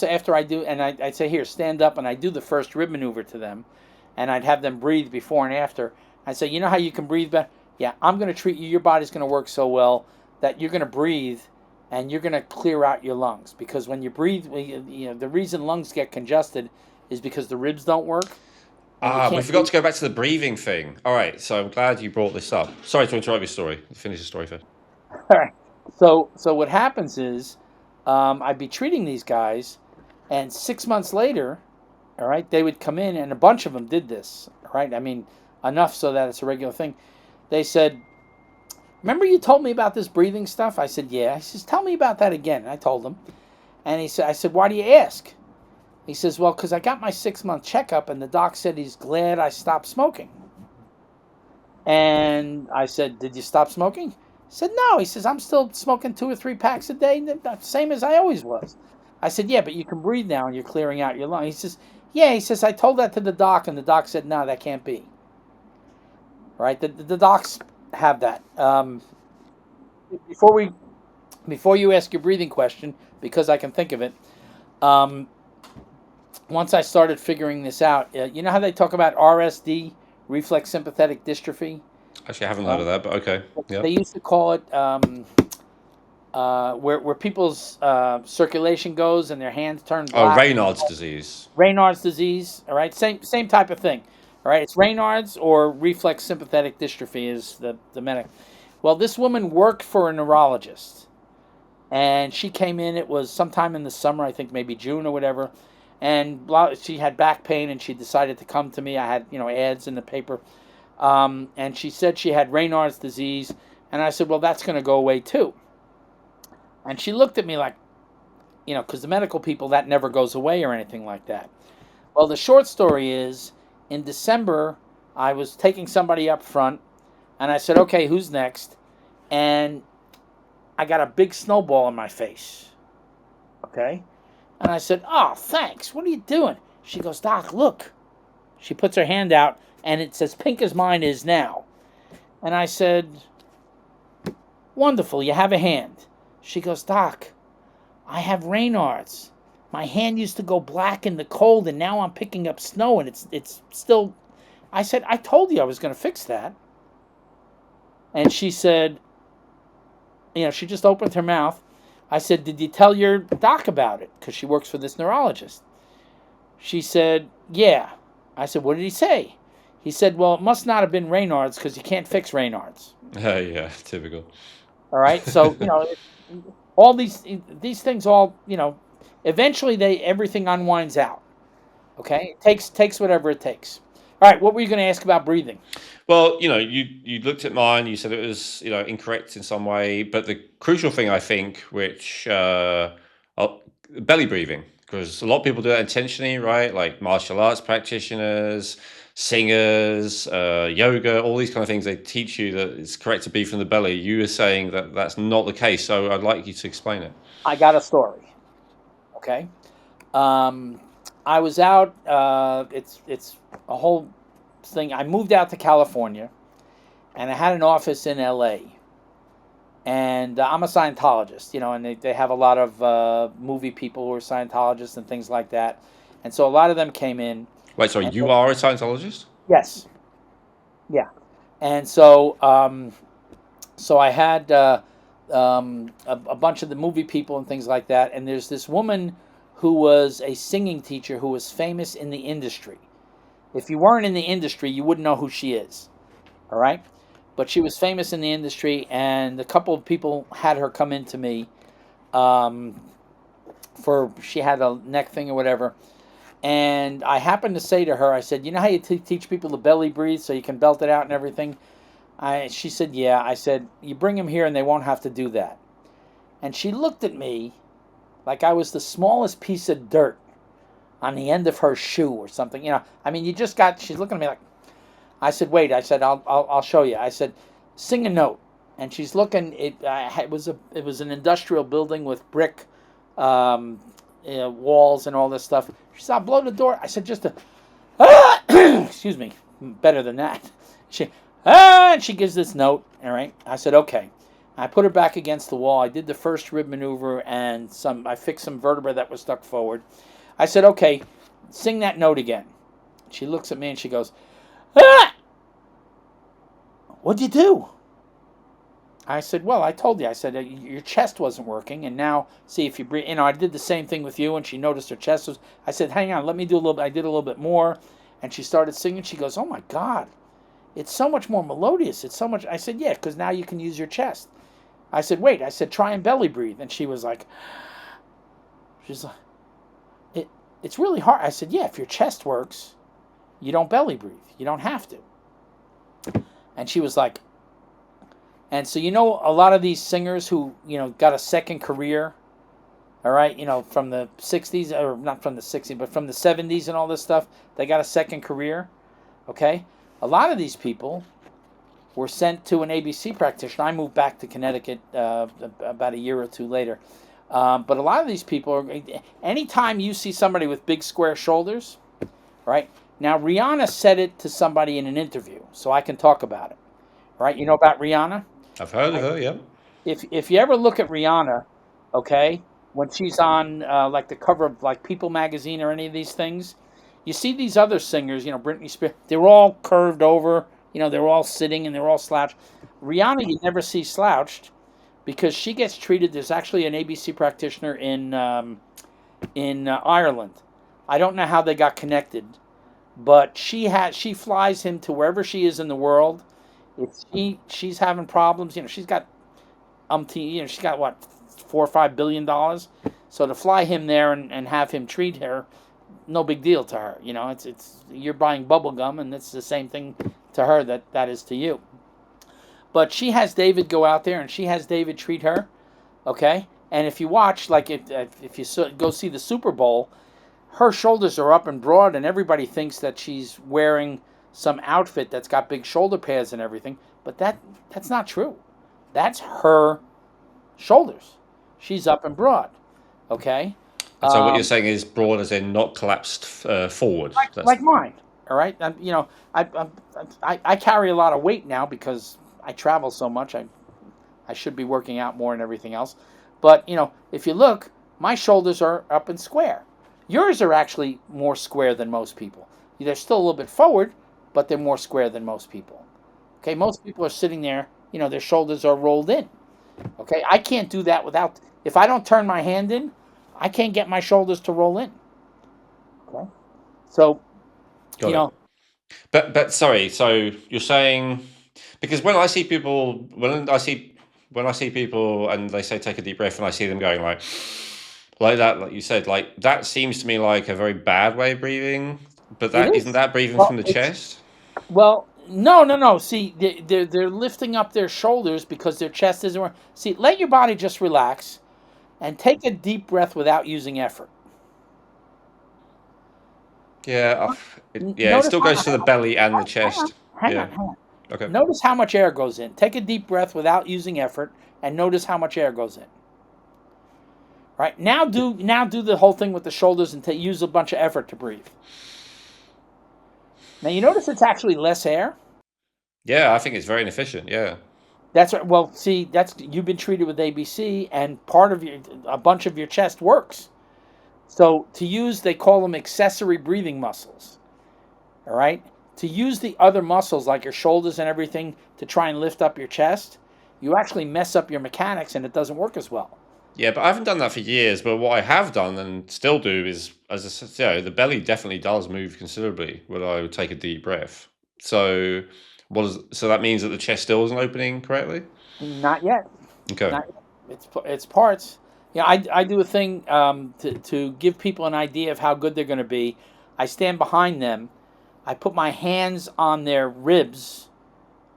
after I do, and I'd say, here, stand up, and I do the first rib maneuver to them, and I'd have them breathe before and after. I say, you know how you can breathe better? Yeah, I'm going to treat you. Your body's going to work so well that you're going to breathe, and you're going to clear out your lungs. Because when you breathe, the reason lungs get congested is because the ribs don't work. We forgot to go back to the breathing thing. All right, so I'm glad you brought this up. Sorry to interrupt your story. Finish the story first. All right. So what happens is, I'd be treating these guys, and 6 months later, all right, they would come in, and a bunch of them did this. All right, I mean, enough so that it's a regular thing. They said, remember you told me about this breathing stuff? I said, yeah. He says, tell me about that again. And I told him. And I said, why do you ask? He says, well, because I got my 6-month checkup, and the doc said he's glad I stopped smoking. And I said, did you stop smoking? He said, no. He says, I'm still smoking 2 or 3 packs a day, same as I always was. I said, yeah, but you can breathe now, and you're clearing out your lungs. He says, yeah. He says, I told that to the doc, and the doc said, no, that can't be. Right? The docs have that. Before you ask your breathing question, because I can think of it, once I started figuring this out, you know how they talk about RSD, reflex sympathetic dystrophy? Actually, I haven't heard of that, but okay. Yeah. They used to call it where people's circulation goes and their hands turn black. Oh, Raynaud's disease. Raynaud's disease, all right? Same type of thing. All right, it's Raynaud's or reflex sympathetic dystrophy is the medic. Well, this woman worked for a neurologist, and she came in. It was sometime in the summer, I think maybe June or whatever, and she had back pain, and she decided to come to me. I had ads in the paper, and she said she had Raynaud's disease, and I said, well, that's going to go away too. And she looked at me like, because the medical people, that never goes away or anything like that. Well, the short story is, in December, I was taking somebody up front, and I said, okay, who's next? And I got a big snowball in my face. Okay? And I said, oh, thanks. What are you doing? She goes, Doc, look. She puts her hand out, and it says, pink as mine is now. And I said, wonderful, you have a hand. She goes, Doc, I have Raynaud's. My hand used to go black in the cold, and now I'm picking up snow, and it's still... I said, I told you I was going to fix that. And she said, she just opened her mouth. I said, did you tell your doc about it? Because she works for this neurologist. She said, yeah. I said, what did he say? He said, well, it must not have been Raynaud's because you can't fix Raynaud's. Yeah, typical. All right, so, all these things all, eventually everything unwinds out. Okay? It takes whatever it takes. All right, what were you going to ask about breathing? Well, you looked at mine, you said it was, incorrect in some way, but the crucial thing, I think, which belly breathing, because a lot of people do that intentionally, right? Like martial arts practitioners, singers, yoga, all these kind of things, they teach you that it's correct to breathe from the belly. You were saying that that's not the case, so I'd like you to explain it. I got a story. Okay? I was out, it's a whole thing. I moved out to California, and I had an office in LA. And I'm a Scientologist, and they have a lot of movie people who are Scientologists and things like that. And so a lot of them came in. Wait, sorry, you are a Scientologist? Yes. Yeah. And so so I had a bunch of the movie people and things like that. And there's this woman who was a singing teacher who was famous in the industry. If you weren't in the industry, you wouldn't know who she is. All right? But she was famous in the industry, and a couple of people had her come in to me she had a neck thing or whatever. And I happened to say to her, I said, you know how you teach people to belly breathe so you can belt it out and everything? She said, yeah. I said, you bring them here and they won't have to do that. And she looked at me like I was the smallest piece of dirt on the end of her shoe or something. She's looking at me like, I said, wait. I said, I'll show you. I said, sing a note. And she's looking. It was an industrial building with brick um, walls and all this stuff. She said, I'll blow the door. I said, just a excuse me, better than that. And she gives this note. All right. I said, okay. I put her back against the wall. I did the first rib maneuver and I fixed some vertebra that was stuck forward. I said, okay, sing that note again. She looks at me and she goes, ah! What'd you do? I said, well, I told you. I said, your chest wasn't working. And now, see if you breathe. I did the same thing with you. And she noticed her chest was. I said, hang on, let me do a little bit. I did a little bit more. And she started singing. She goes, oh my God, it's so much more melodious. It's so much. I said, yeah, because now you can use your chest. I said, wait. I said, try and belly breathe. And she was like, she's like, it's really hard. I said, yeah, if your chest works, you don't belly breathe. You don't have to. And she was like, and so, a lot of these singers who, got a second career, all right, from the 60s, or not from the 60s, but from the 70s and all this stuff, they got a second career, okay? A lot of these people were sent to an ABC practitioner. I moved back to Connecticut about a year or two later. But a lot of these people, anytime you see somebody with big square shoulders, right? Now, Rihanna said it to somebody in an interview, so I can talk about it, right? You know about Rihanna? I've heard of her, yeah. If you ever look at Rihanna, okay, when she's on like the cover of like People magazine or any of these things, you see these other singers, Britney Spears, they're all curved over, they're all sitting and they're all slouched. Rihanna, you never see slouched because she gets treated. There's actually an ABC practitioner in Ireland. I don't know how they got connected, but she flies him to wherever she is in the world. If she's having problems, she's got she's got what, $4 or $5 billion. So to fly him there and have him treat her, no big deal to her. It's you're buying bubble gum, and it's the same thing to her that is to you. But she has David go out there, and she has David treat her, okay. And if you watch, like if you go see the Super Bowl, her shoulders are up and broad, and everybody thinks that she's wearing some outfit that's got big shoulder pads and everything, but that's not true. That's her shoulders. She's up and broad, okay? So what you're saying is broad as in not collapsed forward. Like mine, all right? I carry a lot of weight now because I travel so much. I should be working out more and everything else. But, if you look, my shoulders are up and square. Yours are actually more square than most people. They're still a little bit forward, but they're more square than most people. Okay, most people are sitting there, their shoulders are rolled in. Okay, I can't do that if I don't turn my hand in, I can't get my shoulders to roll in. Okay, so, Got it. But sorry, so you're saying, because when I see people and they say take a deep breath and I see them going like that, like you said, like that seems to me like a very bad way of breathing. But isn't that breathing from the chest? Well, no. See, they're lifting up their shoulders because their chest isn't working. See, let your body just relax and take a deep breath without using effort. Yeah, it still goes to the belly and the chest. Hang on. Okay. Notice how much air goes in. Take a deep breath without using effort, and notice how much air goes in. Right, now do the whole thing with the shoulders and use a bunch of effort to breathe. Now you notice it's actually less air. Yeah, I think it's very inefficient. Yeah. That's right. Well, see, you've been treated with ABC, and a bunch of your chest works. So to use, they call them accessory breathing muscles. All right. To use the other muscles like your shoulders and everything to try and lift up your chest, you actually mess up your mechanics, and it doesn't work as well. Yeah, but I haven't done that for years. But what I have done and still do is, as I said, the belly definitely does move considerably when I would take a deep breath. So that means that the chest still isn't opening correctly? Not yet. Okay. Not yet. It's parts. Yeah, I do a thing to give people an idea of how good they're going to be. I stand behind them. I put my hands on their ribs.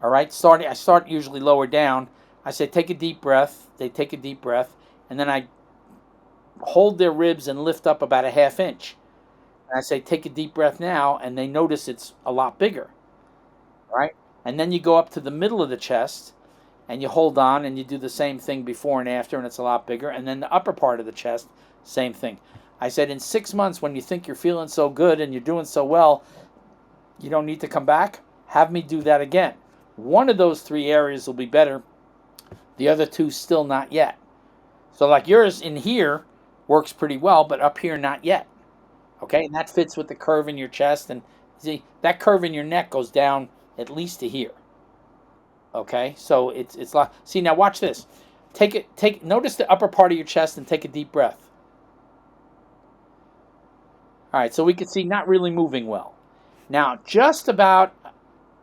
All right. I start usually lower down. I say, take a deep breath. They take a deep breath. And then I hold their ribs and lift up about a ½ inch. And I say, take a deep breath now. And they notice it's a lot bigger. right? And then you go up to the middle of the chest, and you hold on, and you do the same thing before and after, and it's a lot bigger. And then the upper part of the chest, same thing. I said, in 6 months, when you think you're feeling so good and you're doing so well, you don't need to come back. Have me do that again. One of those 3 areas will be better. The other 2 still not yet. So like yours in here works pretty well, but up here not yet. Okay, and that fits with the curve in your chest. And see, that curve in your neck goes down at least to here. Okay, so it's like, see, now watch this. Notice the upper part of your chest and take a deep breath. All right, so we can see not really moving well. Now, just about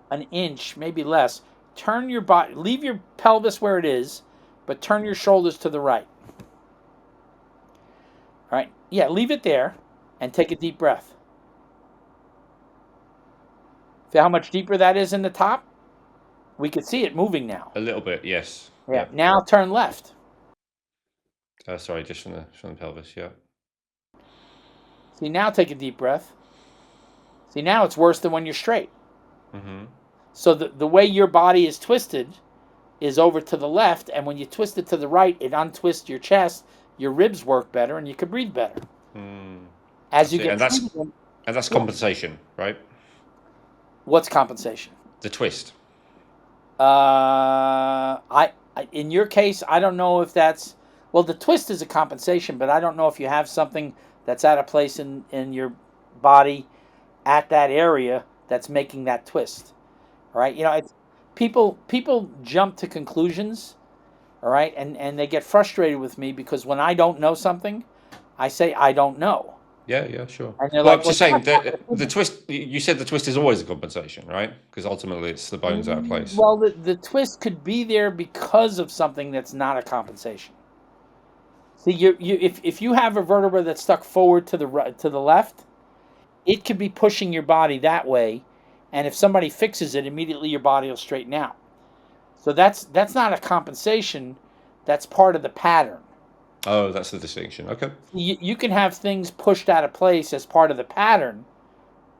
an inch, maybe less, turn your body, leave your pelvis where it is, but turn your shoulders to the right. All right, yeah, leave it there and take a deep breath. Feel how much deeper that is in the top? We can see it moving now. A little bit, yes. Yeah. Now turn left. Sorry, just from the pelvis. Yeah. See, now take a deep breath. See, now it's worse than when you're straight. Mm-hmm. So the way your body is twisted is over to the left, and when you twist it to the right, it untwists your chest. Your ribs work better, and you can breathe better. As you get and that's compensation, right? What's compensation? The twist. In your case, I don't know if that's, well, the twist is a compensation, but I don't know if you have something that's out of place in your body at that area that's making that twist. All right, people jump to conclusions, all right, and they get frustrated with me because when I don't know something, I say I don't know. Yeah, sure. And they're well, like, I'm just saying that the twist. You said the twist is always a compensation, right? Because ultimately, it's the bones out of place. Well, the twist could be there because of something that's not a compensation. See, if you have a vertebra that's stuck forward to the left, it could be pushing your body that way, and if somebody fixes it, immediately your body will straighten out. So that's not a compensation. That's part of the pattern. Oh, that's the distinction. Okay. You can have things pushed out of place as part of the pattern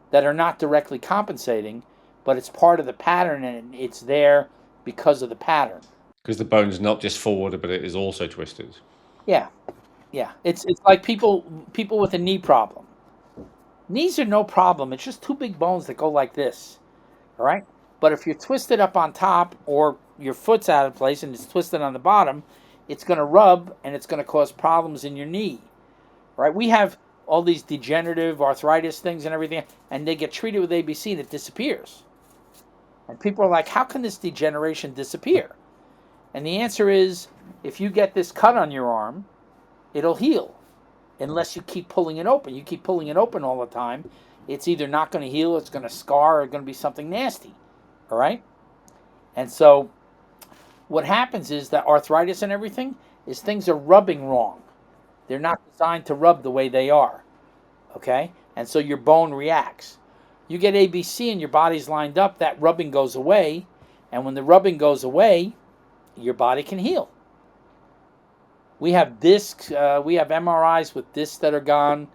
that are not directly compensating, but it's part of the pattern and it's there because of the pattern. Because the bone is not just forward, but it is also twisted. Yeah. It's like people with a knee problem. Knees are no problem. It's just 2 big bones that go like this. All right? But if you're twisted up on top or your foot's out of place and it's twisted on the bottom, it's going to rub and it's going to cause problems in your knee. Right? We have all these degenerative arthritis things and everything, and they get treated with ABC and it disappears. And people are like, how can this degeneration disappear? And the answer is, if you get this cut on your arm, it'll heal. Unless you keep pulling it open. You keep pulling it open all the time, it's either not going to heal, it's going to scar, or going to be something nasty. All right? And so what happens is that arthritis and everything is things are rubbing wrong. They're not designed to rub the way they are. Okay? And so your bone reacts. You get ABC and your body's lined up, that rubbing goes away. And when the rubbing goes away, your body can heal. We have discs, we have MRIs with discs that are gone.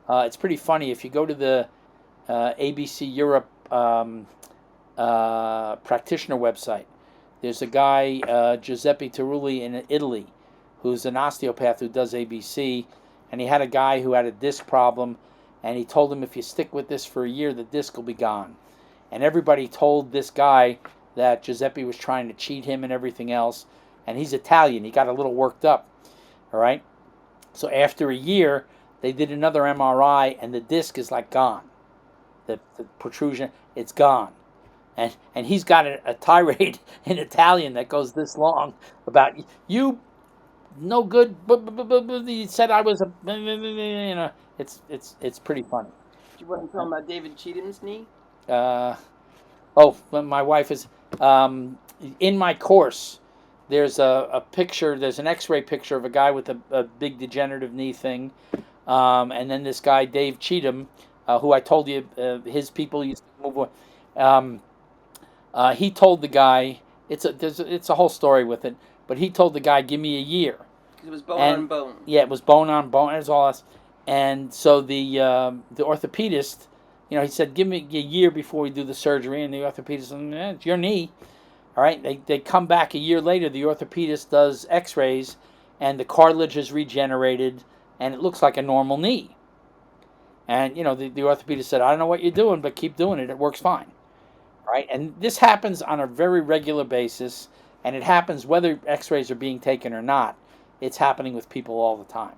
It's pretty funny. If you go to the ABC Europe practitioner website, there's a guy, Giuseppe Tarulli in Italy, who's an osteopath who does ABC, and he had a guy who had a disc problem, and he told him if you stick with this for a year, the disc will be gone. And everybody told this guy that Giuseppe was trying to cheat him and everything else, and he's Italian. He got a little worked up. All right. So after a year, they did another MRI, and the disc is like gone. The protrusion, it's gone. And he's got a tirade in Italian that goes this long about you, no good. He said I was a. It's pretty funny. You wasn't talking about David Cheatham's knee? My wife is in my course. There's a picture, there's an x-ray picture of a guy with a big degenerative knee thing. And then this guy, Dave Cheatham, who I told you his people used to move away. He told the guy, it's a whole story with it, but he told the guy, give me a year. It was bone on bone. Yeah, it was bone on bone. It was all this. And so the orthopedist he said, give me a year before we do the surgery. And the orthopedist said, it's your knee. All right. They come back a year later. The orthopedist does x-rays and the cartilage is regenerated and it looks like a normal knee. And, the orthopedist said, I don't know what you're doing, but keep doing it. It works fine. Right. And this happens on a very regular basis. And it happens whether x-rays are being taken or not. It's happening with people all the time.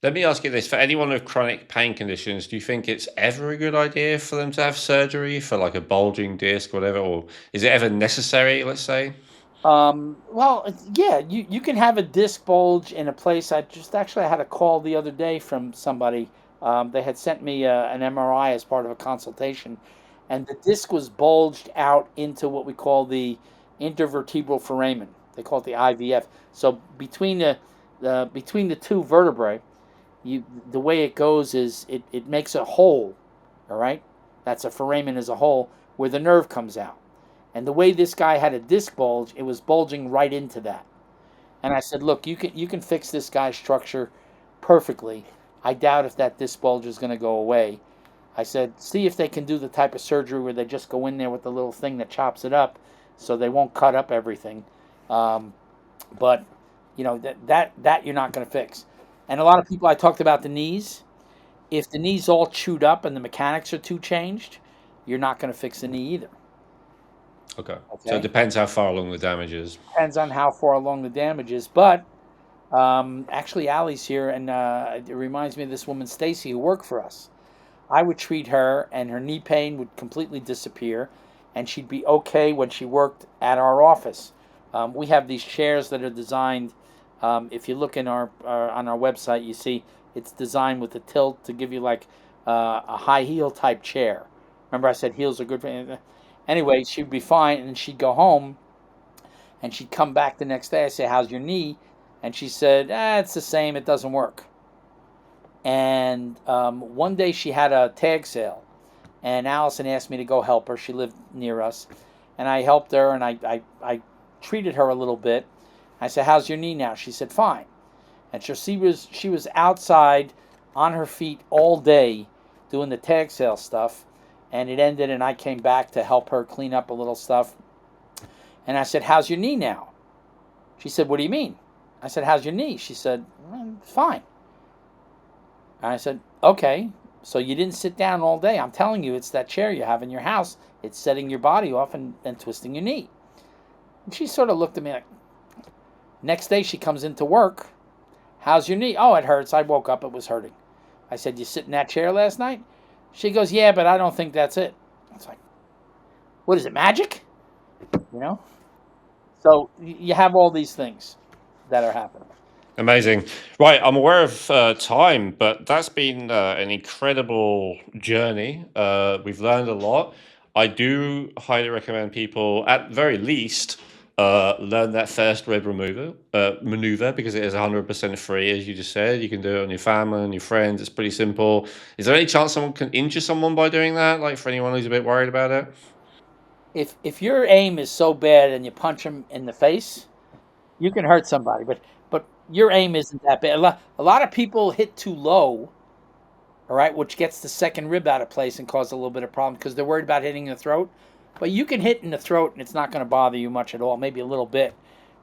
Let me ask you this. For anyone with chronic pain conditions, do you think it's ever a good idea for them to have surgery for like a bulging disc or whatever? Or is it ever necessary, let's say? Well, yeah, you can have a disc bulge in a place. I had a call the other day from somebody. They had sent me an MRI as part of a consultation, and the disc was bulged out into what we call the intervertebral foramen. They call it the IVF. So between the two vertebrae, the way it goes is it makes a hole. All right, that's a foramen as a hole where the nerve comes out. And the way this guy had a disc bulge, it was bulging right into that. And I said, look, you can fix this guy's structure perfectly. I doubt if that disc bulge is going to go away. I said, see if they can do the type of surgery where they just go in there with the little thing that chops it up so they won't cut up everything. But, that you're not going to fix. And a lot of people, I talked about the knees. If the knee's all chewed up and the mechanics are too changed, you're not going to fix the knee either. Okay. So it depends how far along the damage is. Depends on how far along the damage is. But actually, Allie's here, and it reminds me of this woman, Stacy, who worked for us. I would treat her, and her knee pain would completely disappear, and she'd be okay when she worked at our office. We have these chairs that are designed. If you look in on our website, you see it's designed with a tilt to give you like a high heel type chair. Remember, I said heels are good for. Anyway, she'd be fine, and she'd go home, and she'd come back the next day. I say, how's your knee? And she said, it's the same. It doesn't work. And one day she had a tag sale, and Allison asked me to go help her. She lived near us, and I helped her, and I treated her a little bit. I said, how's your knee now? She said, fine. And so she was outside on her feet all day doing the tag sale stuff. And it ended, and I came back to help her clean up a little stuff. And I said, how's your knee now? She said, what do you mean? I said, how's your knee? She said, fine. And I said, okay, so you didn't sit down all day. I'm telling you, it's that chair you have in your house. It's setting your body off and twisting your knee. And she sort of looked at me like, next day she comes into work. How's your knee? Oh, it hurts. I woke up, it was hurting. I said, you sit in that chair last night? She goes, yeah, but I don't think that's it. It's like, what is it, magic? So you have all these things that are happening. Amazing. Right, I'm aware of time, but that's been an incredible journey. We've learned a lot. I do highly recommend people, at very least, learn that first rib maneuver because it is 100% free, as you just said. You can do it on your family and your friends. It's pretty simple. Is there any chance someone can injure someone by doing that? Like for anyone who's a bit worried about it? If your aim is so bad and you punch them in the face, you can hurt somebody. But your aim isn't that bad. A lot of people hit too low, all right, which gets the second rib out of place and causes a little bit of problem because they're worried about hitting the throat. But you can hit in the throat and it's not going to bother you much at all, maybe a little bit,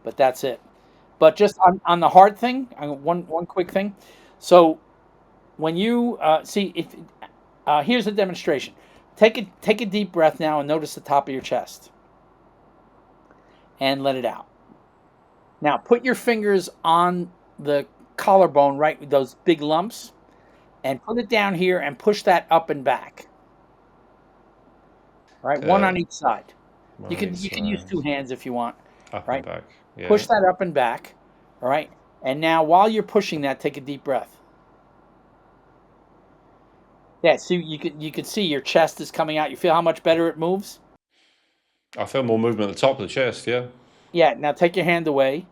but that's it. But just on the heart thing, one quick thing. So when you here's a demonstration. Take a deep breath now and notice the top of your chest. And let it out. Now put your fingers on the collarbone, right, with those big lumps, and put it down here and push that up and back. All right, one on each side. You can use two hands if you want. Up right? and back. Yeah. Push that up and back. All right. And now while you're pushing that, take a deep breath. Yeah, so you can see your chest is coming out. You feel how much better it moves? I feel more movement at the top of the chest, yeah. Yeah, now take your hand away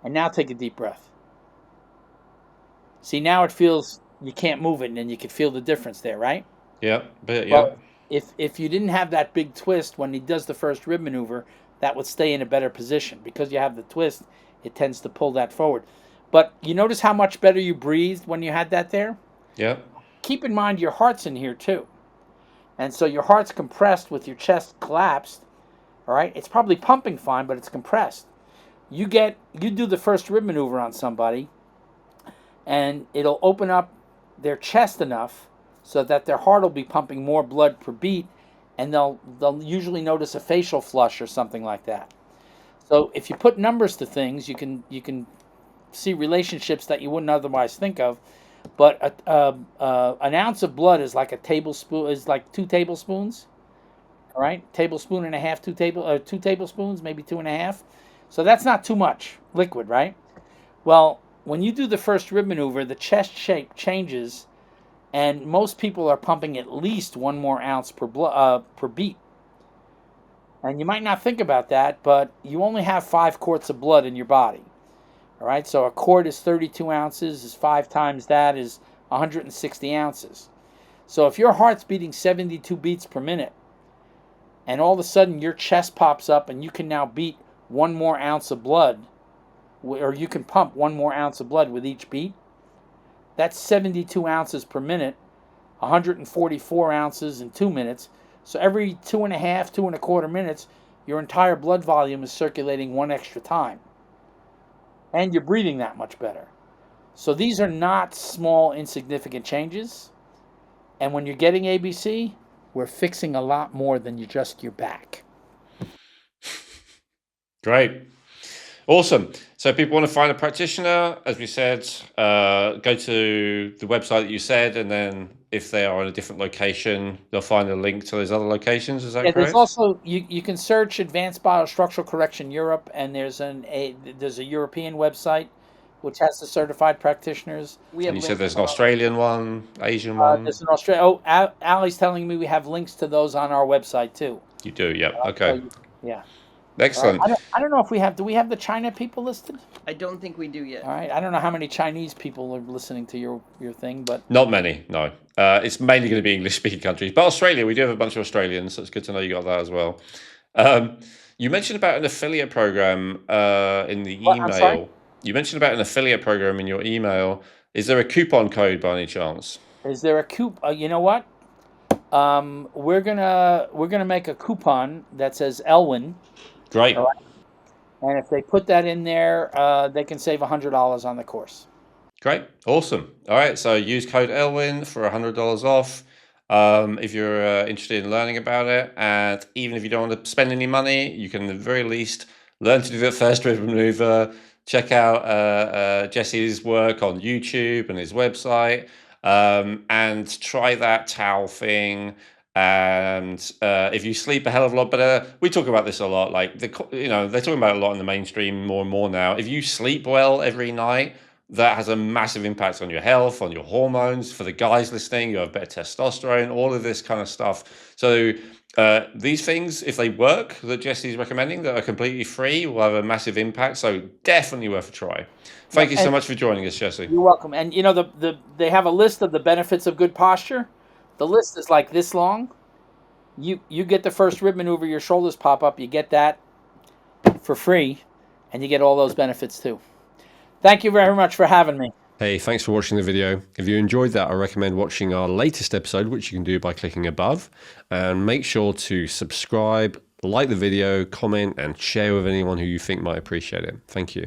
and now take a deep breath. See, now it feels you can't move it and then you can feel the difference there, right? Yeah, but yeah. Well, if you didn't have that big twist when he does the first rib maneuver, that would stay in a better position. Because you have the twist, it tends to pull that forward. But you notice how much better you breathed when you had that there? Yeah. Keep in mind your heart's in here too. And so your heart's compressed with your chest collapsed. All right, it's probably pumping fine, but it's compressed. You do the first rib maneuver on somebody, and it'll open up their chest enough so that their heart will be pumping more blood per beat, and they'll usually notice a facial flush or something like that. So if you put numbers to things, you can see relationships that you wouldn't otherwise think of. But an ounce of blood is like 2 tablespoons. All right, tablespoon and a half, 2 tablespoons, maybe 2.5. So that's not too much liquid, right? Well, when you do the first rib maneuver, the chest shape changes, and most people are pumping at least 1 more ounce per beat. And you might not think about that, but you only have 5 quarts of blood in your body. All right, so a quart is 32 ounces, is 5 times that is 160 ounces. So if your heart's beating 72 beats per minute, and all of a sudden your chest pops up and you can now beat 1 more ounce of blood, or you can pump 1 more ounce of blood with each beat, that's 72 ounces per minute, 144 ounces in 2 minutes. So every 2.5, 2.25 minutes, your entire blood volume is circulating 1 extra time. And you're breathing that much better. So these are not small, insignificant changes. And when you're getting ABC, we're fixing a lot more than just your back. Great. Awesome. So people want to find a practitioner, as we said, go to the website that you said, and then if they are in a different location, they'll find a link to those other locations. Is that correct? There's also, you can search Advanced Biostructural Correction Europe, and there's a European website which has the certified practitioners. And you said there's an Australian one, Asian one. There's an Australian. Oh, Ali's telling me we have links to those on our website too. You do, yeah. Okay. Yeah. Excellent. I don't know if we have. Do we have the China people listed? I don't think we do yet. All right. I don't know how many Chinese people are listening to your thing, but not many. No. It's mainly going to be English-speaking countries, but Australia, we do have a bunch of Australians, so it's good to know you got that as well. You mentioned about an affiliate program in the email. I'm sorry? You mentioned about an affiliate program in your email. Is there a coupon code by any chance? Is there a coupon? You know what? We're gonna make a coupon that says Elwin. Great. Right? And if they put that in there, they can save $100 on the course. Great. Awesome. All right. So use code Elwin for $100 off. If you're interested in learning about it, and even if you don't want to spend any money, you can at the very least learn to do the first rib maneuver. Check out Jesse's work on YouTube and his website, and try that towel thing. And if you sleep a hell of a lot better, we talk about this a lot. Like they're talking about it a lot in the mainstream more and more now. If you sleep well every night, that has a massive impact on your health, on your hormones. For the guys listening, you have better testosterone, all of this kind of stuff. So these things, if they work, that Jesse's recommending, that are completely free, will have a massive impact. So definitely worth a try. Thank you so much for joining us, Jesse. You're welcome. And they have a list of the benefits of good posture. The list is like this long. You get the first rib maneuver, your shoulders pop up. You get that for free, and you get all those benefits too. Thank you very much for having me. Hey, thanks for watching the video. If you enjoyed that, I recommend watching our latest episode, which you can do by clicking above. And make sure to subscribe, like the video, comment, and share with anyone who you think might appreciate it. Thank you.